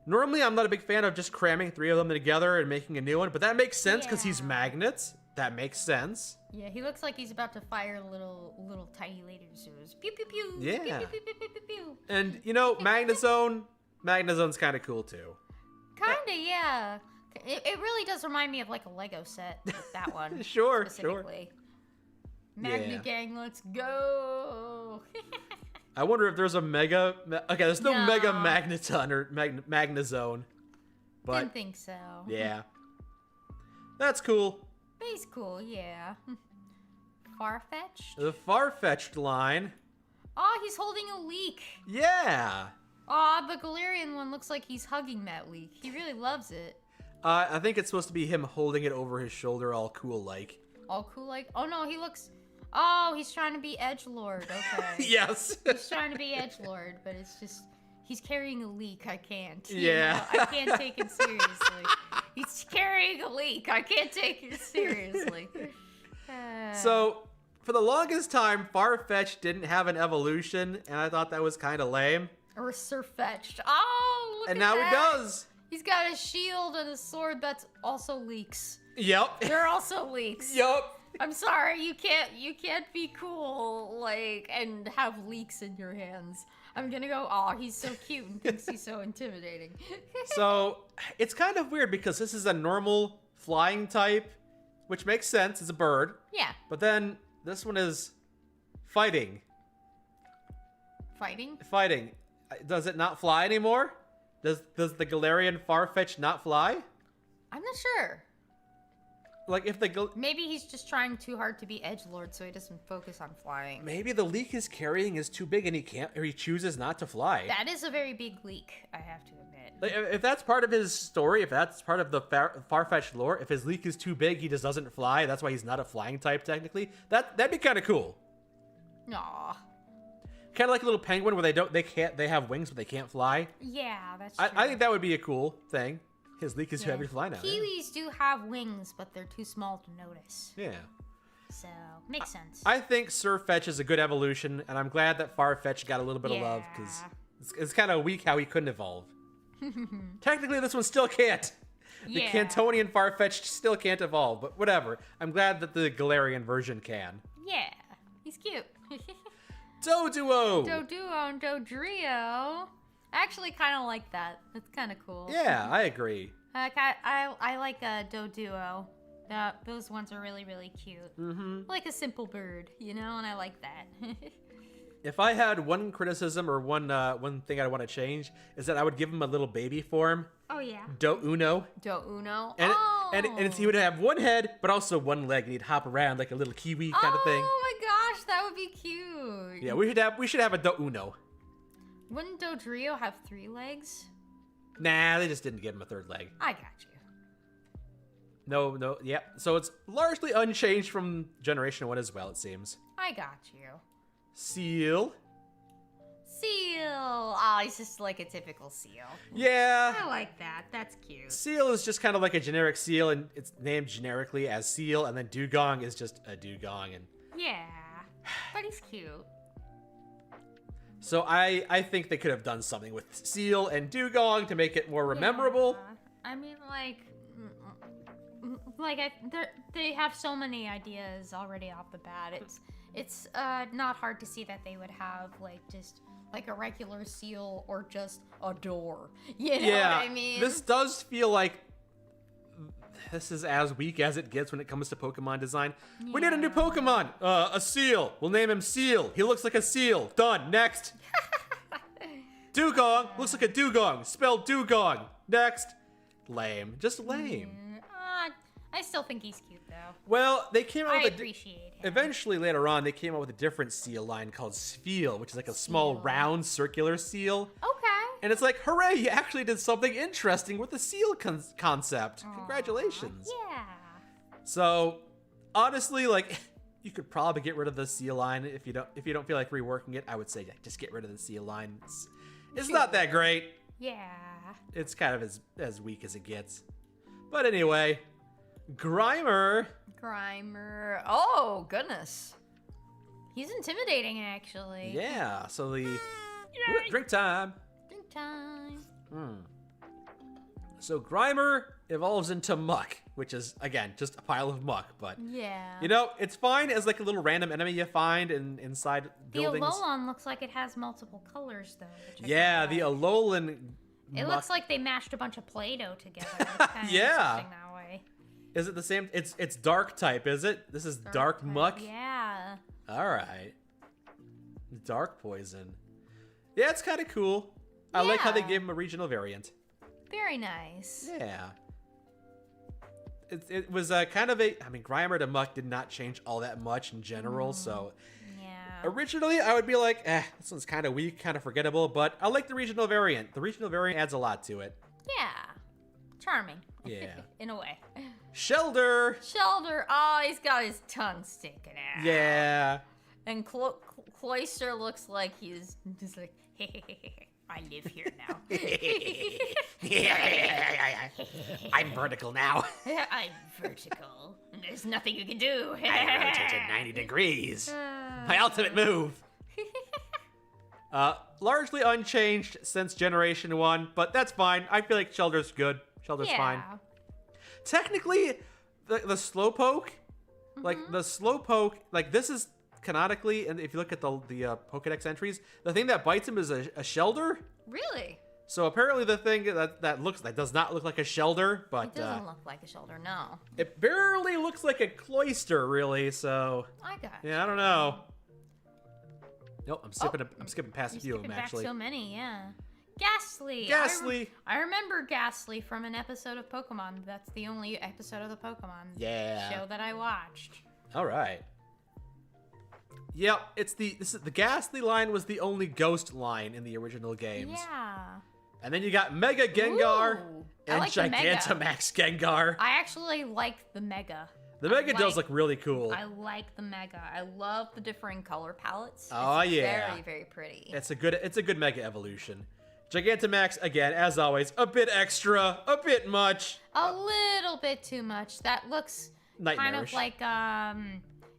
S2: Normally, I'm not a big fan of just cramming 3 of them together and making a new one, but that makes sense because he's
S1: Yeah.
S2: magnets. That makes sense.
S1: Yeah, he looks like he's about to fire little tiny lasers. Pew pew pew.
S2: Yeah.
S1: Pew, pew, pew, pew, pew, pew, pew.
S2: And, you know, Magnazone's kind of cool too.
S1: Kinda, yeah. It really does remind me of like a Lego set, with that one.
S2: Sure,
S1: specifically. Magna
S2: Yeah.
S1: Gang, let's go.
S2: I wonder if there's a Mega... Okay, there's no Mega
S1: No.
S2: Magneton or Magnazone. But,
S1: Didn't think so.
S2: yeah. That's cool.
S1: But he's cool, yeah. Farfetch'd?
S2: The Farfetch'd line.
S1: Oh, he's holding a leek.
S2: Yeah.
S1: Oh, the Galarian one looks like he's hugging that leek. He really loves it.
S2: I think it's supposed to be him holding it over his shoulder all cool like.
S1: All cool like, oh no, he looks, oh, he's trying to be edgelord, okay.
S2: Yes.
S1: He's trying to be edgelord, but it's just, he's carrying a leek, I can't. you
S2: Yeah.
S1: know? I can't take it seriously. He's carrying a leek, I can't take it seriously.
S2: So, for the longest time, Farfetch'd didn't have an evolution, and I thought that was kind of lame.
S1: Or Surfetched. Oh, look
S2: And
S1: at
S2: now
S1: that.
S2: it does.
S1: He's got a shield and a sword that's also leeks.
S2: Yep.
S1: They're also leeks.
S2: Yup.
S1: I'm sorry, you can't be cool, like, and have leeks in your hands. I'm gonna go, aw, he's so cute and thinks he's so intimidating.
S2: So, it's kind of weird because this is a normal flying type, which makes sense, it's a bird.
S1: Yeah,
S2: But then, this one is fighting.
S1: fighting?
S2: Fighting. Does it not fly anymore? Does the Galarian Farfetch not fly?
S1: I'm not sure.
S2: Like, if the...
S1: Maybe he's just trying too hard to be edgelord so he doesn't focus on flying.
S2: Maybe the leak he's carrying is too big and he can't, or he chooses not to fly.
S1: That is a very big leek, I have to admit.
S2: Like, if that's part of his story, if that's part of the Farfetch'd lore, if his leak is too big, he just doesn't fly. That's why he's not a flying type, technically. That'd be kind of cool.
S1: Aw.
S2: Kind of like a little penguin where they have wings but they can't fly.
S1: Yeah, that's true.
S2: I think that would be a cool thing. His leak is too
S1: Yeah.
S2: heavy to fly now. Yeah.
S1: Kiwis do have wings, but they're too small to notice.
S2: Yeah.
S1: So, makes sense.
S2: I think Surfetch is a good evolution, and I'm glad that Farfetch got a little bit of love because
S1: Yeah.
S2: it's kind of weak how he couldn't evolve. Technically, this one still can't. The
S1: Yeah.
S2: Cantonian Farfetch still can't evolve, but whatever. I'm glad that the Galarian version can.
S1: Yeah, he's cute.
S2: Doduo!
S1: Doduo and Dodrio. I actually kind of like that. That's kind of cool.
S2: Yeah, I agree.
S1: I like Doduo. Those ones are really, really cute.
S2: Mm-hmm.
S1: Like a simple bird, you know, and I like that.
S2: If I had one criticism or one thing I want to change, is that I would give him a little baby form,
S1: Oh, yeah.
S2: Do Uno.
S1: Do Uno.
S2: And,
S1: oh.
S2: and he would have one head, but also one leg, and he'd hop around like a little kiwi kind of thing.
S1: Oh my gosh, that would be cute.
S2: Yeah, we should have a Do Uno.
S1: Wouldn't Dodrio have 3 legs?
S2: Nah, they just didn't give him a third leg.
S1: I got you.
S2: No, yeah. So it's largely unchanged from Generation 1 as well, it seems.
S1: I got you.
S2: Seal.
S1: Seal. Oh, he's just like a typical seal.
S2: Yeah.
S1: I like that. That's cute.
S2: Seal is just kind of like a generic seal, and it's named generically as Seal, and then Dugong is just a Dugong. And
S1: Yeah. But he's cute.
S2: so I think they could have done something with Seal and Dugong to make it more memorable.
S1: Yeah. I mean, they have so many ideas already off the bat. It's not hard to see that they would have just like a regular seal or just a door. You know
S2: Yeah,
S1: what I mean?
S2: this does feel like this is as weak as it gets when it comes to Pokemon design. We need a new
S1: Yeah.
S2: Pokemon, a Seal. We'll name him Seal. He looks like a seal. Done. Next. Dugong looks like a dugong. Spelled Dugong. Next. Lame. Just lame.
S1: I still think he's cute though.
S2: Well, they came out
S1: I
S2: with
S1: appreciate him.
S2: eventually later on they came out with a different seal line called Spheal, which is like a small
S1: Spheal.
S2: round circular seal.
S1: Okay.
S2: And it's like, hooray, you actually did something interesting with the seal concept. Congratulations.
S1: Yeah.
S2: So, honestly, like, you could probably get rid of the seal line if you don't feel like reworking it. I would say just get rid of the seal line. It's not that great.
S1: Yeah.
S2: It's kind of as weak as it gets. But anyway, Grimer.
S1: Grimer. Oh, goodness. He's intimidating, actually.
S2: Yeah, so the drink time.
S1: Drink time.
S2: So Grimer evolves into Muck, which is, again, just a pile of muck. But,
S1: Yeah.
S2: you know, it's fine as like a little random enemy you find inside
S1: The
S2: buildings.
S1: Alolan looks like it has multiple colors, though. which I
S2: Yeah,
S1: kinda
S2: the
S1: like.
S2: Alolan
S1: It
S2: muck.
S1: looks like they mashed a bunch of Play-Doh together. It's kinda
S2: Yeah.
S1: interesting that way.
S2: Is it the same? It's dark type, is it? This is dark
S1: type.
S2: muck?
S1: Yeah.
S2: All right. Dark poison. Yeah, it's kind of cool. I like how they
S1: Yeah.
S2: gave him a regional variant.
S1: Very nice.
S2: Yeah. It was kind of a... I mean, Grimer to Muck did not change all that much in general, so...
S1: Yeah.
S2: Originally, I would be like, this one's kind of weak, kind of forgettable, but I like the regional variant. The regional variant adds a lot to it.
S1: Yeah. Charming.
S2: Yeah.
S1: In a way.
S2: Shelder!
S1: Shoulder. Oh, he's got his tongue sticking out.
S2: Yeah.
S1: And Cloyster looks like he's just like, I live here now.
S2: I'm vertical now.
S1: I'm vertical. And there's nothing you can do.
S2: I rotated 90 degrees. My ultimate move. Largely unchanged since Generation 1, but that's fine. I feel like Shelder's good. Shelder's fine. Technically, the Slowpoke, like the Slowpoke, like this is canonically, and if you look at the Pokedex entries, the thing that bites him is a Shelder.
S1: Really?
S2: So apparently the thing that does not look like a Shelder, but
S1: It doesn't look like a shoulder, no.
S2: it barely looks like a Cloyster, really. So
S1: I got
S2: yeah, I don't know. Nope, I'm skipping past a few
S1: You're
S2: of them
S1: skipping back
S2: actually.
S1: so many, yeah. Ghastly.
S2: Ghastly.
S1: I remember Ghastly from an episode of Pokemon. That's the only episode of the Pokemon
S2: Yeah.
S1: show that I watched.
S2: All right. Yep, the Ghastly line was the only ghost line in the original games.
S1: Yeah.
S2: And then you got Mega Gengar
S1: Ooh, I
S2: and
S1: like the Mega.
S2: Gigantamax Gengar.
S1: I actually like the Mega.
S2: The Mega
S1: I
S2: does
S1: like-
S2: look really cool.
S1: I like the Mega. I love the differing color palettes.
S2: Oh,
S1: It's
S2: yeah.
S1: Very, very pretty.
S2: It's a good Mega evolution. Gigantamax, again, as always, a bit extra, a bit much.
S1: A little bit too much. That looks kind
S2: Nightmarish.
S1: of like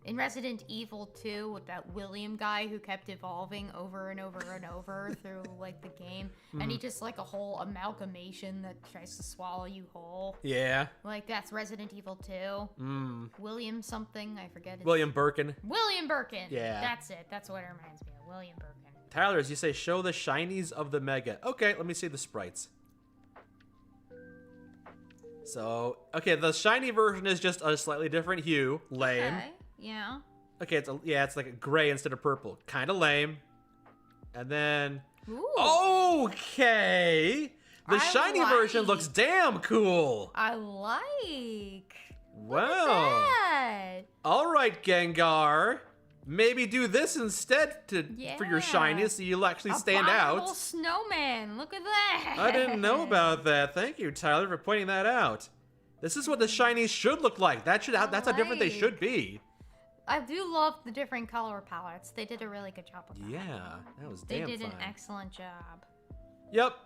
S1: in Resident Evil 2 with that William guy who kept evolving over and over and over through like the game, and he just like a whole amalgamation that tries to swallow you whole.
S2: Yeah.
S1: Like that's Resident Evil 2. William something, I forget.
S2: William Birkin.
S1: William Birkin.
S2: Yeah.
S1: That's it. That's what it reminds me of. William Birkin.
S2: Tyler, as you say, show the shinies of the Mega. Okay, let me see the sprites. So, okay, the shiny version is just a slightly different hue. Lame.
S1: Okay. Yeah.
S2: Okay, it's like a gray instead of purple. Kind of lame. And then,
S1: Ooh.
S2: okay, the
S1: I
S2: shiny version
S1: like.
S2: looks damn cool.
S1: I like.
S2: Wow.
S1: That.
S2: All right, Gengar. Maybe do this instead for your
S1: Yeah.
S2: shinies so you'll actually stand
S1: Abominable
S2: out.
S1: snowman. Look at that.
S2: I didn't know about that. Thank you, Tyler, for pointing that out. This is what the shinies should look like. That's how different they should be.
S1: I do love the different color palettes. They did a really good job with that.
S2: Yeah, that was
S1: They
S2: damn
S1: did
S2: fine.
S1: an excellent job.
S2: Yep.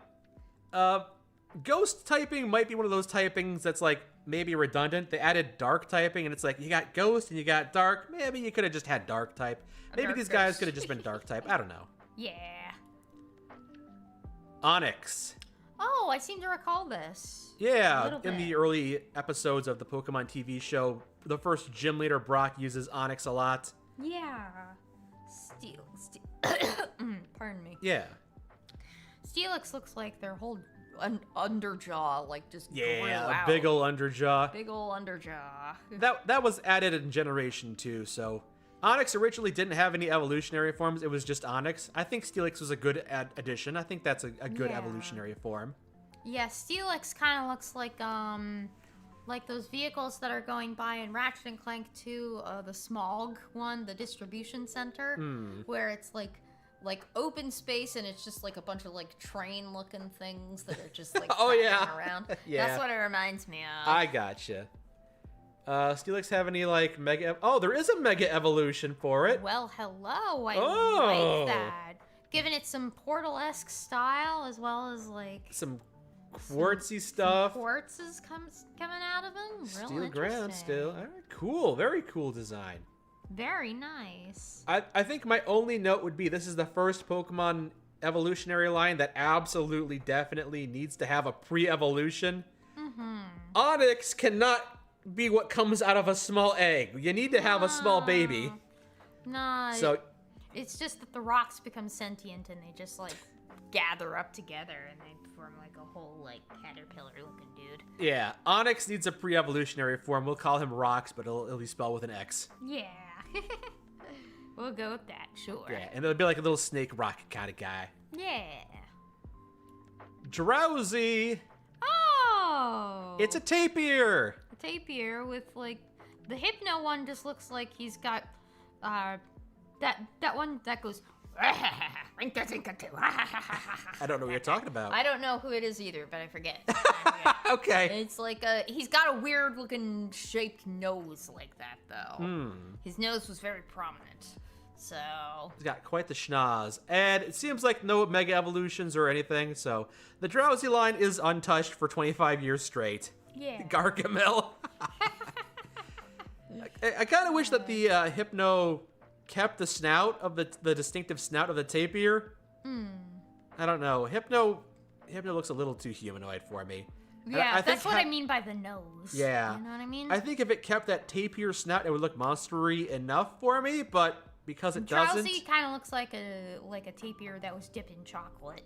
S2: Ghost typing might be one of those typings that's like maybe redundant. They added dark typing, and it's like you got ghost and you got dark. Maybe you could have just had dark type. Maybe
S1: dark
S2: these guys
S1: ghost.
S2: could have just been dark type. I don't know.
S1: Yeah.
S2: Onyx.
S1: Oh, I seem to recall this. A
S2: Yeah,
S1: little
S2: in the
S1: bit.
S2: early episodes of the Pokemon TV show, the first gym leader, Brock, uses Onyx a lot.
S1: Yeah. Steel. Pardon me.
S2: Yeah.
S1: Steelix looks like their whole underjaw, like just grew
S2: Yeah, a
S1: out.
S2: big ol' underjaw.
S1: Big ol' underjaw.
S2: That was added in Generation 2, so... Onyx originally didn't have any evolutionary forms, it was just Onyx. I think Steelix was a good addition. I think that's a good
S1: Yeah.
S2: evolutionary form.
S1: Yeah, Steelix kind of looks like those vehicles that are going by in Ratchet and Clank 2, the Smog one, the distribution center, where it's like open space and it's just like a bunch of like train looking things that are just like
S2: Oh,
S1: tracking
S2: yeah.
S1: around.
S2: Yeah.
S1: That's what it reminds me of.
S2: I gotcha. Steelix have any, like, mega... Oh, there is a mega evolution for it.
S1: Well, hello. I
S2: Oh.
S1: like that. Giving it some Portal-esque style as well as like
S2: Some quartzy stuff.
S1: quartz is coming out of him. Real
S2: Steel ground
S1: interesting.
S2: still. All right, cool. Very cool design.
S1: Very nice.
S2: I think my only note would be this is the first Pokemon evolutionary line that absolutely, definitely needs to have a pre-evolution. Onyx cannot be what comes out of a small egg. You need to have a small baby.
S1: Nah,
S2: So,
S1: it's just that the rocks become sentient and they just like gather up together and they form like a whole like caterpillar looking dude.
S2: yeah, Onyx needs a pre-evolutionary form. We'll call him Rox, but it'll be spelled with an X.
S1: Yeah. We'll go with that, sure.
S2: Yeah, and it'll be like a little snake rock kind of guy.
S1: Yeah.
S2: Drowsy.
S1: Oh!
S2: It's a tapir.
S1: A tapir with like the Hypno one just looks like he's got that one that goes
S2: I don't know what you're talking about.
S1: I don't know who it is either, but I forget.
S2: Okay.
S1: It's like he's got a weird looking shaped nose like that though. His nose was very prominent. So
S2: He's got quite the schnoz. And it seems like no mega evolutions or anything, so the Drowsy line is untouched for 25 years straight.
S1: yeah.
S2: Gargamel. I kind of wish that the Hypno kept the snout of the distinctive snout of the tapir. I don't know. Hypno looks a little too humanoid for me. And
S1: Yeah,
S2: I think
S1: that's what I mean by the nose.
S2: Yeah.
S1: You know what I mean?
S2: I think if it kept that tapir snout, it would look monstery enough for me, but because it doesn't.
S1: Drowsy kind of looks like a tapir that was dipped in chocolate.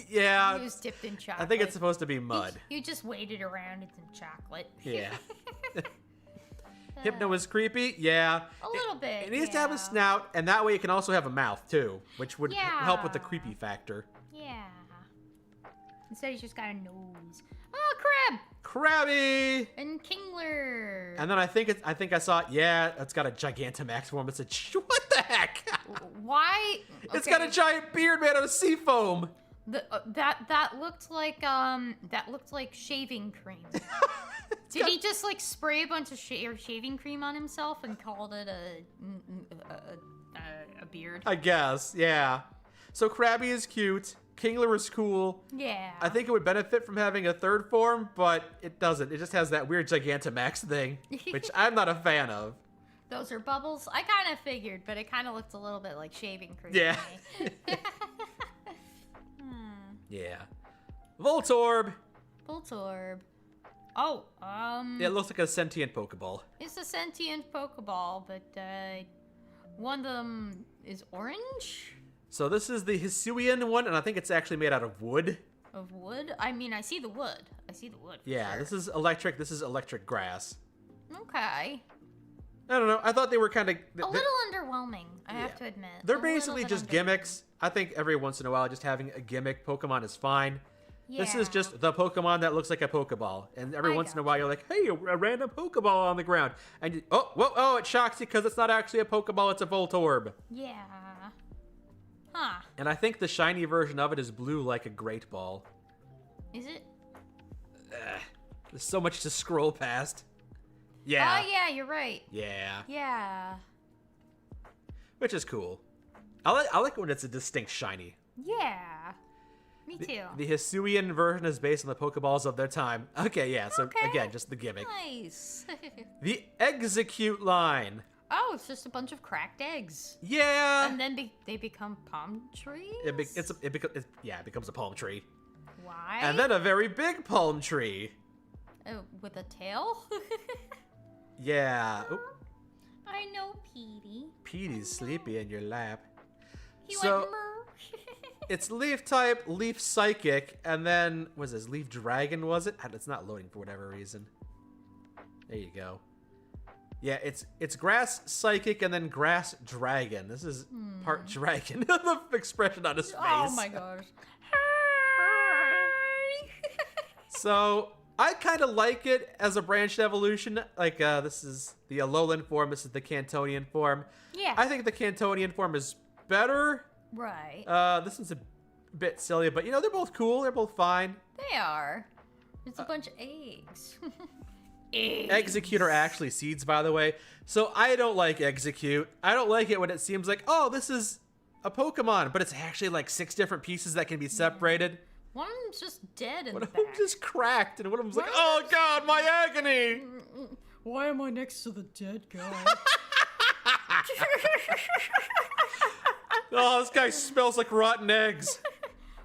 S2: Yeah.
S1: He was dipped in chocolate.
S2: I think it's supposed to be mud.
S1: You just waited around in some chocolate.
S2: Yeah. Hypno is creepy, yeah.
S1: A little bit.
S2: It needs to have
S1: yeah.
S2: a snout, and that way it can also have a mouth too, which would help with the
S1: Yeah.
S2: creepy factor.
S1: Yeah. Instead, he's just got a nose. Oh, crab
S2: Crabby!
S1: and Kingler.
S2: And then I think I saw it. Yeah, it's got a Gigantamax form. It's what the heck?
S1: Why?
S2: It's got a giant beard made out of sea foam.
S1: That looked like shaving cream. Did he just like spray a bunch of shaving cream on himself and called it a beard?
S2: I guess, yeah. So Krabby is cute. Kingler is cool.
S1: Yeah.
S2: I think it would benefit from having a third form, but it doesn't. It just has that weird Gigantamax thing, which I'm not a fan of.
S1: Those are bubbles. I kind of figured, but it kind of looked a little bit like shaving cream.
S2: Yeah.
S1: To me.
S2: Yeah. Voltorb.
S1: Voltorb. Oh,
S2: It looks like a sentient Pokeball.
S1: it's a sentient Pokeball, but one of them is orange
S2: So this is the Hisuian one, and I think it's actually made out of wood.
S1: of wood. I mean, I see the wood. For
S2: Yeah,
S1: sure.
S2: this is electric. This is electric grass.
S1: Okay.
S2: I don't know. I thought they were kind of.
S1: A little underwhelming, I have to admit.
S2: They're
S1: A little
S2: basically
S1: bit
S2: just
S1: underwhelming.
S2: gimmicks. I think every once in a while, just having a gimmick Pokemon is fine. This is
S1: Yeah.
S2: just the Pokemon that looks like a Pokeball. And every
S1: I
S2: once in a
S1: gotcha.
S2: while, you're like, hey, a random Pokeball on the ground. And oh, it shocks you because it's not actually a Pokeball, it's a Voltorb.
S1: Yeah. Huh.
S2: And I think the shiny version of it is blue like a Great Ball.
S1: Is it?
S2: There's so much to scroll past. Yeah.
S1: Oh, yeah, you're right.
S2: Yeah.
S1: Yeah.
S2: Which is cool. I like when it's a distinct shiny.
S1: Yeah. Me too.
S2: The Hisuian version is based on the Pokeballs of their time. Okay, yeah, so
S1: Okay.
S2: again, just the gimmick.
S1: Nice.
S2: The Execute line.
S1: Oh, it's just a bunch of cracked eggs.
S2: Yeah.
S1: And then they become palm trees?
S2: It becomes a palm tree.
S1: Why?
S2: And then a very big palm tree.
S1: With a tail?
S2: Yeah. Oop,
S1: I know Petey.
S2: Petey's sleepy in your lap.
S1: He
S2: So-
S1: went mer.
S2: It's Leaf type, Leaf Psychic, and then, was this Leaf Dragon, was it? It's not loading for whatever reason. There you go. Yeah, it's Grass Psychic and then Grass Dragon. This is part dragon. The expression on his face.
S1: Oh my gosh.
S2: So, I kind of like it as a branched evolution. Like, this is the Alolan form, this is the Cantonian form.
S1: Yeah.
S2: I think the Cantonian form is better.
S1: Right.
S2: This one's a bit silly, but, they're both cool. They're both fine.
S1: They are. It's a bunch of eggs. Eggs.
S2: Execute are actually seeds, by the way. So I don't like Execute. I don't like it when it seems like, oh, this is a Pokemon, but it's actually like 6 different pieces that can be separated.
S1: One of them's just dead in
S2: One
S1: the
S2: of them
S1: back.
S2: just cracked, and one of them's like,
S1: One
S2: oh
S1: of
S2: god, my agony!
S1: Why am I next to the dead guy?
S2: Oh, this guy smells like rotten eggs.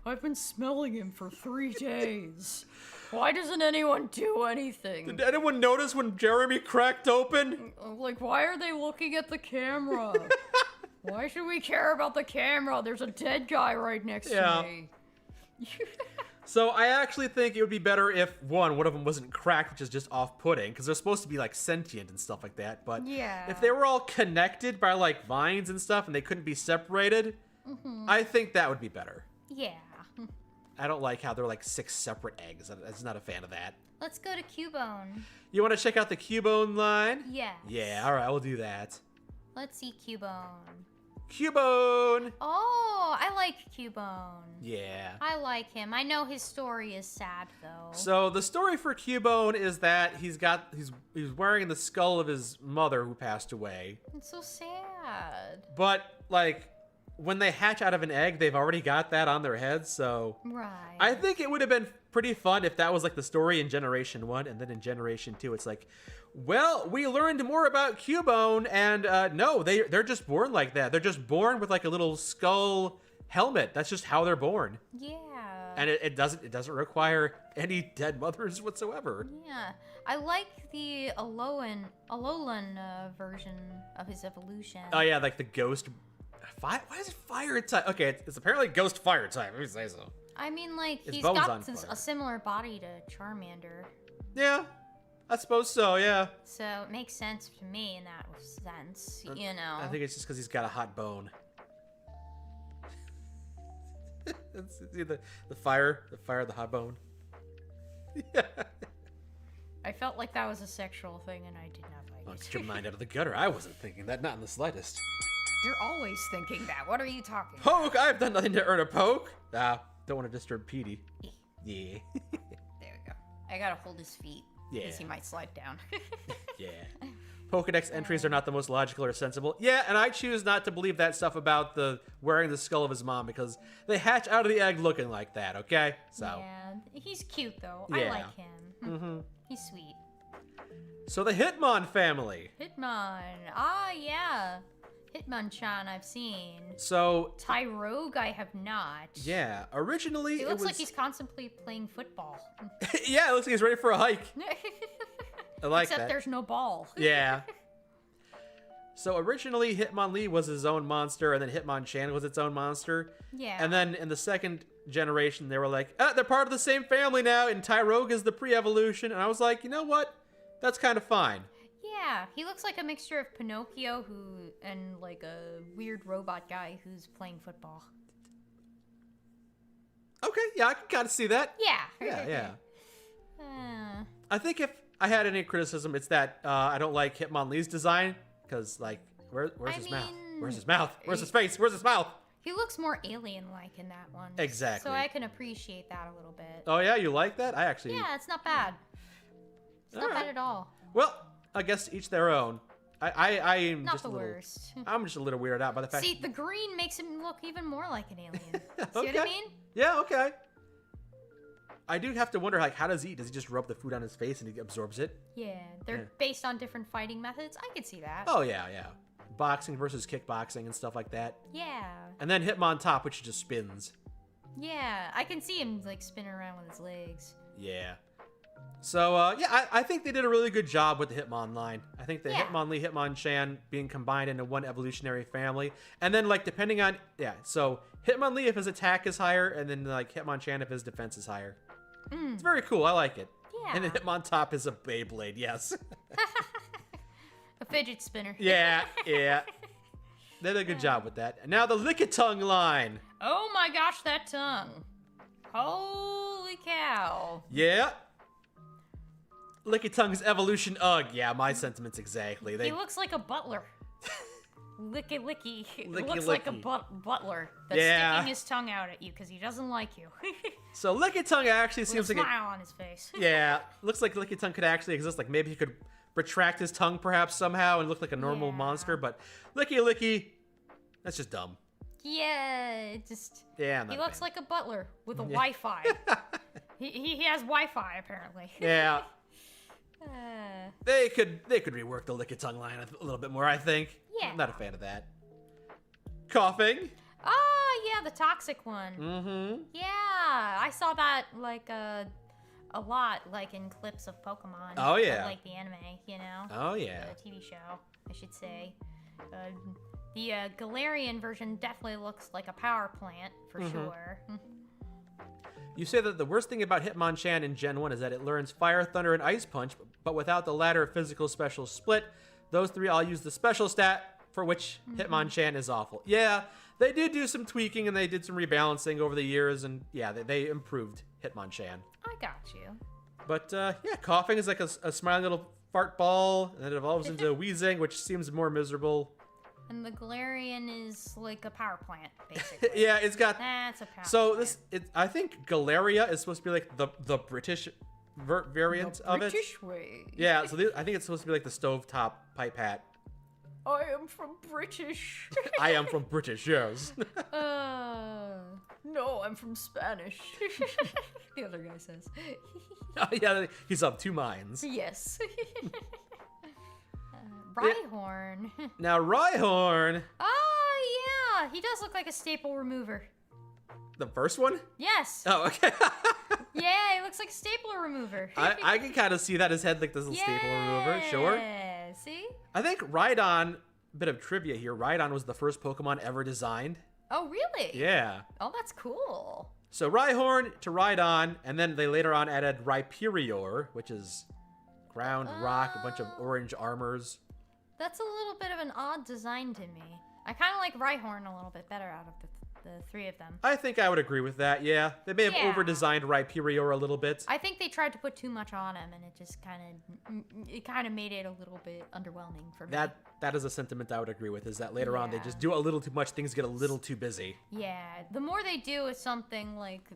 S1: I've been smelling him for 3 days. Why doesn't anyone do anything?
S2: Did anyone notice when Jeremy cracked open?
S1: Like, why are they looking at the camera? Why should we care about the camera? There's a dead guy right next
S2: Yeah.
S1: to me.
S2: So I actually think it would be better if, one of them wasn't cracked, which is just off-putting, because they're supposed to be, like, sentient and stuff like that. But
S1: Yeah.
S2: if they were all connected by, like, vines and stuff and they couldn't be separated, I think that would be better.
S1: Yeah.
S2: I don't like how they're, like, 6 separate eggs. I'm just not a fan of that.
S1: Let's go to Cubone.
S2: You want to check out the Cubone line?
S1: Yes.
S2: Yeah, all right, we'll do that.
S1: Let's see Cubone.
S2: Cubone!
S1: Oh, I like Cubone.
S2: Yeah.
S1: I like him. I know his story is sad though.
S2: So the story for Cubone is that he's wearing the skull of his mother who passed away.
S1: It's so sad.
S2: But like when they hatch out of an egg, they've already got that on their heads, so
S1: Right.
S2: I think it would have been pretty fun if that was like the story in Generation 1, and then in Generation 2 it's like, well, we learned more about Cubone, and no, they're just born like that. They're just born with like a little skull helmet. That's just how they're born.
S1: Yeah.
S2: And it doesn't require any dead mothers whatsoever.
S1: Yeah. I like the Alolan version of his evolution.
S2: Oh yeah, like the ghost fire. Why is it fire type? Okay, it's apparently ghost fire type. Let me say so.
S1: I mean, like,
S2: His
S1: he's
S2: bone's
S1: got
S2: on fire.
S1: a similar body to Charmander.
S2: Yeah, I suppose so. Yeah.
S1: So it makes sense to me in that sense, you know.
S2: I think it's just because he's got a hot bone. See the fire, the hot bone. Yeah.
S1: I felt like that was a sexual thing and I did not like
S2: Oh,
S1: it.
S2: get your mind out of the gutter. I wasn't thinking that, not in the slightest.
S1: You're always thinking that. What are you talking about?
S2: Poke! I've done nothing to earn a poke. Ah, don't want to disturb Petey. Yeah.
S1: There we go. I gotta hold his feet.
S2: Yeah.
S1: Because he might slide down.
S2: Yeah. Pokedex entries are not the most logical or sensible. Yeah, and I choose not to believe that stuff about the wearing the skull of his mom because they hatch out of the egg looking like that, okay? So
S1: Yeah. He's cute though.
S2: Yeah.
S1: I like him.
S2: Mm-hmm.
S1: He's sweet.
S2: So the Hitmon family.
S1: Hitmon. Ah, yeah. Hitmonchan I've seen.
S2: So
S1: Tyrogue I have not.
S2: yeah, originally
S1: He
S2: it
S1: looks
S2: was
S1: like he's constantly playing football.
S2: yeah, it looks like he's ready for a hike. I like
S1: Except
S2: that.
S1: there's no ball.
S2: Yeah. So originally Hitmonlee was his own monster, and then Hitmonchan was its own monster.
S1: Yeah.
S2: And then in the second generation, they were like, they're part of the same family now, and Tyrogue is the pre-evolution. And I was like, you know what? That's kind of fine.
S1: Yeah, he looks like a mixture of Pinocchio and like a weird robot guy who's playing football.
S2: Okay, yeah, I can kind of see that.
S1: Yeah.
S2: Yeah.
S1: Uh,
S2: I think if I had any criticism, it's that I don't like Hitmonlee's design, because, like, where's his mouth?
S1: mean,
S2: Where's his mouth? Where's his face? Where's his mouth?
S1: he looks more alien-like in that one.
S2: Exactly.
S1: So I can appreciate that a little bit.
S2: Oh, yeah, you like that? I actually...
S1: Yeah, it's not bad. It's not
S2: Alright.
S1: bad at all.
S2: Well, I guess each their own. I'm
S1: Not
S2: just
S1: the
S2: a little...
S1: worst.
S2: I'm just a little weirded out by the fact...
S1: See, the green makes him look even more like an alien. See
S2: Okay.
S1: what I mean?
S2: Yeah, okay. I do have to wonder, like, how does he eat? Does he just rub the food on his face and he absorbs it?
S1: Yeah, they're
S2: Yeah.
S1: based on different fighting methods. I could see that.
S2: Oh, yeah. Boxing versus kickboxing and stuff like that.
S1: Yeah.
S2: And then Hitmontop, which just spins.
S1: Yeah, I can see him like spinning around with his legs.
S2: Yeah. So, yeah, I think they did a really good job with the Hitmon line. I think the
S1: Yeah.
S2: Hitmonlee, Hitmonchan being combined into one evolutionary family. And then, like, depending on... Yeah, so Hitmonlee if his attack is higher, and then, like, Hitmonchan if his defense is higher. It's very cool. I like it.
S1: Yeah.
S2: And then Hitmontop is a Beyblade, yes.
S1: A fidget spinner.
S2: Yeah. They did a good job with that. And now the Lickitung line.
S1: Oh my gosh, that tongue. Holy cow.
S2: Yeah. Lickitung's evolution. Ugh, yeah, my sentiments exactly.
S1: He looks like a butler. Licky licky.
S2: Licky
S1: Looks like a
S2: licky.
S1: butler that's
S2: Yeah.
S1: sticking his tongue out at you because he doesn't like you.
S2: So Lickitung actually
S1: With a
S2: seems like
S1: smile on his face.
S2: yeah, looks like Lickitung could actually exist. Like maybe he could retract his tongue perhaps somehow and look like a normal
S1: Yeah.
S2: monster. But Licky, that's just dumb.
S1: Yeah, it just...
S2: Yeah, I'm not
S1: He
S2: a
S1: looks
S2: fan.
S1: like a butler with a Wi-Fi. he has Wi-Fi apparently.
S2: Yeah,
S1: Uh,
S2: they could rework the Lickitung line a little bit more. I think.
S1: Yeah.
S2: I'm not a fan of that. Coughing.
S1: Oh, yeah, the toxic one.
S2: Mm-hmm.
S1: Yeah, I saw that like a lot, like in clips of Pokemon.
S2: Oh, yeah.
S1: Like the anime, you know?
S2: Oh, yeah.
S1: The TV show, I should say. The Galarian version definitely looks like a power plant, for sure.
S2: You say that the worst thing about Hitmonchan in Gen 1 is that it learns Fire, Thunder, and Ice Punch, but without the latter physical special split, those three all use the special stat, for which Hitmonchan is awful. Yeah, they did do some tweaking and they did some rebalancing over the years, and yeah, they improved Hitmonchan.
S1: I got you.
S2: But yeah, coughing is like a smiling little fart ball, and then it evolves into wheezing, which seems more miserable.
S1: And the Galarian is like a power plant, basically.
S2: Yeah, it's got...
S1: That's a power
S2: So
S1: plant.
S2: I think Galaria is supposed to be like the British variant of it.
S1: British way.
S2: Yeah, so I think it's supposed to be like the stovetop pipe hat.
S1: I am from British.
S2: I am from British, yes.
S1: No, I'm from Spanish. The other guy says.
S2: Oh, yeah, he's of two minds.
S1: Yes. Rhyhorn.
S2: Now, Rhyhorn,
S1: Oh, yeah. He does look like a staple remover.
S2: the first one?
S1: Yes.
S2: Oh, okay.
S1: Yeah, he looks like a staple remover.
S2: I can kind of see that his head like this little staple remover, sure.
S1: Yeah, see?
S2: I think Rhydon, bit of trivia here, Rhydon was the first Pokemon ever designed.
S1: Oh, really?
S2: Yeah.
S1: Oh, that's cool.
S2: So Rhyhorn to Rhydon, and then they later on added Rhyperior, which is ground, rock, a bunch of orange armors.
S1: That's a little bit of an odd design to me. I kind of like Rhyhorn a little bit better out of the three of them.
S2: I think I would agree with that, yeah. They may have
S1: Yeah.
S2: over-designed Rhyperior a little bit.
S1: I think they tried to put too much on him, and it just kind of made it a little bit underwhelming for me.
S2: That is a sentiment I would agree with, is that later on they
S1: Yeah.
S2: just do a little too much, things get a little too busy.
S1: Yeah, the more they do with something, like,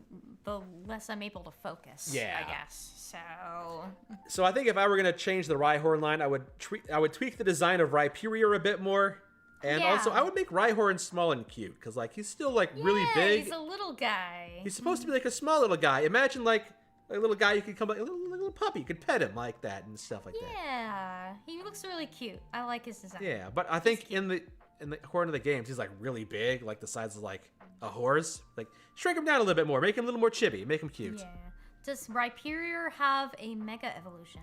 S1: the less I'm able to focus.
S2: Yeah.
S1: I guess. So.
S2: So I think if I were going to change the Rhyhorn line, I would tweak the design of Rhyperior a bit more. And
S1: Yeah.
S2: also, I would make Rhyhorn small and cute, because, like, he's still, like, really
S1: Yeah,
S2: big.
S1: He's a little guy.
S2: He's supposed to be, like, a small little guy. Imagine, like, a little guy you could come, like, a little puppy. You could pet him like that and stuff like that.
S1: Yeah, he looks really cute. I like his design.
S2: Yeah, but I think in the according to the games, he's, like, really big, like the size of, like, a horse. Like, shrink him down a little bit more. Make him a little more chibi. Make him cute.
S1: Yeah. Does Rhyperior have a Mega Evolution?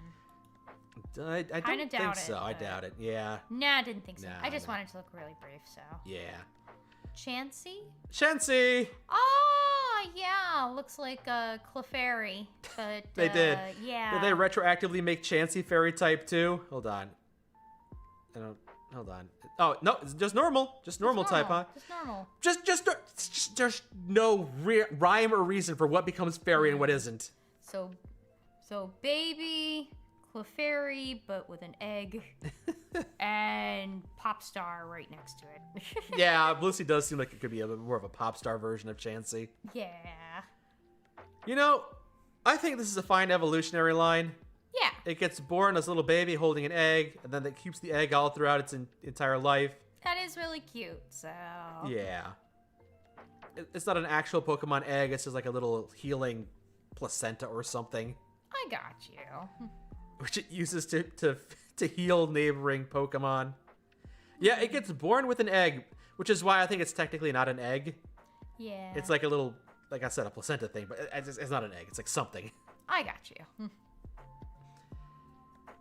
S2: I don't
S1: Kinda
S2: think
S1: doubt
S2: so.
S1: it,
S2: I
S1: but-
S2: doubt it. Yeah.
S1: Nah, I didn't think so.
S2: Nah,
S1: I just
S2: nah.
S1: wanted to look really brief, so.
S2: Yeah.
S1: Chansey?
S2: Chansey!
S1: Oh, yeah. Looks like a Clefairy, but
S2: They did.
S1: Yeah.
S2: Will they retroactively make Chansey fairy type too? Hold on. Hold on. Oh, no, it's just normal. Just normal type, huh?
S1: Just normal.
S2: Just no rhyme or reason for what becomes fairy and what isn't.
S1: So baby Clefairy, but with an egg, and Popstar right next to it.
S2: Yeah, Lucy does seem like it could be more of a pop star version of Chansey.
S1: Yeah.
S2: You know, I think this is a fine evolutionary line.
S1: Yeah.
S2: It gets born as a little baby holding an egg, and then it keeps the egg all throughout its entire life.
S1: That is really cute. So.
S2: Yeah. It's not an actual Pokemon egg, it's just like a little healing placenta or something,
S1: I got you.
S2: which it uses to heal neighboring Pokemon. Yeah, it gets born with an egg, which is why I think it's technically not an egg.
S1: Yeah.
S2: It's like a little, like I said, a placenta thing, but it's not an egg. It's like something.
S1: I got you.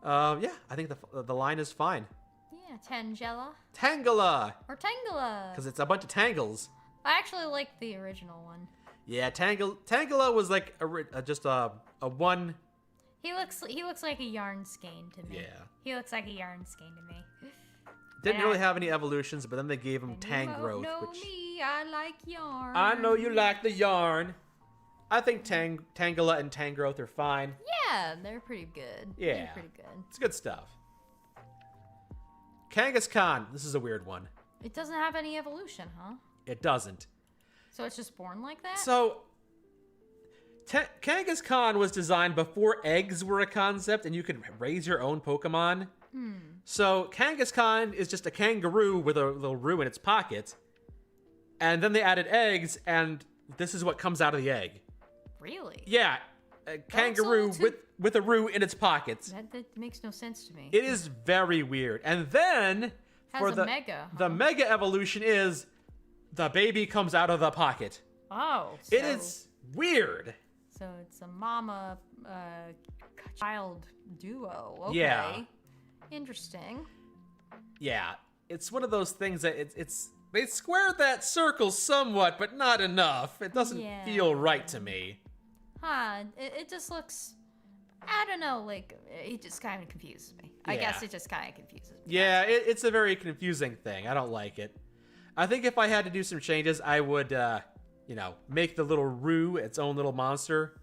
S2: Yeah, I think the line is fine.
S1: Yeah, Tangela.
S2: Tangela!
S1: Or Tangela.
S2: Because it's a bunch of tangles.
S1: I actually like the original one.
S2: Yeah, Tangela was like just a one.
S1: He looks like a yarn skein to me.
S2: Yeah.
S1: He looks like a yarn skein to me.
S2: Didn't
S1: Yeah.
S2: really have any evolutions, but then they gave him
S1: And you
S2: Tangrowth,
S1: know
S2: which
S1: me, I like yarn.
S2: I know you like the yarn. I think Tangela and Tangrowth are fine.
S1: Yeah, they're pretty good.
S2: Yeah.
S1: They're pretty good.
S2: It's good stuff. Kangaskhan. This is a weird one.
S1: It doesn't have any evolution, huh?
S2: It doesn't.
S1: So it's just born like that?
S2: So, Kangaskhan was designed before eggs were a concept and you could raise your own Pokemon. So, Kangaskhan is just a kangaroo with a little roo in its pocket. And then they added eggs, and this is what comes out of the egg.
S1: Really?
S2: Yeah, a kangaroo
S1: little too-
S2: with a roo in its pocket.
S1: That makes no sense to me.
S2: It is very weird. And then
S1: Has
S2: for
S1: a
S2: the
S1: mega,
S2: the
S1: huh?
S2: mega evolution is the baby comes out of the pocket.
S1: Oh,
S2: It is weird.
S1: So it's a mama child duo. Okay.
S2: Yeah.
S1: Interesting.
S2: Yeah, it's one of those things that it's they squared that circle somewhat, but not enough. It doesn't
S1: Yeah.
S2: feel right to me.
S1: Huh. It just looks. I don't know. Like it just kind of confuses me. I
S2: Yeah.
S1: guess it just kind of confuses me.
S2: Yeah, it's a very confusing thing. I don't like it. I think if I had to do some changes, I would, make the little Roo its own little monster.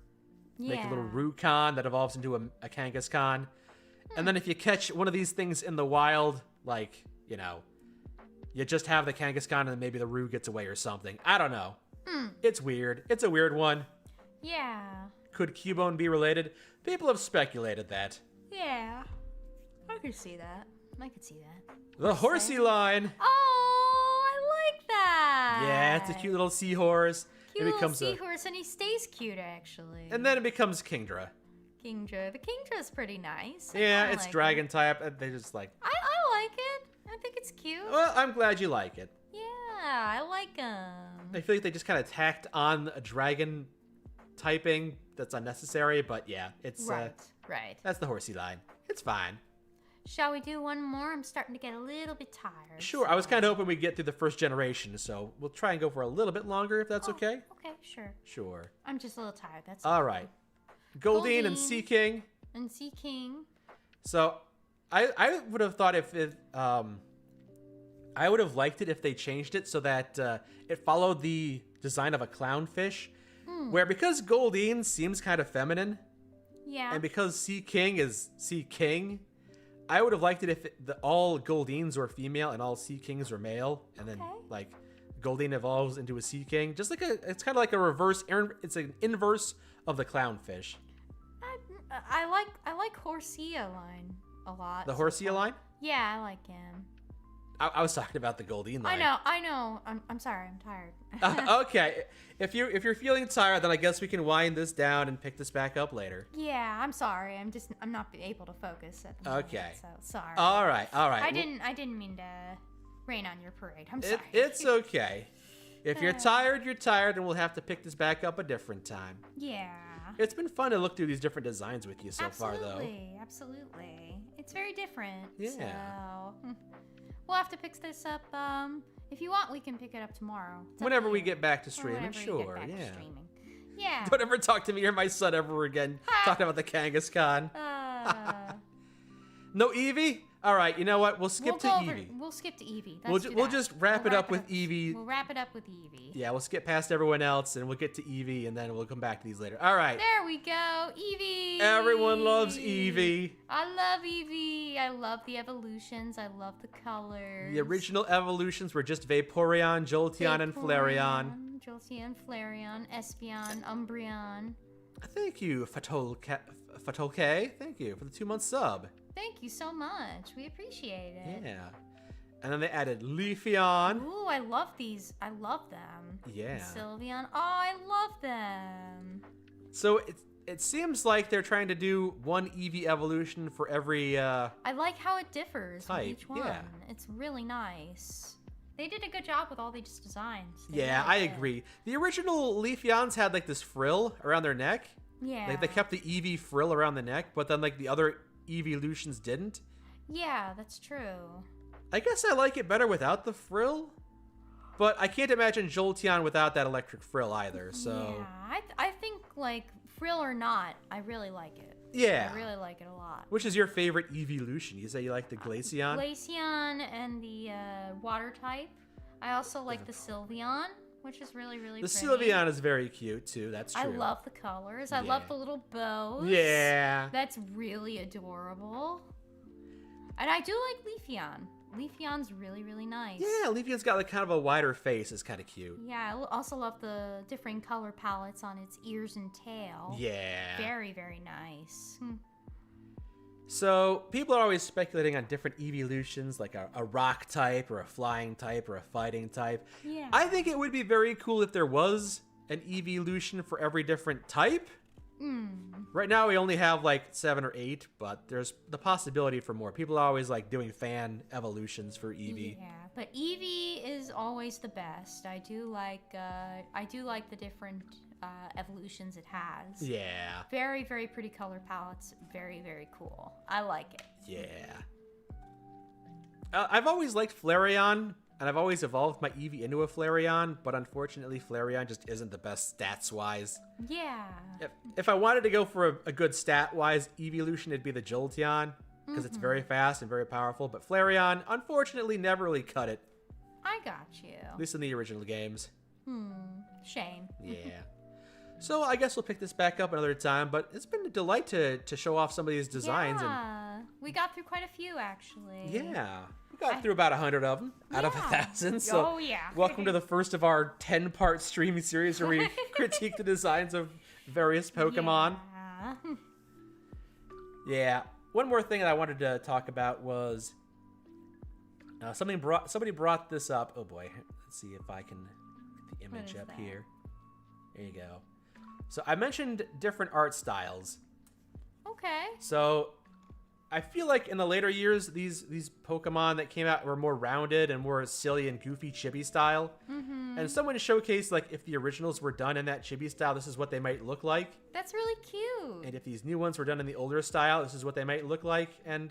S2: Make a little Roo-Con that evolves into a Kangaskhan. And then if you catch one of these things in the wild, like, you just have the Kangaskhan and then maybe the Roo gets away or something. I don't know. It's weird. It's a weird one.
S1: Yeah.
S2: Could Cubone be related? People have speculated that.
S1: Yeah. I could see that. I could see that.
S2: The horsey line.
S1: Oh, I like that.
S2: Yeah, it's a cute little seahorse.
S1: Cute
S2: It
S1: little
S2: becomes
S1: seahorse, and he stays cute actually.
S2: and then it becomes Kingdra.
S1: Kingdra. The Kingdra's pretty nice. I
S2: Yeah,
S1: kinda
S2: it's
S1: like
S2: dragon
S1: it.
S2: type. And they just like.
S1: I like it. I think it's cute.
S2: Well, I'm glad you like it.
S1: Yeah, I like him.
S2: I feel like they just kind of tacked on a dragon typing that's unnecessary, but yeah, it's
S1: Right.
S2: that's the horsey line. It's fine.
S1: Shall we do one more? I'm starting to get a little bit tired.
S2: Sure, I was kind of hoping we'd get through the first generation, so we'll try and go for a little bit longer if that's okay.
S1: Okay, sure.
S2: Sure.
S1: I'm just a little tired. That's
S2: All right. Goldeen and
S1: Goldeen.
S2: Sea King.
S1: And Sea King.
S2: So, I would have thought I would have liked it if they changed it so that it followed the design of a clownfish, where because Goldeen seems kind of feminine,
S1: Yeah.
S2: and because Sea King is Sea King, I would have liked it if all Goldeens were female and all Sea Kings were male, and then
S1: Okay.
S2: like Goldeen evolves into a Sea King, just like it's kind of like a reverse. It's an inverse of the clownfish.
S1: I like Horsia line a lot.
S2: The
S1: so
S2: Horsia
S1: far.
S2: line.
S1: Yeah, I like him.
S2: I was talking about the Goldeen line.
S1: I know. I'm sorry. I'm tired.
S2: Okay, if you're feeling tired, then I guess we can wind this down and pick this back up later.
S1: Yeah, I'm sorry. I'm not able to focus at the moment.
S2: Okay.
S1: So sorry.
S2: All right.
S1: I didn't mean to rain on your parade. I'm sorry.
S2: It's okay. If you're tired, you're tired, and we'll have to pick this back up a different time.
S1: Yeah.
S2: It's been fun to look through these different designs with you so far, though.
S1: Absolutely. It's very different.
S2: Yeah.
S1: So we'll have to pick this up. If you want, we can pick it up tomorrow. It's up
S2: Whenever
S1: to
S2: we
S1: you.
S2: get back to
S1: Or
S2: streaming,
S1: whenever you
S2: sure,
S1: get back to
S2: yeah.
S1: streaming. Yeah.
S2: Don't ever talk to me or my son ever again talking about the Kangaskhan. No Eevee? All right, you know what? We'll skip to Eevee.
S1: We'll skip to Eevee.
S2: We'll just wrap it up with Eevee.
S1: We'll wrap it up with Eevee.
S2: Yeah, we'll skip past everyone else and we'll get to Eevee and then we'll come back to these later. All right.
S1: There we go, Eevee.
S2: Everyone loves Eevee.
S1: I love Eevee. I love the evolutions. I love the colors.
S2: The original evolutions were just Vaporeon, Jolteon, and Flareon.
S1: Jolteon, Flareon, Espeon, Umbreon.
S2: Thank you, Fatolke. Thank you for the 2-month sub.
S1: Thank you so much. We appreciate it.
S2: Yeah. And then they added Leafeon.
S1: Ooh, I love these. I love them.
S2: Yeah.
S1: Sylveon. Oh, I love them.
S2: So it seems like they're trying to do one Eevee evolution for every
S1: I like how it differs with
S2: Type,
S1: each one.
S2: yeah.
S1: It's really nice. They did a good job with all these designs. They
S2: Yeah,
S1: really
S2: I
S1: did.
S2: agree. The original Leafeons had like this frill around their neck.
S1: Yeah.
S2: Like they kept the Eevee frill around the neck, but then like the other evolutions didn't.
S1: Yeah, that's true.
S2: I guess I like it better without the frill, but I can't imagine Jolteon without that electric frill either. So
S1: Yeah, I think like frill or not, I really like it.
S2: yeah.
S1: I really like it a lot.
S2: Which is your favorite evolution? You say you like the Glaceon?
S1: Glaceon and the water type. I also like the Sylveon, which is really, really
S2: The
S1: pretty.
S2: Sylveon is very cute too. That's true.
S1: I love the colors. I love
S2: Yeah.
S1: the little bows.
S2: Yeah.
S1: That's really adorable. And I do like Leafeon. Leafeon's really, really nice.
S2: Yeah, Leafeon's got like kind of a wider face. It's kind of cute.
S1: Yeah, I also love the different color palettes on its ears and tail.
S2: Yeah.
S1: Very, very nice.
S2: So people are always speculating on different evolutions, like a rock type or a flying type or a fighting type.
S1: Yeah.
S2: I think it would be very cool if there was an evolution for every different type. Right now we only have like 7 or 8, but there's the possibility for more. People are always like doing fan evolutions for Eevee.
S1: Yeah, But Eevee is always the best. I do like the different evolutions it has.
S2: Yeah.
S1: Very, very pretty color palettes. Very, very cool. I like it.
S2: Yeah. I've always liked Flareon, and I've always evolved my Eevee into a Flareon, but unfortunately Flareon just isn't the best stats-wise.
S1: Yeah.
S2: If I wanted to go for a good stat-wise evolution, it'd be the Jolteon, because it's very fast and very powerful, but Flareon, unfortunately, never really cut it,
S1: I got you.
S2: at least in the original games.
S1: Shame.
S2: Yeah. So I guess we'll pick this back up another time, but it's been a delight to show off some of these designs.
S1: Yeah. We got through quite a few, actually.
S2: And yeah. We got through about 100 of them out of 1,000. So
S1: Oh, yeah.
S2: welcome to the first of our 10-part streaming series where we critique the designs of various Pokemon.
S1: Yeah.
S2: Yeah. One more thing that I wanted to talk about was somebody brought this up. Oh boy, let's see if I can get the image
S1: is
S2: up
S1: that?
S2: here. There you go. So I mentioned different art styles.
S1: Okay.
S2: So I feel like in the later years, these Pokemon that came out were more rounded and more silly and goofy chibi style. And someone showcased like if the originals were done in that chibi style, this is what they might look like.
S1: That's really cute.
S2: And if these new ones were done in the older style, this is what they might look like. And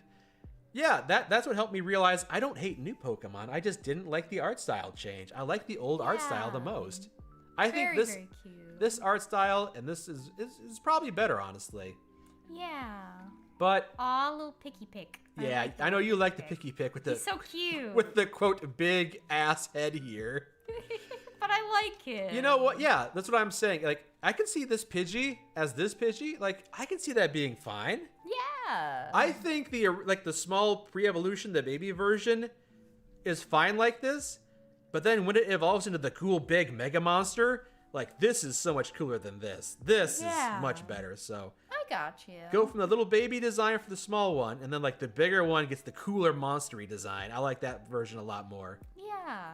S2: yeah, that's what helped me realize I don't hate new Pokemon. I just didn't like the art style change. I like the old art style the
S1: Yeah.
S2: most. I think
S1: Very,
S2: this
S1: very cute.
S2: this art style and this is probably better, honestly.
S1: Yeah.
S2: But
S1: Aw, little picky pick.
S2: yeah,
S1: like
S2: I know you like the
S1: pick.
S2: picky pick with
S1: He's
S2: the
S1: so cute.
S2: with the quote big ass head here.
S1: But I like him.
S2: You know what? Yeah, that's what I'm saying. Like I can see this Pidgey as this Pidgey. Like I can see that being fine.
S1: Yeah.
S2: I think the small pre-evolution, the baby version, is fine like this. But then when it evolves into the cool big mega monster, like this is so much cooler than this. This
S1: Yeah.
S2: is much better. So
S1: I got you.
S2: go from the little baby design for the small one, and then like the bigger one gets the cooler monstery design. I like that version a lot more.
S1: Yeah.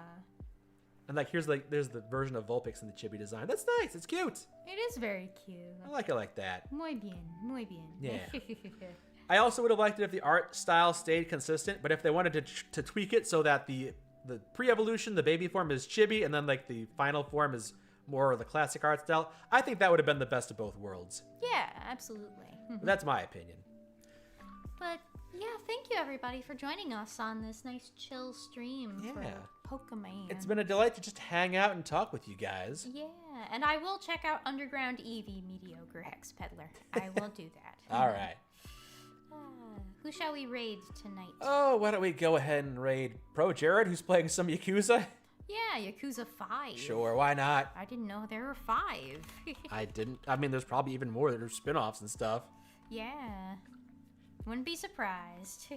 S2: And like there's the version of Vulpix in the chibi design. That's nice. It's cute.
S1: It is very cute.
S2: I like it like that.
S1: Muy bien. Muy bien.
S2: Yeah. I also would have liked it if the art style stayed consistent, but if they wanted to tweak it so that the pre-evolution, the baby form is chibi, and then like the final form is more of the classic art style, I think that would have been the best of both worlds.
S1: Yeah, absolutely.
S2: But that's my opinion.
S1: But yeah, thank you everybody for joining us on this nice chill stream
S2: Yeah.
S1: for Pokemon.
S2: It's been a delight to just hang out and talk with you guys.
S1: Yeah, and I will check out Underground Eevee Mediocre Hex Peddler. I will do that.
S2: All right.
S1: Who shall we raid tonight?
S2: Oh, why don't we go ahead and raid Pro Jared, who's playing some Yakuza?
S1: Yeah, Yakuza 5.
S2: Sure, why not?
S1: I didn't know there were 5.
S2: I mean, there's probably even more that are spin-offs and stuff.
S1: Yeah. Wouldn't be surprised.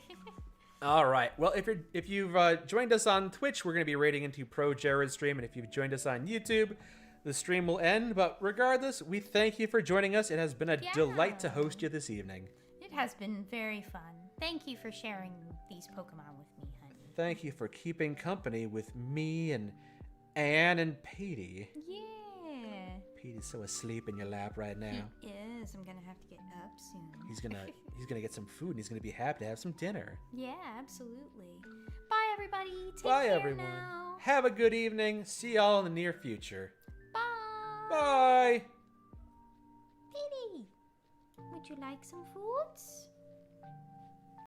S2: All right. Well, if you've joined us on Twitch, we're going to be raiding into Pro Jared's stream, and if you've joined us on YouTube, the stream will end. But regardless, we thank you for joining us. It has been a delight to host you this evening.
S1: It has been very fun. Thank you for sharing these Pokemon with me, honey.
S2: Thank you for keeping company with me and Anne and Petey.
S1: Yeah.
S2: Petey's so asleep in your lap right now.
S1: He is. I'm gonna have to get up soon.
S2: He's gonna get some food and he's gonna be happy to have some dinner.
S1: Yeah, absolutely. Bye, everybody. Take
S2: Bye,
S1: care
S2: everyone.
S1: now.
S2: Have a good evening. See y'all in the near future.
S1: Bye.
S2: Bye.
S1: Petey, would you like some foods?